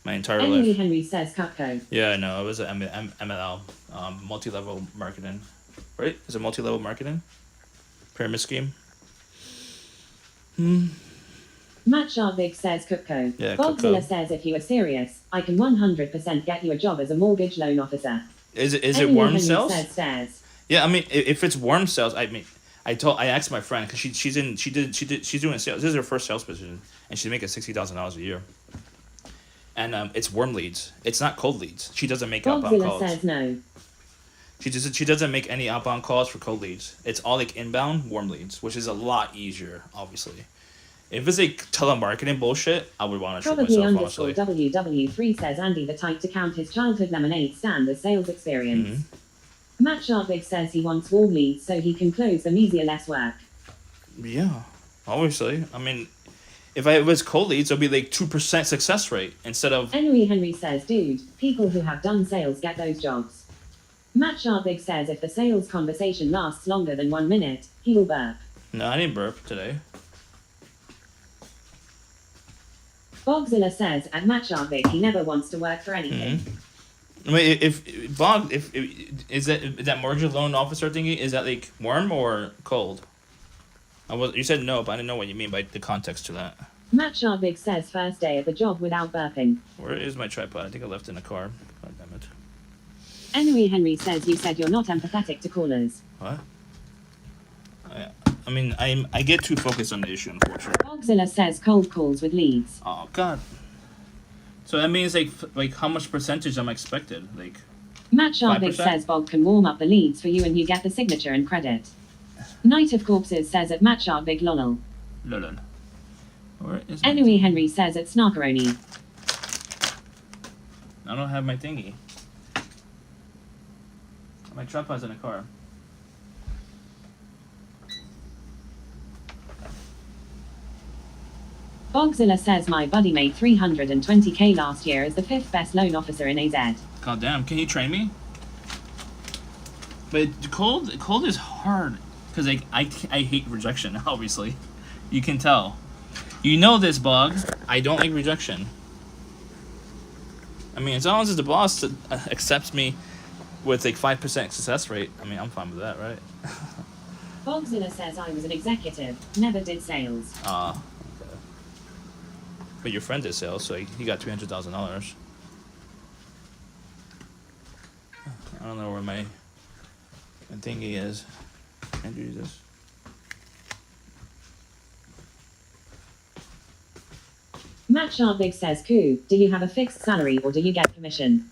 My entire life. Henry says Cutco. Yeah, no, it was an MLM, multi-level marketing. Right? Is it multi-level marketing? Pyramid scheme? Matt Sharvik says Cutco. Yeah, Bogzilla Cutco. says if you are serious, I can 100% get you a job as a mortgage loan officer. Is it warm Henry sales? says stairs. Yeah, I mean, if it's warm sales, I mean, I asked my friend because she's doing sales. This is her first sales position, and she's making $60,000 a year. And it's warm leads. It's not cold leads. She doesn't make outbound Bogzilla calls. says no. She doesn't make any outbound calls for cold leads. It's all like inbound warm leads, which is a lot easier, obviously. If it's like telemarketing bullshit, I would want to shoot Probably myself, honestly. WW3 says Andy the type to count his childhood lemonade stand as sales experience. Mm-hmm. Matt Sharvik says he wants warm leads so he can close them easier, less work. Yeah, obviously. I mean, if it was cold leads, it'll be like 2% success rate instead of. Henry says, dude, people who have done sales get those jobs. Matt Sharvik says if the sales conversation lasts longer than 1 minute, he will burp. No, I didn't burp today. Bogzilla says at Matt Sharvik he never wants to work for anything. I mean, if is that mortgage loan officer thingy, is that like warm or cold? You said no, but I didn't know what you mean by the context to that. Matt Sharvik says first day at the job without burping. Where is my tripod? I think I left it in the car. God damn it. Henry says you said you're not empathetic to callers. What? I mean, I get too focused on the issue, unfortunately. Bogzilla says cold calls with leads. Oh God. So that means like how much percentage am I expected? Like. Matt Sharvik 5%? says Bob can warm up the leads for you and you get the signature and credit. Night of Corpses says at Matt Sharvik lolol. Lolol. Where is Henry says at Snarkaroni. I don't have my thingy. My tripod's in the car. Bogzilla says my buddy made 320k last year as the 5th best loan officer in AZ. God damn, can you train me? But cold is hard because like I hate rejection. Obviously, you can tell. You know this, Bog. I don't like rejection. I mean, as long as the boss accepts me with like 5% success rate, I mean, I'm fine with that, right? Bogzilla says I was an executive, never did sales. Okay. But your friend did sales, so he got $300,000. I don't know where my thingy is. Can't do this. Matt Sharpvig says, "Cool. Do you have a fixed salary or do you get commission?"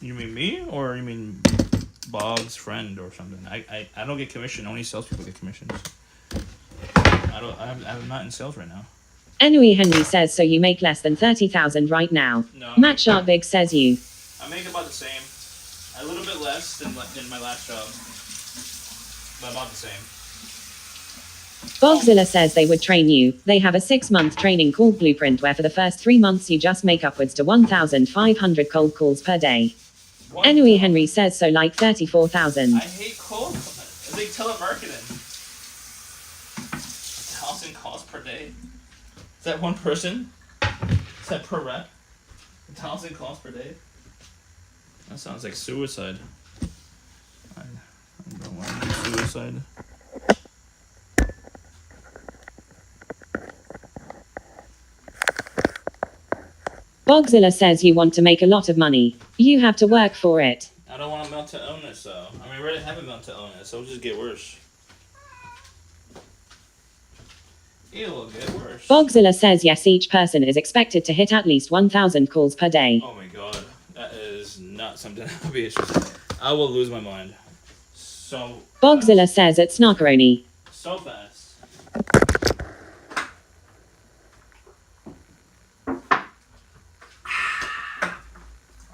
You mean me, or you mean Bog's friend or something? I don't get commission. Only salespeople get commissions. I'm not in sales right now. Anyway, Henry says, "So you make less than 30,000 right now?" No. Matt Sharpvig says, "You." I make about the same. A little bit less than my last job, but about the same. Bogzilla says they would train you. They have a 6-month training called Blueprint where for the first 3 months you just make upwards to 1,500 cold calls per day. Anyway, Henry says, "So like 34,000. I hate cold. It's like telemarketing. 1,000 calls per day. Is that one person? Is that per rep? 1,000 calls per day? That sounds like suicide. I don't want to do suicide. Bogzilla says you want to make a lot of money. You have to work for it. I don't want to melt to illness though. I mean, I already have a melt to illness, so it'll just get worse. It'll get worse. Bogzilla says yes, each person is expected to hit at least 1,000 calls per day. Oh my god, that is not something I'll be interested in. I will lose my mind. So Bogzilla says it's Snarkaroni. so fast.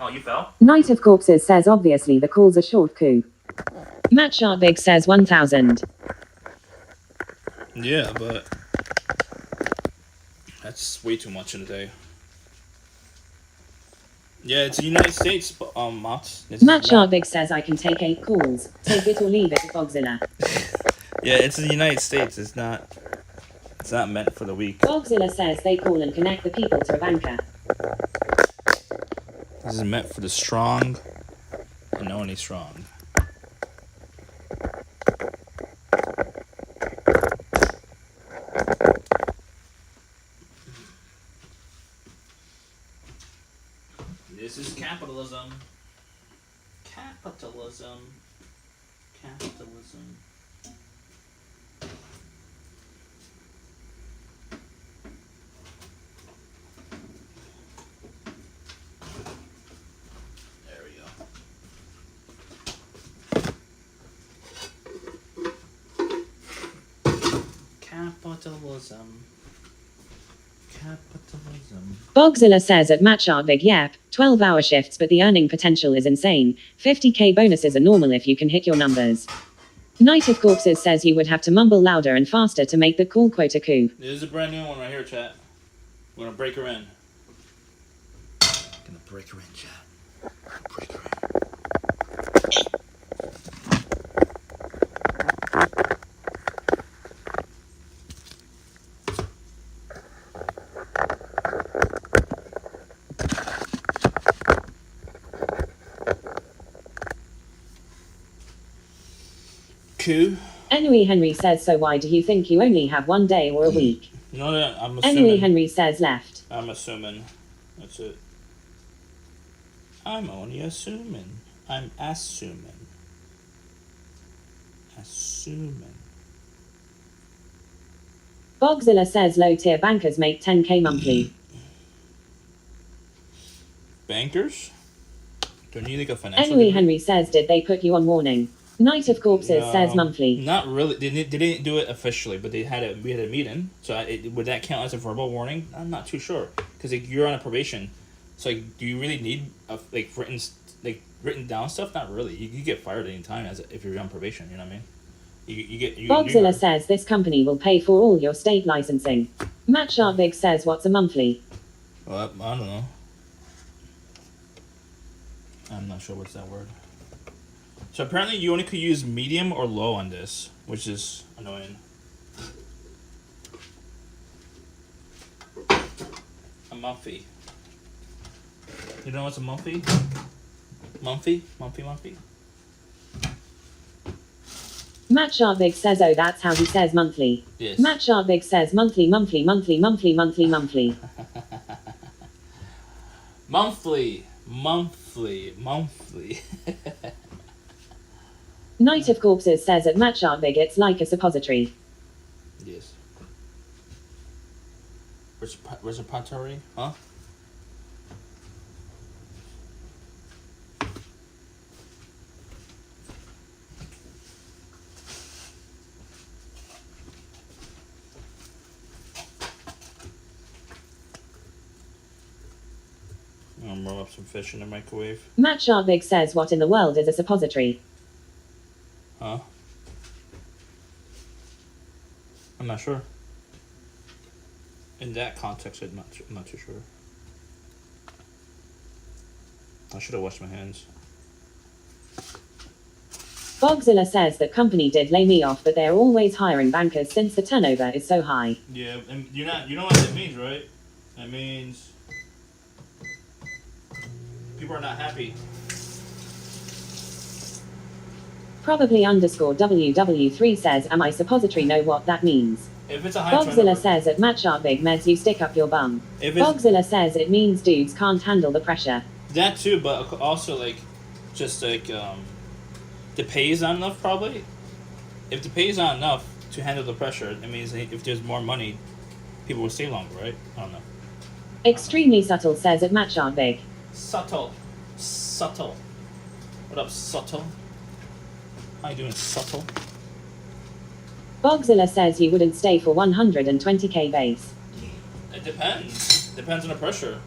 Oh, you fell? Night of Corpses says obviously the calls are short coup. Matt Sharpvig says 1,000. Yeah, but that's way too much in a day. Yeah, it's the United States, Matt. Matt Sharpvig says I can take 8 calls. Take it or leave it, Bogzilla. Yeah, it's the United States. It's not meant for the weak. Bogzilla says they call and connect the people to a banker. This is meant for the strong and only strong. This is capitalism. Capitalism. Capitalism. There we go. Capitalism. Capitalism. Bogzilla says at Matt Sharpvig, yep, 12-hour shifts, but the earning potential is insane. 50k bonuses are normal if you can hit your numbers. Night of Corpses says you would have to mumble louder and faster to make the call quota coup. This is a brand new one right here, chat. We're gonna break her in. Gonna break her in, chat. Break her in. Coup. Anyway, Henry says, so why do you think you only have 1 day or a week? No, I'm assuming. Anyway, Henry says left. I'm assuming. That's it. I'm only assuming. I'm assuming. Assuming. Bogzilla says low-tier bankers make 10k monthly. Bankers? Do I need like a financial Anyway, degree? Henry says, did they put you on warning? Night of Corpses No, says monthly. Not really. They didn't do it officially, but we had a meeting. So would that count as a verbal warning? I'm not too sure because like, you're on a probation. So like, do you really need written down stuff? Not really. You get fired at any time if you're on probation. You know what I mean? Bogzilla says this company will pay for all your state licensing. Matt Sharpvig says what's a monthly? Well, I don't know. I'm not sure what's that word. So apparently you only could use medium or low on this, which is annoying. A monthly. You know what's a monthly? Monthly? Matt Sharpvig says, oh, that's how he says monthly. Yes. Matt Sharpvig says monthly. Monthly. Night of Corpses says at Matt Sharpvig it's like a suppository. Yes. Reciprocatory, huh? I'm gonna roll up some fish in the microwave. Matt Sharpvig says, what in the world is a suppository? Huh? I'm not sure. In that context, I'm not too sure. I should have washed my hands. Bogzilla says that company did lay me off, but they're always hiring bankers since the turnover is so high. Yeah, and you know what that means, right? That means people are not happy. Probably underscore WW3 says, am I suppository know what that means? If it's a high Bogzilla turnover, says at Matt Sharpvig meds you stick up your bum. If it's- Bogzilla says it means dudes can't handle the pressure. that too, but also like, just like the pay is not enough probably. If the pay is not enough to handle the pressure, it means if there's more money, people will stay longer, right? I don't know. Extremely subtle says at Matt Sharpvig. Subtle. What up, subtle? How you doing, subtle? Bogzilla says you wouldn't stay for 120k base. It depends. Depends on the pressure.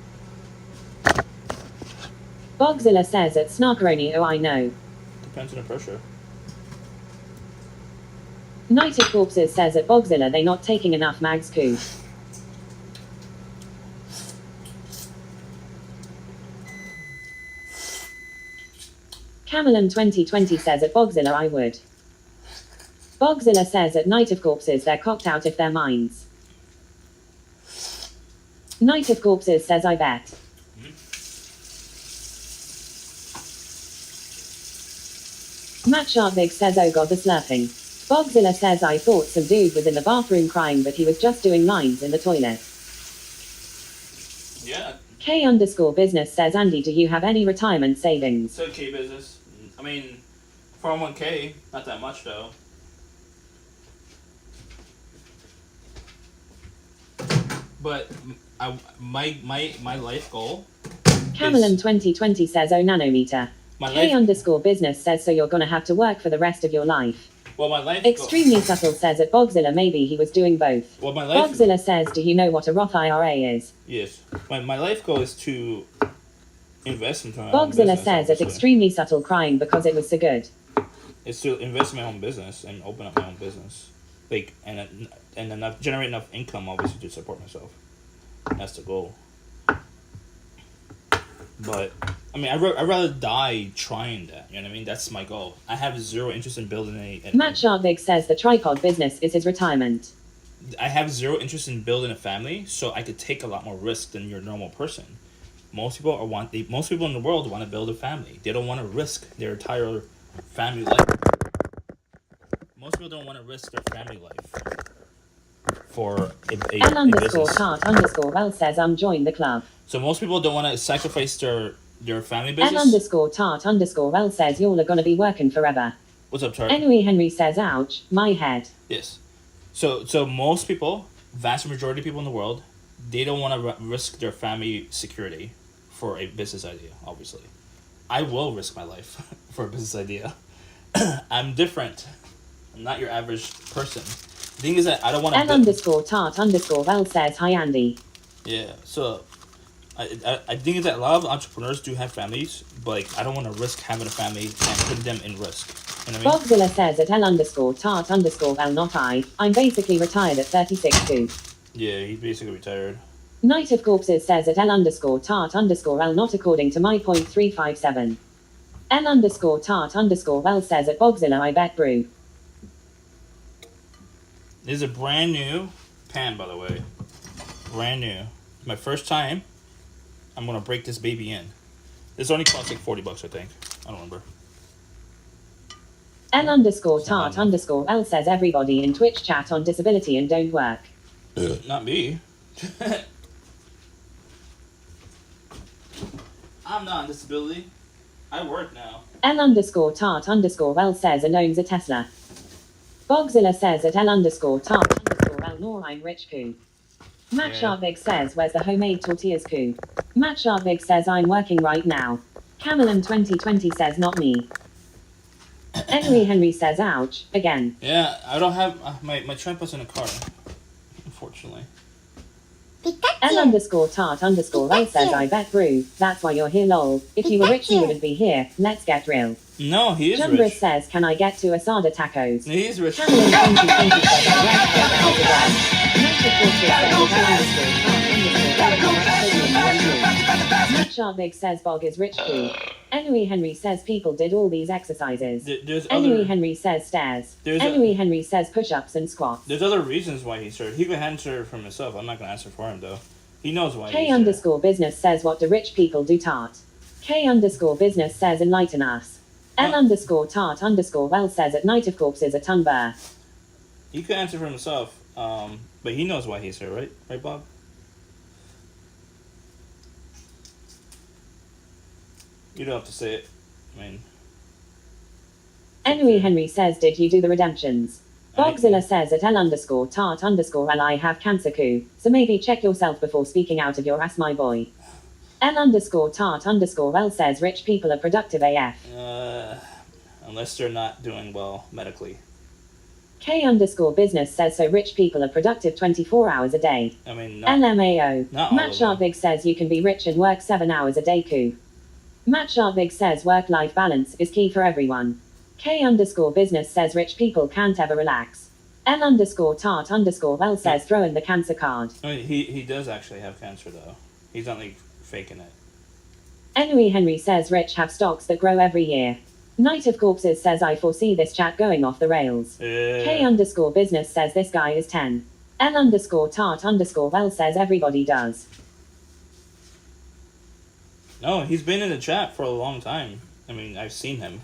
Bogzilla says at Snarkaroni, oh I know. Depends on the pressure. Night of Corpses says at Bogzilla they not taking enough mags coup. Camelon 2020 says at Bogzilla I would. Bogzilla says at Night of Corpses they're cocked out if they're mines. Night of Corpses says I bet. Matt Sharpvig says oh god the slurping. Bogzilla says I thought some dude was in the bathroom crying but he was just doing lines in the toilet. Yeah. K underscore business says Andy do you have any retirement savings? It's okay business. I mean, 401k, not that much though. But my life goal. Camelon 2020 says oh nanometer. My K life- underscore business says so you're gonna have to work for the rest of your life. Well, my life. Extremely subtle says at Bogzilla maybe he was doing both. Well, my life. Bogzilla says do you know what a Roth IRA is? Yes. My life goal is to invest into my own Bogzilla business, says it's obviously. extremely subtle crying because it was so good. It's to invest in my own business and open up my own business, like and enough generate enough income obviously to support myself. That's the goal. But I mean, I'd rather die trying that. You know what I mean? That's my goal. I have zero interest in building Matt Sharpvig says the tripod business is his retirement. I have zero interest in building a family, so I could take a lot more risk than your normal person. Most people most people in the world want to build a family. They don't want to risk their entire family life. Most people don't want to risk their family life for a L underscore business. tart underscore well says join the club. So most people don't want to sacrifice their family L business. underscore tart underscore well says y'all are gonna be working forever. What's up, Tart? Henry Henry says ouch, my head. Yes. So most people, vast majority of people in the world, they don't want to risk their family security for a business idea, obviously. I will risk my life for a business idea. I'm different. I'm not your average person. The thing is that I don't want to... L underscore tart underscore well says hi Andy. Yeah, so I think that a lot of entrepreneurs do have families, but like, I don't want to risk having a family and putting them in risk. You know what I mean? Bogzilla says at L underscore tart underscore well not I. I'm basically retired at 36 too. Yeah, he's basically retired. Night of Corpses says at L underscore tart underscore L not according to my .357. L underscore tart underscore well says at Bogzilla I bet brew. This is a brand new pan, by the way. Brand new. My first time. I'm gonna break this baby in. This only cost like $40, I think. I don't remember. L underscore tart underscore L says everybody in Twitch chat on disability and don't work. Not me. I'm not on disability. I work now. L underscore tart underscore L says and owns a Tesla. Bogzilla says at L underscore tart underscore L nor I'm rich coup. Matt Yeah. Sharpvig says, where's the homemade tortillas coup? Matt Sharpvig says, I'm working right now. Cameron 2020 says, not me. Henry says, ouch, again. Yeah, I don't have my tripod's in the car, unfortunately. L_tart_L says, I bet brew. That's why you're here, lol. If you were rich, you wouldn't be here. Let's get real. No, he is Jumbris rich. says, can I get 2 asada tacos? He is rich. Cameron 2020 says, I work Matt Sharpvig says, Bog is rich too. Henry says, people did all these exercises. Henry says, stairs. Henry says, push-ups and squats. There's other reasons why he's here. He can answer for himself. I'm not gonna answer for him though. He knows why. K_business says, what do rich people do, tart? K_business says, enlighten us. L_tart_well says, at night of corpses a ton burr. He could answer for himself. But he knows why he's here, right? Right, Bob? You don't have to say it. I mean. Henry says, did you do the redemptions? Bogzilla says at L_tart_L I have cancer coup, so maybe check yourself before speaking out of your ass, my boy. L_tart_L says rich people are productive AF. Unless they're not doing well medically. K_business says so rich people are productive 24 hours a day. I mean, LMAO. not all Matt of them. Sharpvig says you can be rich and work 7 hours a day coup. Matt Sharpvig says work-life balance is key for everyone. K_business says rich people can't ever relax. L_tart_L says throw in the cancer card. I mean, he does actually have cancer though. He's not like faking it. Henry says rich have stocks that grow every year. Night of Corpses says I foresee this chat going off the rails. K_business says this guy is 10. L_tart_L says everybody does. No, he's been in the chat for a long time. I mean, I've seen him.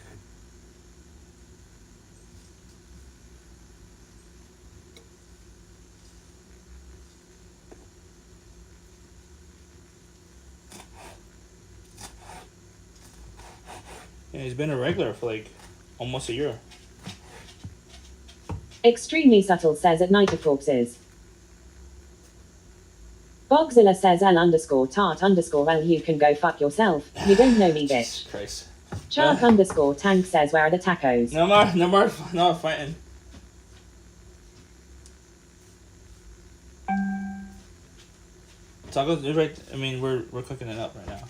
Yeah, he's been a regular for like almost a year. Extremely Subtle says at Night of Corpses. Bogzilla says L_tart_L you can go fuck yourself. You don't know me, bitch. Christ. Shark_tank says where are the tacos? No more fighting. Tacos, they're right. I mean, we're cooking it up right now.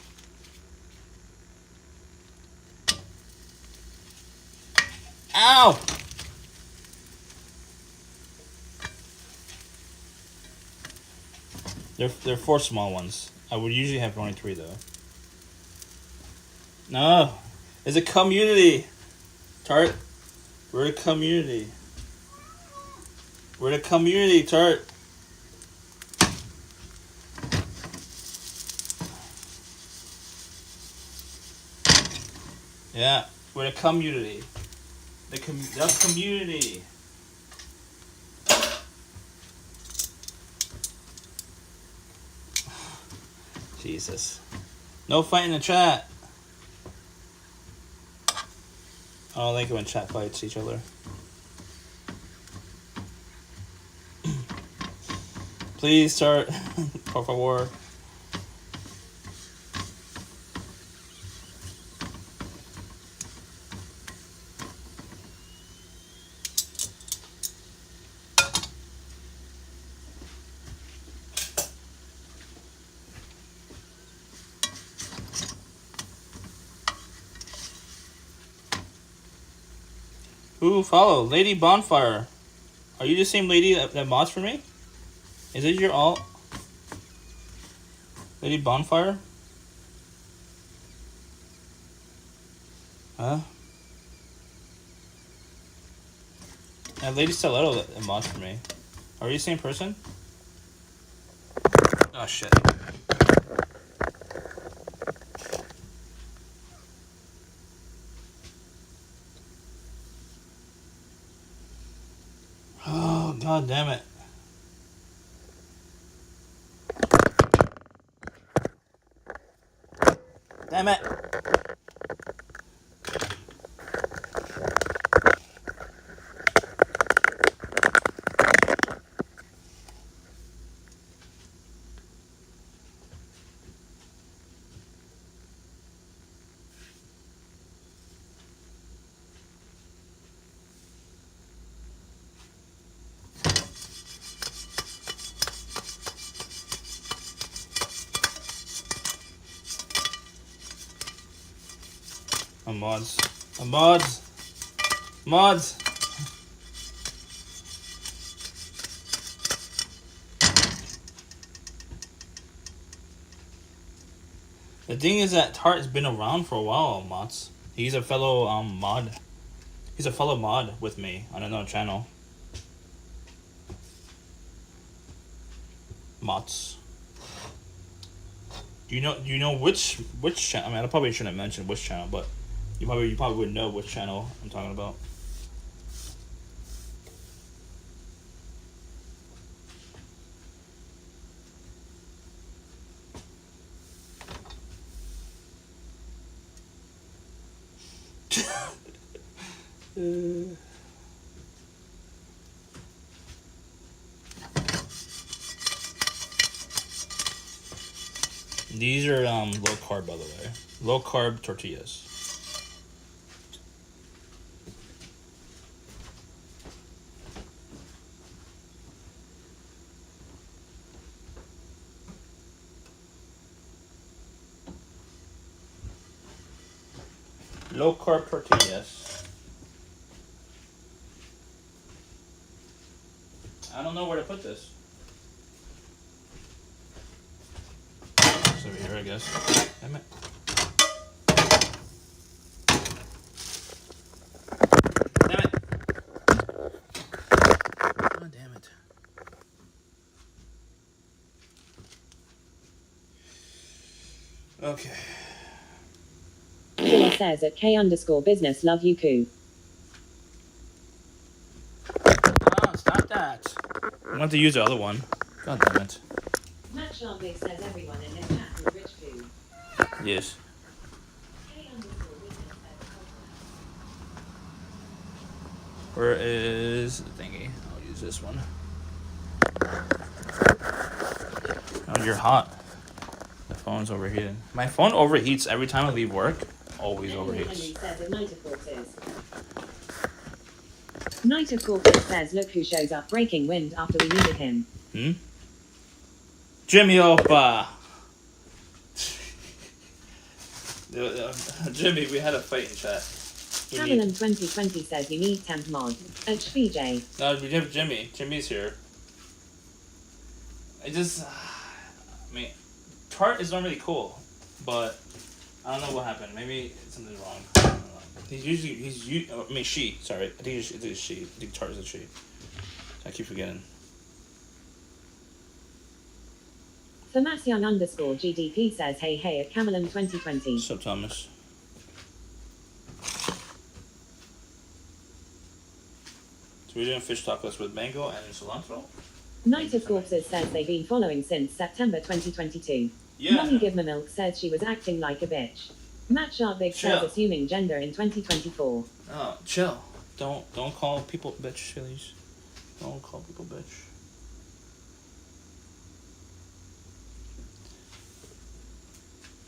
Ow! They're 4 small ones. I would usually have only 3 though. No, it's a community. Tart, we're a community. We're the community, Tart. Yeah, we're the community. The community. Jesus. No fight in the chat. I don't like it when chat fights each other. Please start. Por favor. Who follow? Lady Bonfire. Are you the same lady that mods for me? Is it your alt? Lady Bonfire? Huh? Lady Stiletto that mods for me. Are you the same person? Oh shit. Oh, god damn it. Damn it. Mods. Mods. Mods. The thing is that Tart has been around for a while, mods. He's a fellow mod. He's a fellow mod with me on another channel. Mods. Do you know which channel? I mean, I probably shouldn't mention which channel, but you probably would know which channel I'm talking about. These are low carb, by the way. Low carb tortillas. Low carb tortillas. I don't know where to put this. It's over here, I guess. Damn it. Damn it. Oh, damn it. Okay. Angela says at K_business love you coo. Ah, stop that. I want to use the other one. God damn it. Matt Sharpay says everyone in this chat is rich coo. Yes. Where is the thingy? I'll use this one. Oh, you're hot. The phone's overheating. My phone overheats every time I leave work. Always overheats. Knight of Corpus says look who shows up breaking wind after we needed him. Jimmy Opa! Jimmy, we had a fight in chat. Cameron 2020 says you need temp mod. VJ. No, we have Jimmy. Jimmy's here. I mean, Tart is normally cool, but I don't know what happened. Maybe something's wrong. I don't know. I mean, she. Sorry, I think it's she. I think Tart is a she. I keep forgetting. Thomasian_GDP says hey at Cameron 2020. What's up, Thomas? So we're doing fish tacos with mango and cilantro? Knight of Corpses says they've been following since September 2022. Yeah. Mommy Give Me Milk says she was acting like a bitch. Matt Sharpbig says assuming gender in 2024. Oh, chill. Don't call people bitch, please. Don't call people bitch.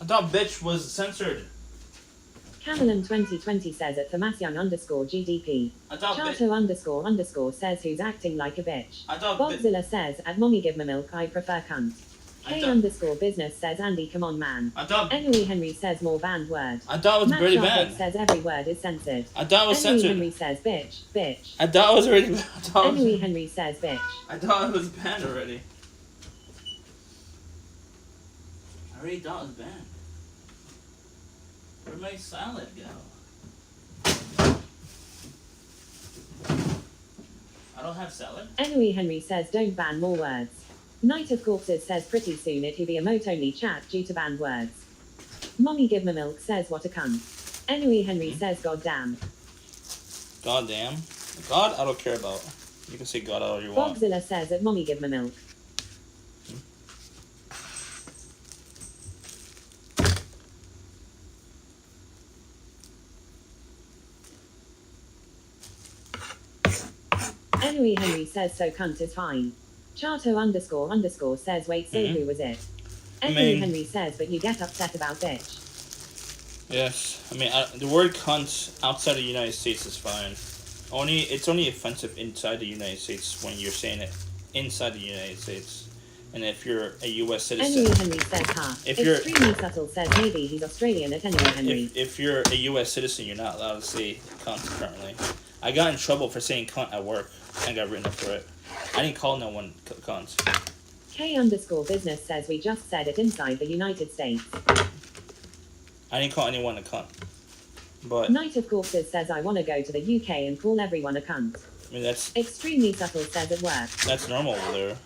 I thought bitch was censored. Cameron 2020 says at Thomasian_GDP. Charto__ says who's acting like a bitch. Bogzilla says at Mommy Give Me Milk I prefer cunt. K_business says Andy come on man. Emily Henry says more banned word. I thought it was pretty bad. Says every word is censored. I thought it was censored. Henry says bitch. I thought it was already Emily Henry says bitch. I thought it was banned already. I already thought it was banned. Where'd my salad go? I don't have salad? Emily Henry says don't ban more words. Knight of Corpses says pretty soon it'll be emote only chat due to banned words. Mommy Give Me Milk says what a cunt. Emily Henry says goddamn. Goddamn. God, I don't care about. You can say God all you want. Bogzilla says at Mommy Give Me Milk. Emily Henry says so cunt is fine. Charto__ says wait say who was it? Emily Henry says but you get upset about bitch. Yes, I mean the word cunt outside the United States is fine. It's only offensive inside the United States when you're saying it inside the United States. And if you're a U.S. Henry citizen, Henry says ha. If you're- Extremely subtle says maybe he's Australian at Henry Henry. if you're a U.S. citizen, you're not allowed to say cunt currently. I got in trouble for saying cunt at work and got written up for it. I didn't call no one cunt. K_business says we just said it inside the United States. I didn't call anyone a cunt. But Night of Corpses says I want to go to the UK and call everyone a cunt. I mean that's Extremely subtle says at work. normal over there.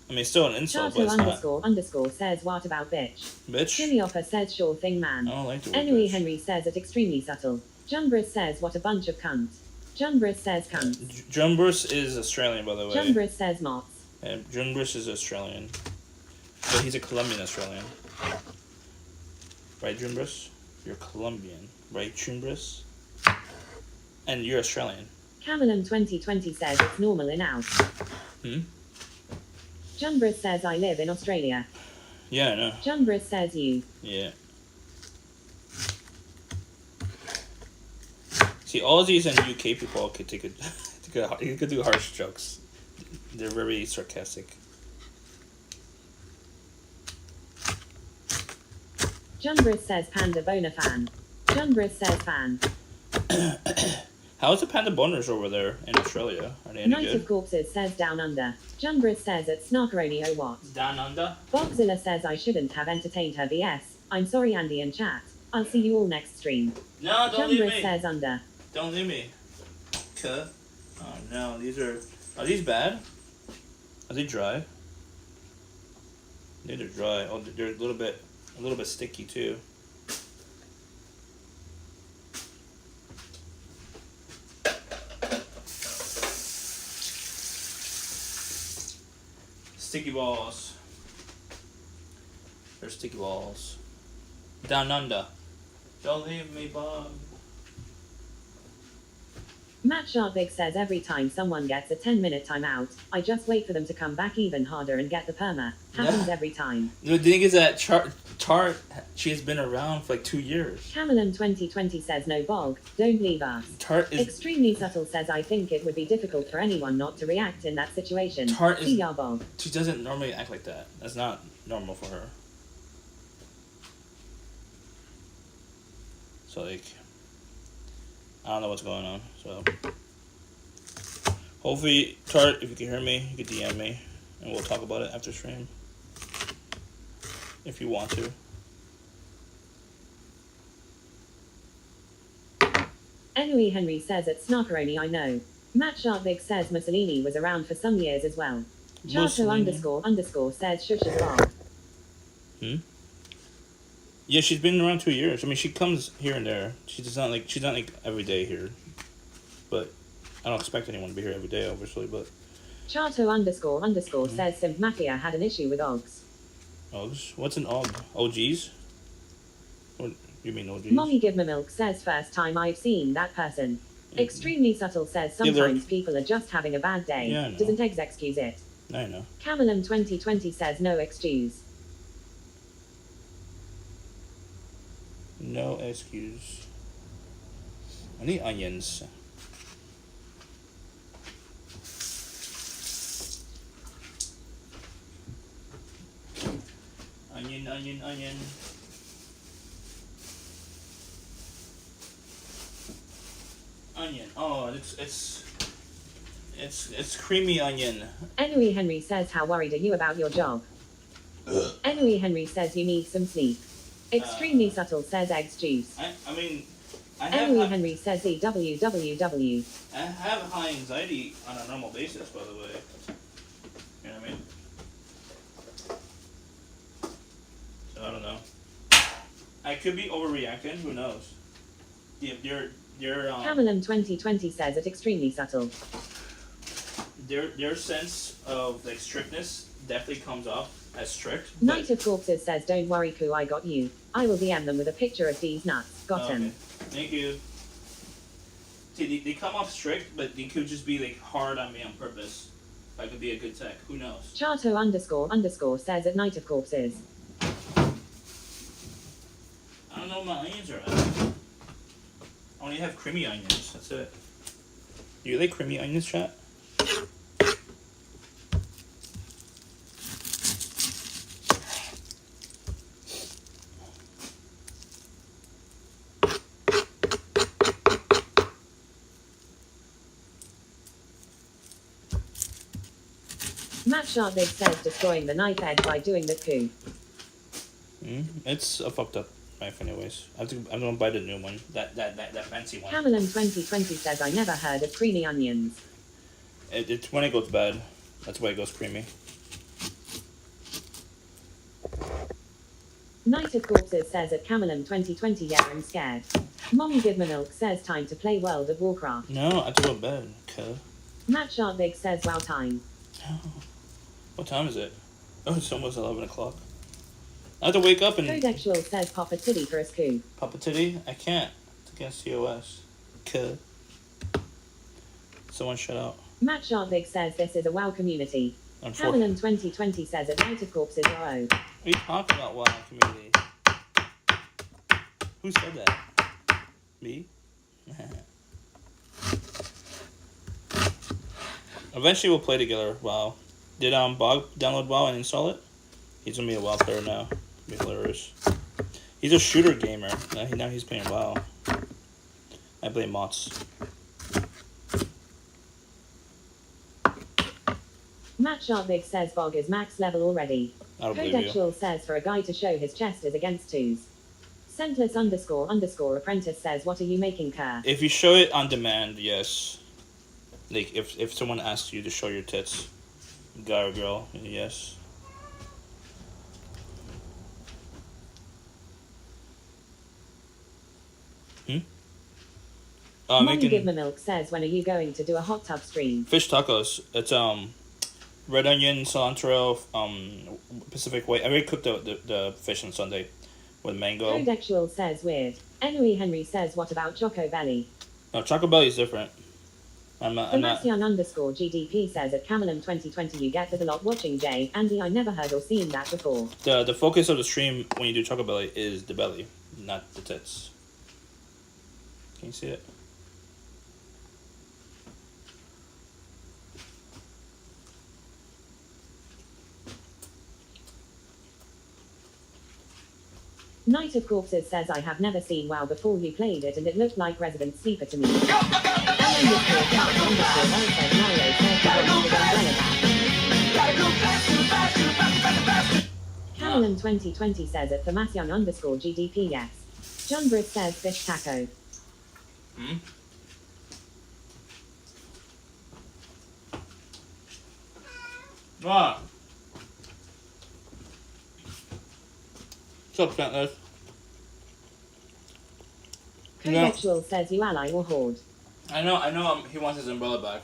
I mean it's still an insult, Chato but it's not. __ says what about bitch? Bitch. Jimmy Opper says sure thing man. I don't like the word Henry bitch. Henry says it extremely subtle. Jumbris says what a bunch of cunt. Jumbris says cunt. Jumbris is Australian, by the way. Jumbris says mots. And Jumbris is Australian. But he's a Colombian Australian. Right, Jumbris? You're Colombian. Right, Jumbris? And you're Australian. Cameron 2020 says it's normal in house. Jumbris says I live in Australia. Yeah, I know. Jumbris says you. Yeah. See, Aussies and UK people could take it. You could do harsh jokes. They're very sarcastic. Jumbris says panda boner fan. Jumbris says fan. How's the panda boners over there in Australia? Are they any Night good? of Corpses says down under. Jumbris says it's snarkaroni oh what. Down under? Bogzilla says I shouldn't have entertained her BS. I'm sorry Andy and chat. I'll see you all next stream. No, don't leave Jumbris me. says under. Don't leave me. Okay. Oh no, are these bad? Are they dry? Yeah, they're dry. Oh, they're a little bit sticky too. Sticky balls. They're sticky balls. Down under. Don't leave me, Bob. Matt Sharpvig says every time someone gets a 10-minute timeout, I just wait for them to come back even harder and get the perma. Happens every time. The thing is that Tart, she has been around for like 2 years. Cameron 2020 says no bog, don't leave us. Tart is Extremely subtle says I think it would be difficult for anyone not to react in that situation. Tart is. See ya, bog. She doesn't normally act like that. That's not normal for her. So like, I don't know what's going on. So hopefully, Tart, if you can hear me, you can DM me, and we'll talk about it after stream. If you want to. Henry Henry says it's snarkaroni I know. Matt Sharpvig says Mussolini was around for some years as well. Chato __ says shush as well. Yeah, she's been around 2 years. I mean, she comes here and there. She's not like every day here. But I don't expect anyone to be here every day, obviously. But Chato __ says Simp Mafia had an issue with Oggs. Oggs? What's an Og? OGs? What you mean OGs? Mommy Give Me Milk says first time I've seen that person. Extremely subtle says sometimes people are just having a bad day. Yeah, I know. Doesn't excuse it. I know. Camelum 2020 says no excuse. No excuse. I need onions. Onion, onion, onion. Onion. Oh, it's creamy onion. Henry Henry says how worried are you about your job? Henry Henry says you need some sleep. Extremely subtle says eggs juice. I mean, I Henry have Henry says EWWW. I have high anxiety on a normal basis, by the way. You know what I mean? So I don't know. I could be overreacting. Who knows? Your Camelum 2020 says it extremely subtle. Their sense of like strictness definitely comes off as strict. Night of Corpses says don't worry Koo, I got you. I will DM them with a picture of these nuts. Got him. Okay. Thank you. See, they come off strict, but they could just be like hard on me on purpose. I could be a good tech. Who knows? Chato __ says at Night of Corpses. I don't know what my onions are at. I only have creamy onions. That's it. Do you like creamy onions, chat? Matt Sharpig says destroying the knife edge by doing the coup. It's a fucked up knife anyways. I'm gonna buy the new one. That fancy one. Camelin 2020 says I never heard of creamy onions. It's when it goes bad. That's why it goes creamy. Night of Corpses says at Camelin 2020 yeah I'm scared. Mommy Give Me Milk says time to play World of Warcraft. No, I have to go to bed. Okay. Matt Sharpig says wow time. What time is it? Oh, it's almost 11 o'clock. I have to wake up and... Codexual says pop a titty for a coup. Pop a titty? I can't. It's against COS. Okay. Someone shut out. Matt Sharpig says this is a WoW community. Camelin 2020 says at Night of Corpses RO. What are you talking about, WoW community? Who said that? Me? Eventually we'll play together, WoW. Did Bog download WoW and install it? He's gonna be a WoW player now. Be hilarious. He's a shooter gamer. Now he's playing WoW. I blame mods. Matt Sharpig says Bog is max level already. I don't believe you. Codexual says for a guy to show his chest is against twos. Scentless _ apprentice says what are you making, Kerr? If you show it on demand, yes. Like if someone asks you to show your tits, guy or girl, yes. Mommy Give Me Milk says when are you going to do a hot tub stream? Fish tacos. It's red onion, cilantro, Pacific way. I already cooked the fish on Sunday with mango. Codexual says weird. Henry says what about Choco Belly? No, Choco Belly is different. I'm not. _GDP says at Camelin 2020 you get with a lot watching Jay. Andy, I never heard or seen that before. The focus of the stream when you do Choco Belly is the belly, not the tits. Can you see it? Night of Corpses says I have never seen WoW before you played it and it looked like Resident Sleeper to me. Camelin 2020 says at Thamasion _GDP yes. John Britt says fish taco. What? What's up, Scentless? Codexual says you ally or horde. I know. He wants his umbrella back.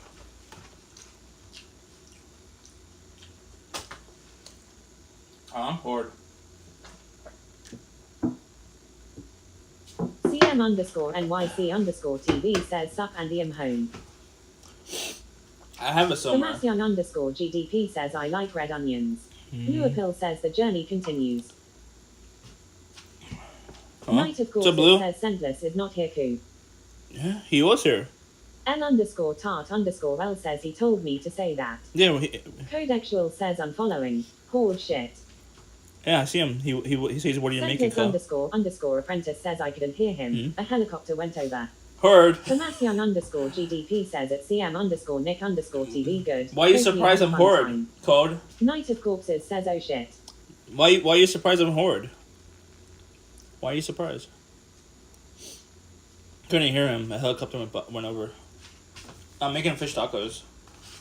I'm horde. CM _NYC _TV says sup Andy I'm home. I have it somewhere. Thamasion _GDP says I like red onions. Bluepill says the journey continues. Night of Corpses says Scentless is not here coup. Yeah, he was here. N _tart _L says he told me to say that. Yeah, well, Codexual says unfollowing. Horde shit. Yeah, I see him. He says, what are you making, Phil? _ apprentice says I couldn't hear him. A helicopter went over. Heard. Thamasion _GDP says at CM _Nick _TV good. Why are you surprised I'm horde? Code. Night of Corpses says oh shit. Why are you surprised I'm horde? Why are you surprised? Couldn't hear him. A helicopter went over. I'm making fish tacos.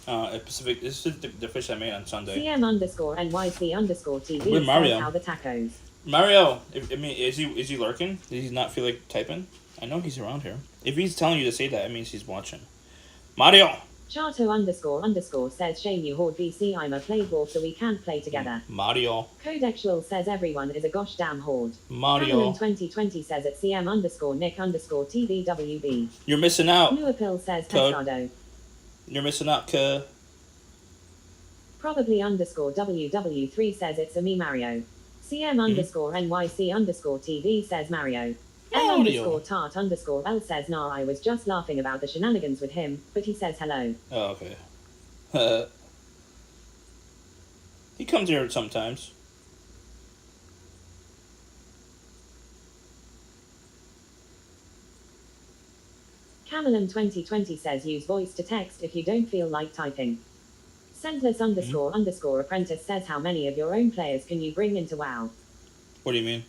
Pacific. This is the fish I made on Sunday. CM _NYC _TV With Mario. says how the tacos. Mario, is he lurking? Does he not feel like typing? I know he's around here. If he's telling you to say that, it means he's watching. Mario. Chato _ says shame you horde VC. I'm a playball so we can't play together. Mario. Codexual says everyone is a gosh damn horde. Mario. Camelin 2020 says at CM _Nick _TVWB. You're missing out. Bluepill says Code. Pescado. You're missing out, cuh. Probably _WW3 says it's a me Mario. CM _NYC _TV says Mario. M _tart _L says nah I was just laughing about the shenanigans with him, but he says hello. Oh, okay. He comes here sometimes. Camelin 2020 says use voice to text if you don't feel like typing. Sentless _ apprentice says how many of your own players can you bring into WoW? What do you mean?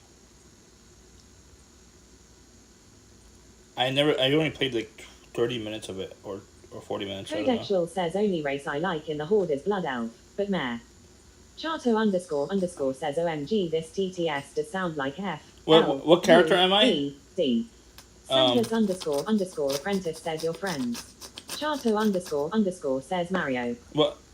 I only played like 30 minutes of it, or 40 minutes. I don't know. Codexual says only race I like in the Horde is Blood Elf, but meh. Chato _ says OMG this TTS does sound like F. What character am I? D. Sentless _ apprentice says your friends. Chato _ says Mario.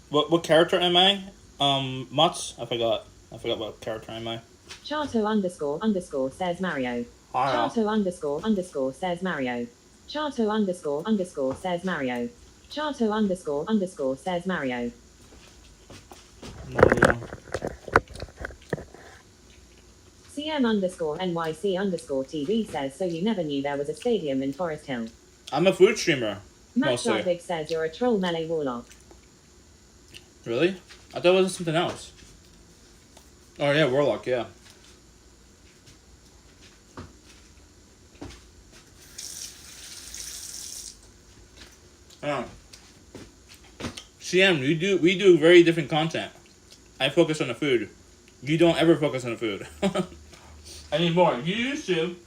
What character am I? Mutz? I forgot what character am I. Chato _ says Mario. Chato _ says Mario. Chato _ says Mario. Chato _ says Mario. CM _ TV says so you never knew there was a stadium in Forest Hill. I'm a food streamer. Matt Mostly. Big says you're a troll melee warlock. Really? I thought it was something else. Oh yeah, Warlock, yeah. CM, we do very different content. I focus on the food. You don't ever focus on the food. Anymore. You used to.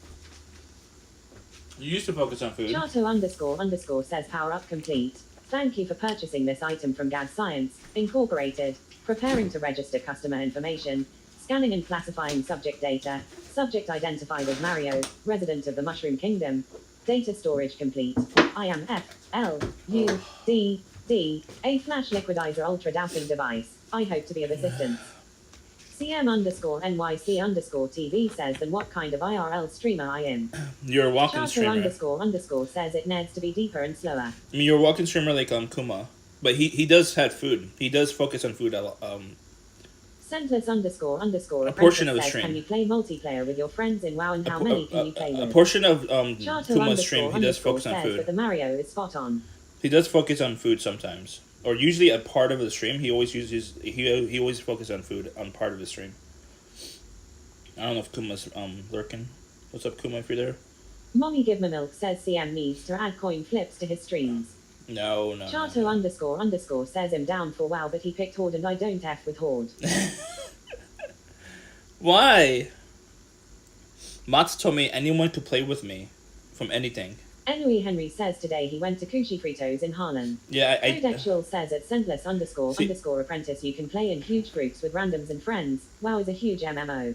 You used to focus on food. Chato _ says power up complete. Thank you for purchasing this item from Gad Science, Incorporated. Preparing to register customer information. Scanning and classifying subject data. Subject identified as Mario, resident of the Mushroom Kingdom. Data storage complete. I am F, L, U, D, D, a flash liquidizer ultra dowsing device. I hope to be of assistance. CM _ NYC _ TV says, then what kind of IRL streamer I am? You're a walking streamer. _ says it needs to be deeper and slower. I mean, you're a walking streamer like Kuma. But he does have food. He does focus on food a lot. Sentless _ A portion of the says, stream. can you play multiplayer with your friends in WoW and how many can you play with? A portion of Chato Kuma's stream, he does focus on says, food. but the Mario is spot on. He does focus on food sometimes. Or usually a part of the stream, he always focuses on food on part of the stream. I don't know if Kuma's lurking. What's up, Kuma, if you're there? Mommy Give Me Milk says CM needs to add coin flips to his streams. No. Chato _ says him down for WoW, but he picked Horde and I don't F with Horde. Why? Mats told me anyone could play with me from anything. Enui Henry says today he went to Kushi Fritos in Harlem. Yeah, Codexual says at Sentless _ apprentice you can play in huge groups with randoms and friends. WoW is a huge MMO.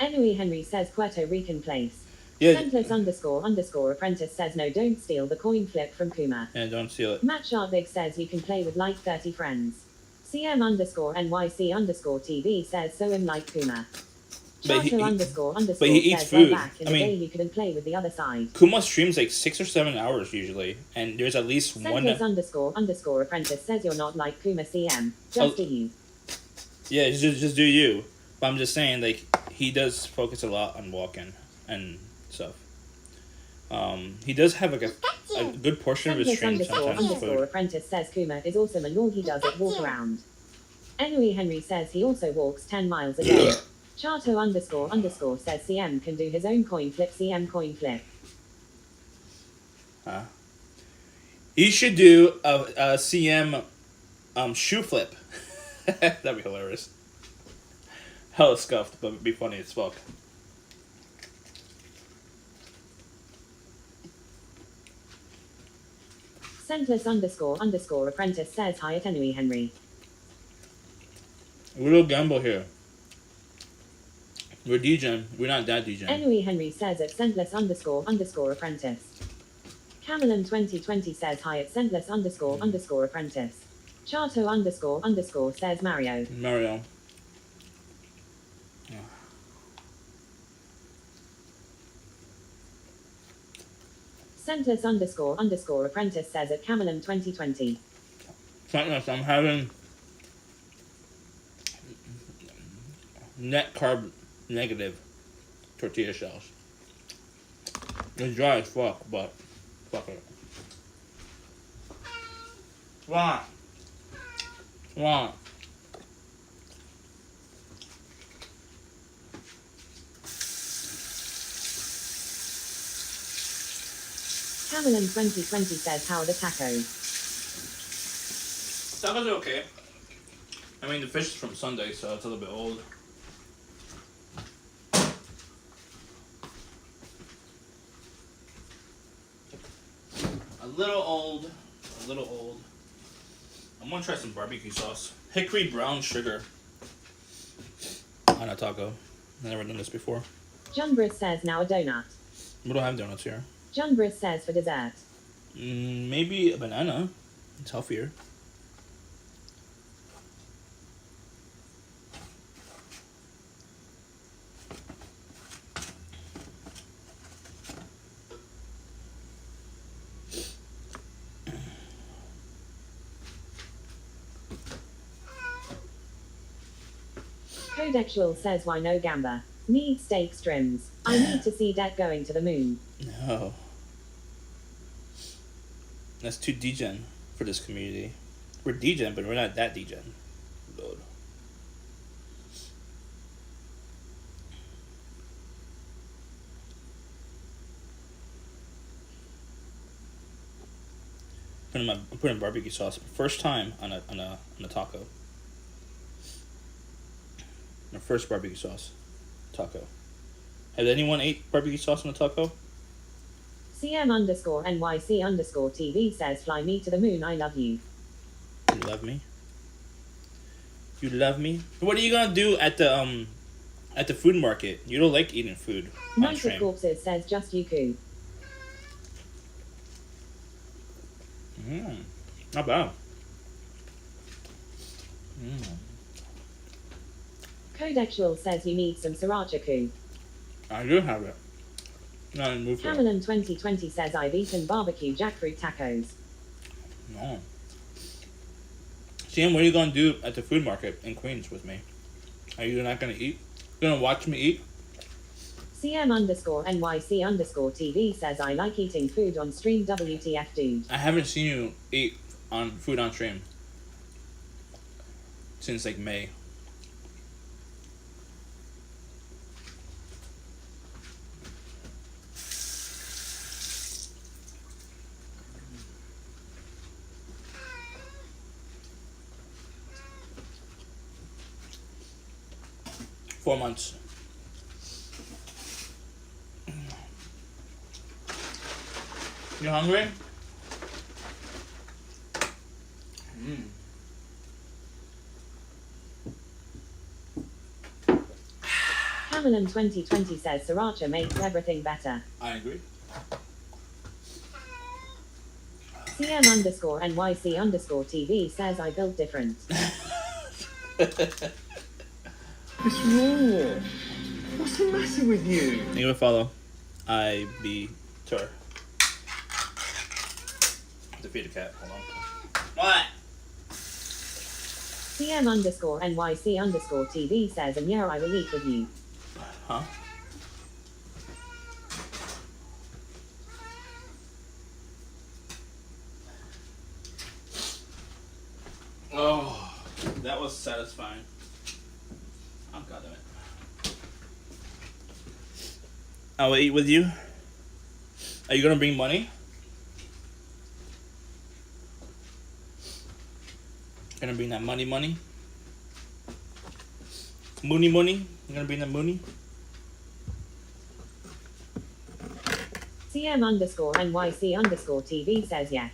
Enui Henry says Puerto Rican place. Yeah. Sentless _ apprentice says no, don't steal the coin flip from Kuma. Yeah, don't steal it. Matt Sharpvig says you can play with like 30 friends. CM _ NYC _ TV says so am like Kuma. But he eats says food. Back in the day you couldn't play with the other side. Kuma streams like 6 or 7 hours usually, and there's at least one. Sentless _ apprentice says you're not like Kuma CM. Just do you. Yeah, just do you. But I'm just saying, like, he does focus a lot on walking and stuff. He does have like a good portion of his stream sometimes is food. Apprentice says Kuma is awesome and all he does is walk around. Enui Henry says he also walks 10 miles a day. Chato _ says CM can do his own coin flip. CM coin flip. He should do a CM shoe flip. That'd be hilarious. Hella scuffed, but it'd be funny as fuck. Sentless _ apprentice says hi at Enui Henry. We don't gamble here. We're DJing. We're not that DJing. Enui Henry says at Sentless _ apprentice. Camelin 2020 says hi at Sentless _ apprentice. Chato _ says Mario. Mario. Sentless _ apprentice says at Camelin 2020. Sentless, I'm having net carb negative tortilla shells. It's dry as fuck, but fuck it. What? Camelin 2020 says how are the tacos? Tacos are okay. I mean, the fish is from Sunday, so it's a little bit old. A little old. A little old. I'm gonna try some barbecue sauce. Hickory brown sugar on a taco. I've never done this before. John Briss says now a donut. We don't have donuts here. John Briss says for dessert. Maybe a banana. It's healthier. Codexual says why no gamba. Need steak strims. I need to see Deck going to the moon. No. That's too degen for this community. We're degen, but we're not that degen. Lord. I'm putting barbecue sauce first time on a taco. My first barbecue sauce taco. Has anyone ate barbecue sauce on a taco? CM_NYC_TV says fly me to the moon, I love you. You love me? You love me? What are you gonna do at the food market? You don't like eating food on Night of train. Corpses says just Yuku. Not bad. Codexual says you need some sriracha coup. I do have it. Not in the mood for it. Cameron 2020 says I've eaten barbecue jackfruit tacos. No. CM, what are you gonna do at the food market in Queens with me? Are you not gonna eat? You gonna watch me eat? CM_NYC_TV says I like eating food on stream, WTF dude. I haven't seen you eat on food on stream since like May. Four months. You hungry? Cameron 2020 says sriracha makes everything better. I agree. CM_NYC_TV says I built different. What's wrong? What's the matter with you? Give a follow. I be Tur. Defeat a cat. Hold on. What? CM_NYC_TV says and yeah, I will eat with you. Huh? Oh, that was satisfying. Oh, God damn it. I will eat with you. Are you gonna bring money? Gonna bring that money? Mooney? You gonna bring that mooney? CM_NYC_TV says yes.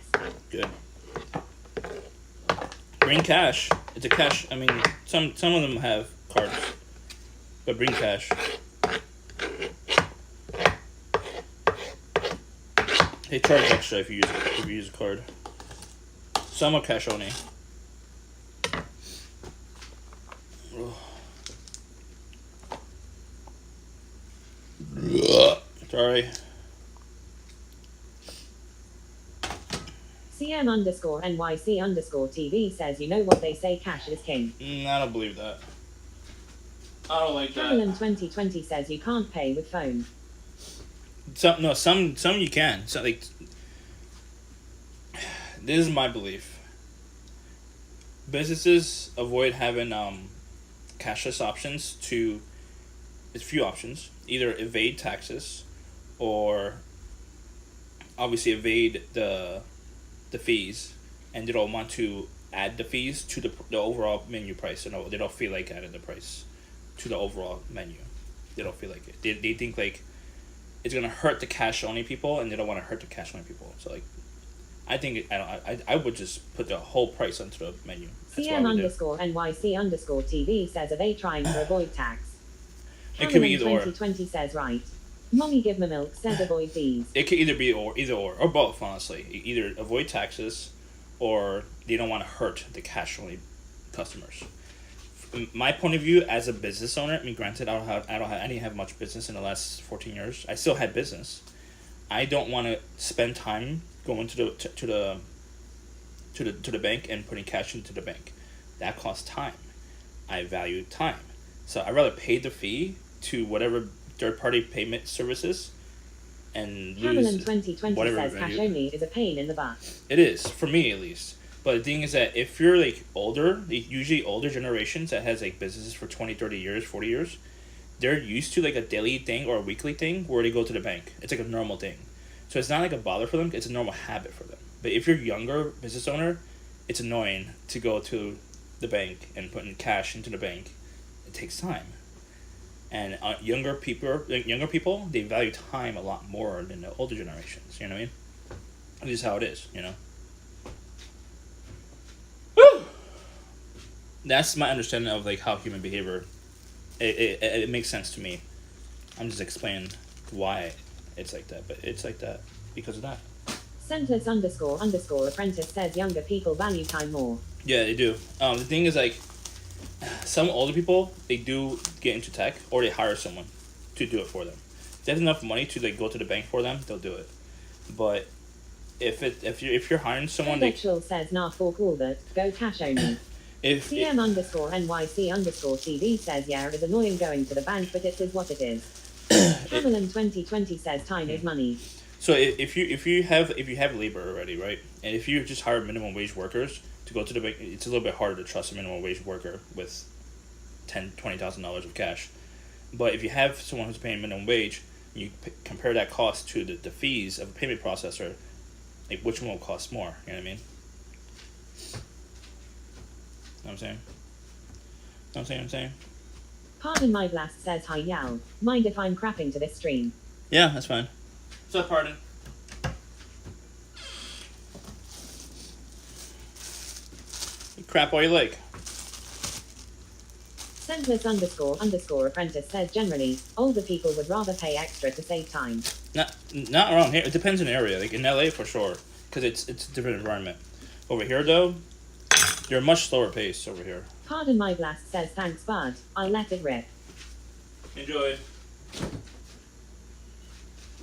Good. Bring cash. It's a cash. I mean, some of them have cards, but bring cash. They charge extra if you use a card. Some are cash only. Sorry. CM_NYC_TV says you know what they say, cash is king. I don't believe that. I don't like that. Cameron 2020 says you can't pay with phone. Some you can. So like, this is my belief. Businesses avoid having cashless options to. There's a few options. Either evade taxes, or obviously evade the fees, and they don't want to add the fees to the overall menu price. You know, they don't feel like adding the price to the overall menu. They don't feel like it. They think like it's gonna hurt the cash only people, and they don't want to hurt the cash only people. So like, I think I would just put the whole price onto the menu. That's what I would do. CM_NYC_TV says, are they trying to avoid tax? It could be either or. 2020 says, right. Mommy give me milk says, avoid these. It could either be or both, honestly. Either avoid taxes, or they don't want to hurt the cash only customers. From my point of view, as a business owner, I mean, granted, I didn't have much business in the last 14 years. I still had business. I don't want to spend time going to the bank and putting cash into the bank. That costs time. I value time, so I'd rather pay the fee to whatever third-party payment services and Cameron lose 2020 whatever says, cash revenue. only is a pain in the butt. It is, for me at least. But the thing is that if you're like older, usually older generations that has like businesses for 20, 30 years, 40 years, they're used to like a daily thing or a weekly thing where they go to the bank. It's like a normal thing. So it's not like a bother for them, it's a normal habit for them. But if you're a younger business owner, it's annoying to go to the bank and put in cash into the bank. It takes time. And younger people, they value time a lot more than the older generations. You know what I mean? This is how it is. You know. Woo! That's my understanding of like how human behavior. It makes sense to me. I'm just explaining why it's like that, but it's like that because of that. Centers__apprentice says, younger people value time more. Yeah, they do. The thing is like, some older people, they do get into tech, or they hire someone to do it for them. If they have enough money to like go to the bank for them, they'll do it. But if you're hiring someone, says, nah, fuck all that, go cash only. CM_NYC_TV says, yeah, it is annoying going to the bank, but it is what it is. Cameron 2020 says, time is money. So if you have labor already, right, and if you just hire minimum wage workers to go to the bank, it's a little bit harder to trust a minimum wage worker with $20,000 of cash. But if you have someone who's paying minimum wage, you compare that cost to the fees of a payment processor, like which one will cost more? You know what I mean? Know what I'm saying? Pardon my blast says, hi Yal. Mind if I'm crapping to this stream? Yeah, that's fine. What's up, Pardon? You crap all you like. Centless__apprentice says, generally, older people would rather pay extra to save time. Not around here. It depends on the area. Like in LA for sure, because it's a different environment. Over here though, they're much slower pace over here. Pardon my blast says, thanks bud, I'll let it rip. Enjoy.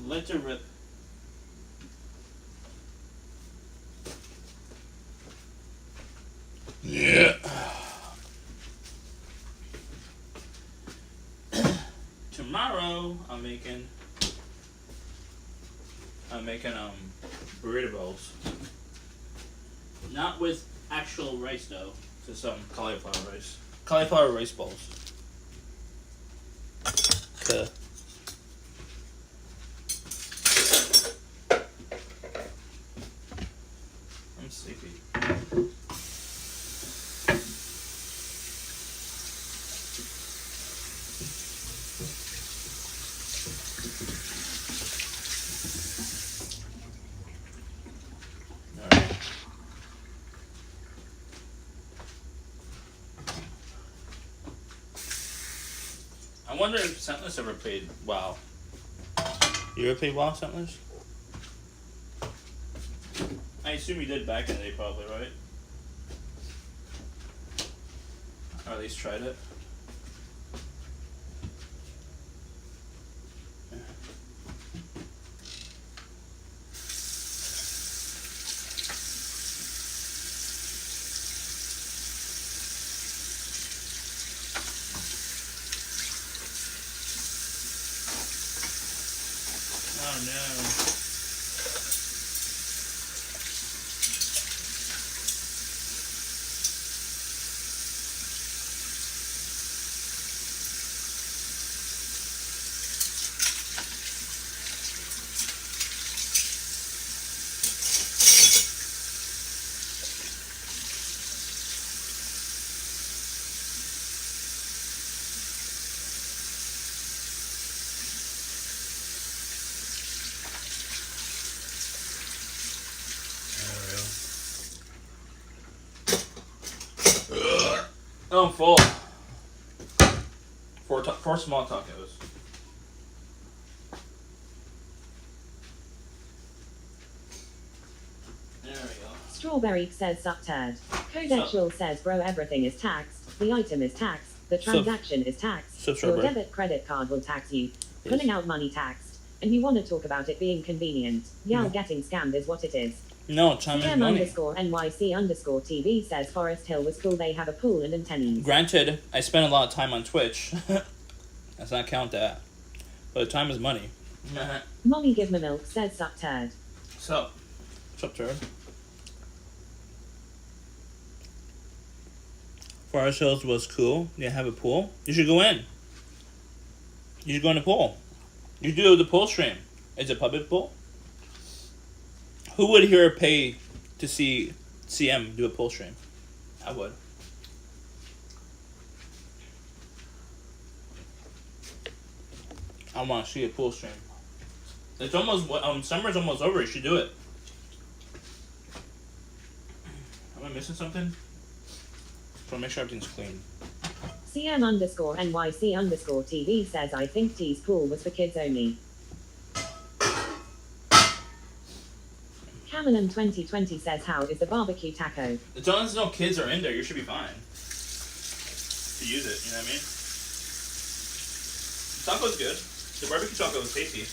Let it rip. Yeah. Tomorrow I'm making burrito bowls. Not with actual rice though, just some cauliflower rice. Cauliflower rice bowls. Okay. I'm sleepy. I wonder if Sentless ever played WoW. You ever played WoW, Sentless? I assume you did back in the day, probably, right? Or at least tried it. Oh no. I'm full. Four small tacos. There we go. Strawberry says suck turd. Codexual says bro everything is taxed. The item is taxed. The transaction is taxed. Your debit credit card will tax you. Pulling out money taxed. And you want to talk about it being convenient. Y'all getting scammed is what it is. No, time is money. CM_NYC_TV says Forest Hill was cool. They have a pool and antennas. Granted, I spend a lot of time on Twitch. Let's not count that. But time is money. Mommy give me milk says suck turd. Sup, turd? Forest Hills was cool. They have a pool. You should go in. You should go in the pool. You do the pool stream. Is it a public pool? Who would here pay to see CM do a pool stream? I would. I want to see a pool stream. It's almost summer's almost over. You should do it. Am I missing something? So make sure everything's clean. CM_NYC_TV says I think T's pool was for kids only. Cameron 2020 says how is the barbecue taco? As long as no kids are in there, you should be fine. To use it, you know what I mean? The taco's good. The barbecue taco is tasty.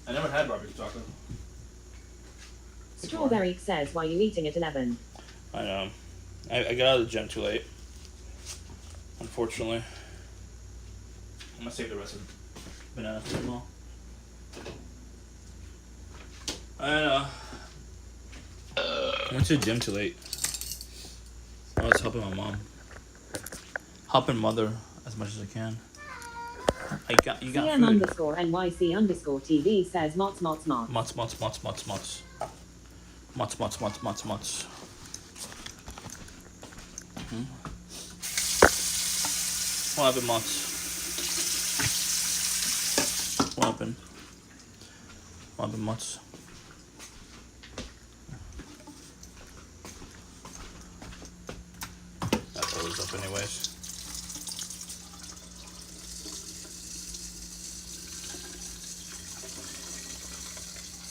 I never had barbecue taco. Strawberry says why you eating at 11? I know. I got out of the gym too late. Unfortunately. I'm gonna save the rest of the banana for tomorrow. I know. I went to the gym too late. I was helping my mom. Helping mother as much as I can. You got CM_NYC_TV says mots. Mots. What happened, Mots? What happened, Mots? That's always up anyways.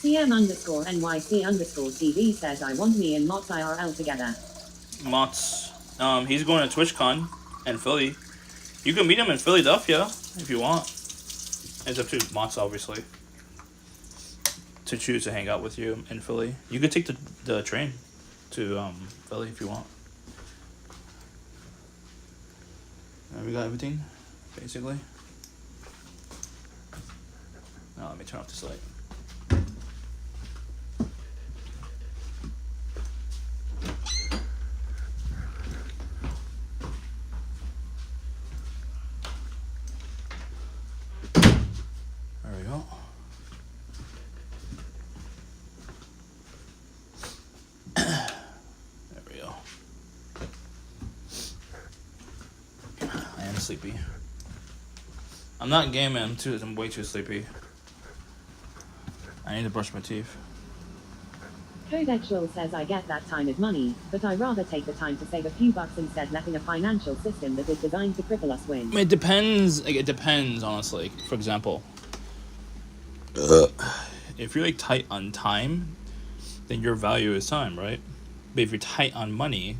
CM_NYC_TV says I want me and Mots IRL together. Mots, he's going to TwitchCon in Philly. You can meet him in Philadelphia if you want. It's up to Mots, obviously, to choose to hang out with you in Philly. You could take the train to Philly if you want. We got everything, basically. Now let me turn off this light. There we go. There we go. I am sleepy. I'm not gaming. I'm way too sleepy. I need to brush my teeth. Codexual says I get that time is money, but I rather take the time to save a few bucks instead letting a financial system that is designed to cripple us win. It depends. Like, it depends, honestly. For example, if you're like tight on time, then your value is time, right? But if you're tight on money,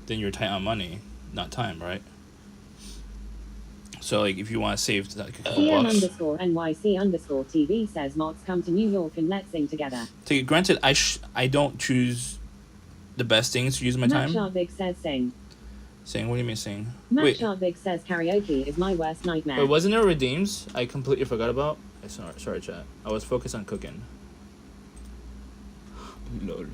then you're tight on money, not time, right? So like, if you want to save like a couple bucks. CM_NYC_TV says Mots come to New York and let's sing together. Take it granted, I don't choose the best things to use my time. Matt Big says sing. Sing? What do you mean sing? Matt Big says karaoke is my worst nightmare. Wait, wasn't there redeems I completely forgot about? Sorry, chat. I was focused on cooking. Lol.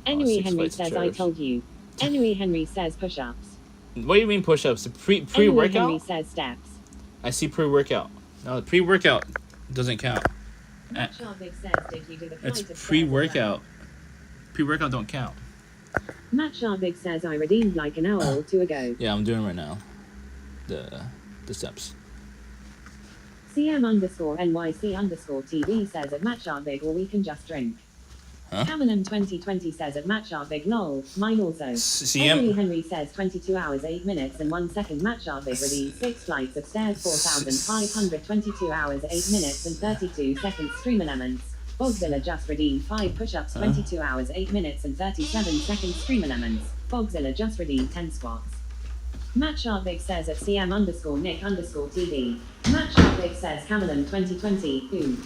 Henry says I told you. Henry says push-ups. What do you mean push-ups? Pre-workout? Henry says steps. I see pre-workout. No, pre-workout doesn't count. Matt Big says did you do the flight It's of pre-workout. Pre-workout don't count. Matt Big says I redeemed like an hour or two ago. Yeah, I'm doing it right now. The steps. CM_NYC_TV says at Matt Big or we can just drink. Huh? Cameron 2020 says at Match Big lol. Mine also. CM. Henry says 22 hours 8 minutes and 1 second. Match Big release 6 flights of stairs 4,522 hours 8 minutes and 32 seconds. Stream elements. Bogzilla just redeemed 5 push-ups 22 hours 8 minutes and 37 seconds. Stream elements. Bogzilla just redeemed 10 squats. Match Big says at CM_Nick_TV. Match Big says Cameron 2020. Who?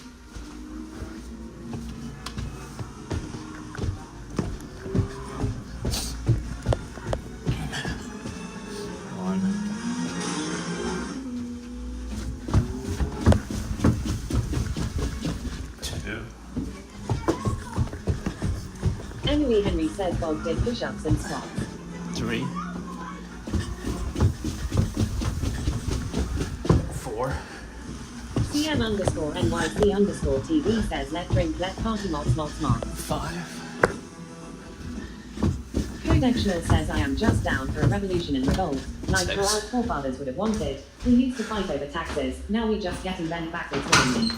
Henry says Bog did push-ups and squats. 3, 4. CM_NYC_TV says let drink, let party, mods. 5. Codexual says I am just down for a revolution in revolt, like how our forefathers would have wanted. We used to fight over taxes, now we just getting bent backwards willingly.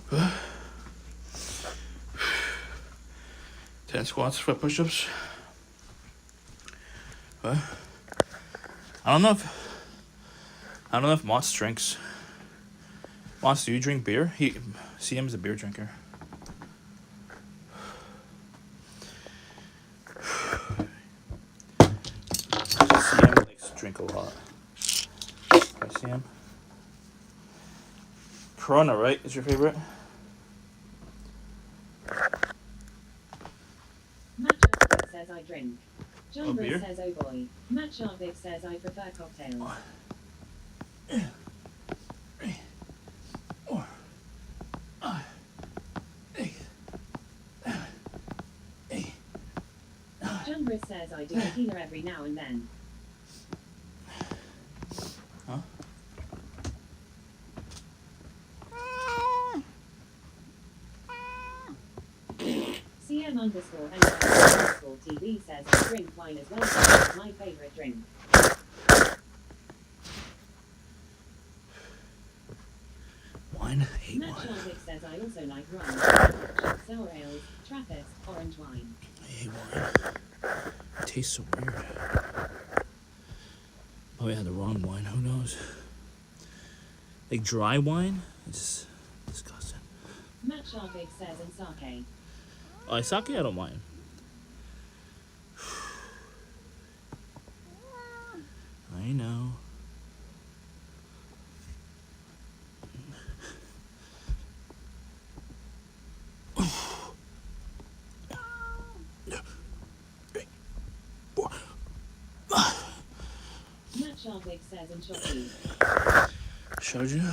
What? 10 squats, 4 push-ups. What? I don't know if Moss drinks. Moss, do you drink beer? CM's a beer drinker. CM likes to drink a lot. Right, CM? Corona, right? Is your favorite? Match says I drink. John Britt says oh boy. Match says I prefer cocktails. John Britt says I do tequila every now and then. Huh? CM_NY_TV says I drink wine as well. It's my favorite drink. Wine? I hate wine. Match says I also like rum, sour ales, Trappist, orange wine. I hate wine. It tastes so weird. Probably had the wrong wine, who knows? Like dry wine? It's disgusting. Match says and sake. Oh, sake I don't mind. I know. Match says and shoki. Showed you?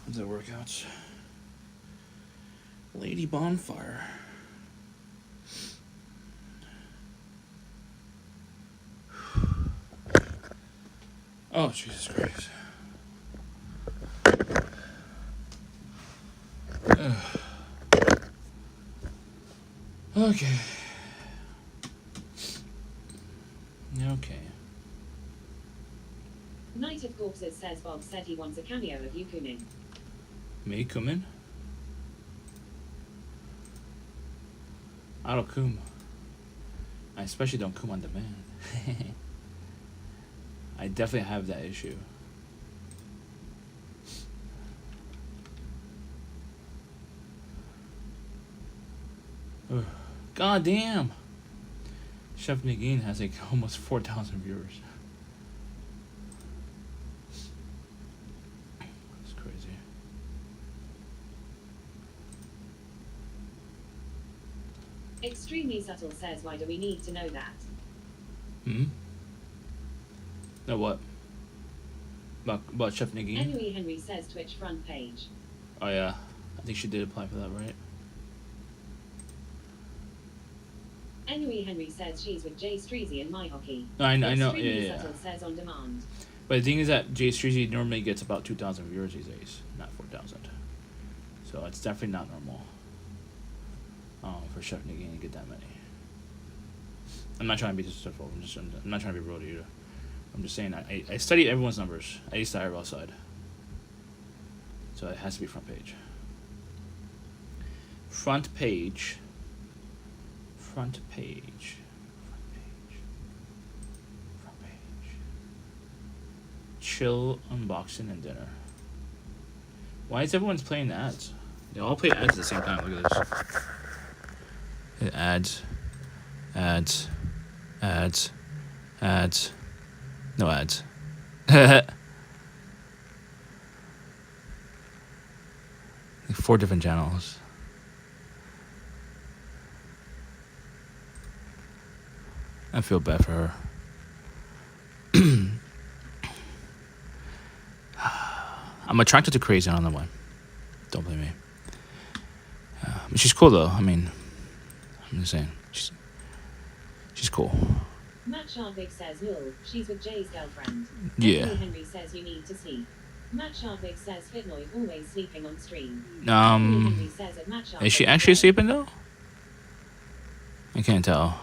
The workouts. Lady Bonfire. Oh, Jesus Christ. Okay. Okay. Night of Corpses says Bob said he wants a cameo of you Kunin. Me come in? I don't coom. I especially don't coom on demand. I definitely have that issue. God damn! Chef Nagin has like almost 4,000 viewers. It's crazy. Extremely subtle says why do we need to know that? No, what? About Chef Nagin? Henry says Twitch front page. Oh yeah, I think she did apply for that, right? Henry says she's with Jay Streezy in my hockey. No, I know, Extremely yeah. subtle says on demand. But the thing is that Jay Streezy normally gets about 2,000 viewers these days, not 4,000. So it's definitely not normal for Chef Nagin to get that many. I'm not trying to be disrespectful. I'm not trying to be rude either. I'm just saying I study everyone's numbers. I used to IRL side. So it has to be front page. Front page. Front page. Front page. Chill, unboxing, and dinner. Why is everyone's playing the ads? They all play ads at the same time. Look at this. Ads. Ads. Ads. Ads. No ads. Like 4 different channels. I feel bad for her. I'm attracted to crazy, I don't know why. Don't blame me. But she's cool though. I mean, I'm just saying. She's cool. Matt Sharvik says no, she's with Jay's girlfriend. Yeah. Henry says you need to sleep. Matt Sharvik says Fitnoy always sleeping on stream. Henry says at Matt Sharvik Is she actually sleeping though? I can't tell.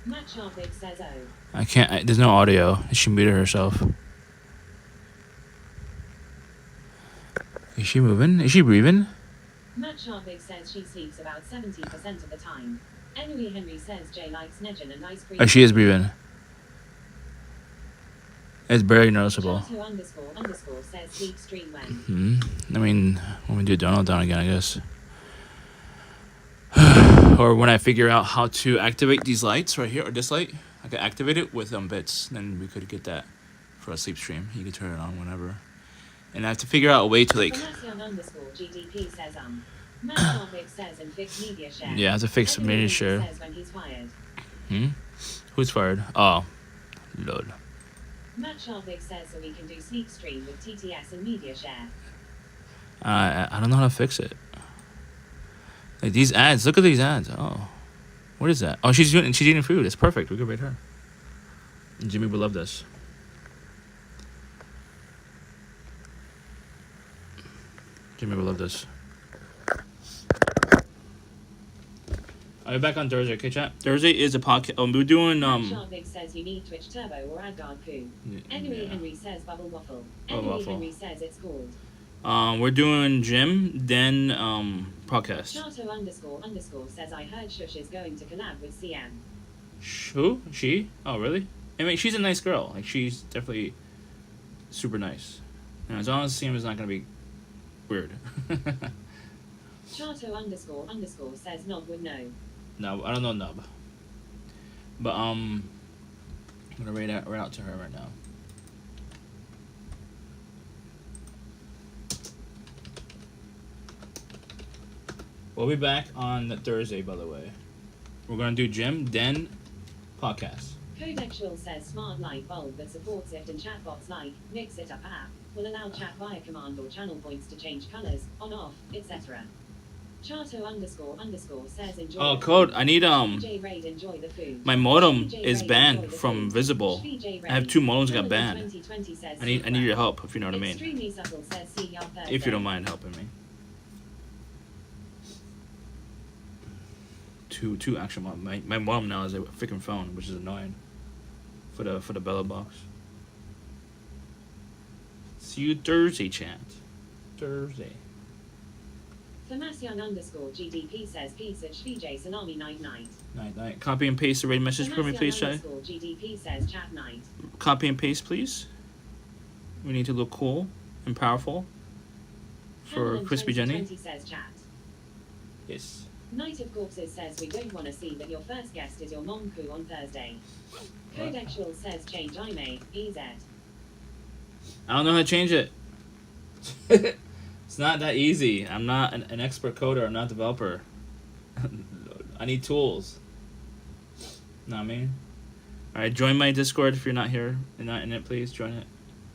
Matt Sharvik says oh. I can't. There's no audio. She muted herself. Is she moving? Is she breathing? Matt Sharvik says she sleeps about 70% of the time. Henry says Jay likes Nejan and ice cream. Oh, she is breathing. It's barely noticeable. __ says sleep stream when. I mean, when we do Donald down again, I guess. Or when I figure out how to activate these lights right here, or this light, I can activate it with bits. Then we could get that for a sleep stream. You can turn it on whenever. And I have to figure out a way to like. GDP says Matt Sharvik says and fix media share. Yeah, I have to fix media share. Says when he's fired. Who's fired? Oh, Lord. Matt Sharvik says so we can do sleep stream with TTS and media share. I don't know how to fix it. Like these ads, look at these ads. Oh, what is that? Oh, she's eating food. It's perfect. We could rate her. Jimmy would love this. Jimmy would love this. I'll be back on Thursday, okay, chat? Thursday is a podcast. We're doing Sharvik says you need Twitch Turbo or AdGuard poo. Henry says Bubble Waffle. Henry says it's called. We're doing gym, then podcast. Chato__ says I heard Shush is going to collab with CM. Who? She? Oh, really? I mean, she's a nice girl. Like, she's definitely super nice. And as long as CM is not gonna be weird. Chato__ says Nob would know. No, I don't know Nub. But I'm gonna read out to her right now. We'll be back on Thursday, by the way. We're gonna do gym, then podcast. Codexual says smart light bulb that supports it and chatbots like Mix It Up app will allow chat via command or channel points to change colors, on, off, etc. Chato__ says enjoy. Oh, code. I need DJ Raid, enjoy the food. My modem DJ is Raid, banned enjoy the from food. Visible. DJ I have Raid. 2 modems got banned. 2020 says I need your help if you know what I mean. Extremely subtle says see y'all Thursday. If you don't mind helping me. Two actual modem. My modem now is a freaking phone, which is annoying. For the Bella box. See you Thursday, chat. Thursday. Famasian_GDP says peace at VJ Tsunami night. Night. Copy and paste the raid message for me, please, chat. GDP says chat night. Copy and paste, please. We need to look cool and powerful for Hamlin Crispy Jenny. 2020 says chat. Yes. Night of Corpses says we don't want to see that your first guest is your mom poo on Thursday. Codexual says change IME, EZ. I don't know how to change it. It's not that easy. I'm not an expert coder. I'm not a developer. I need tools. Know what I mean? All right, join my Discord if you're not here and not in it. Please join it.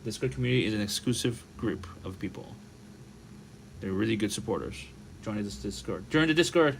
Discord community is an exclusive group of people. They're really good supporters. Join this Discord. Join the Discord.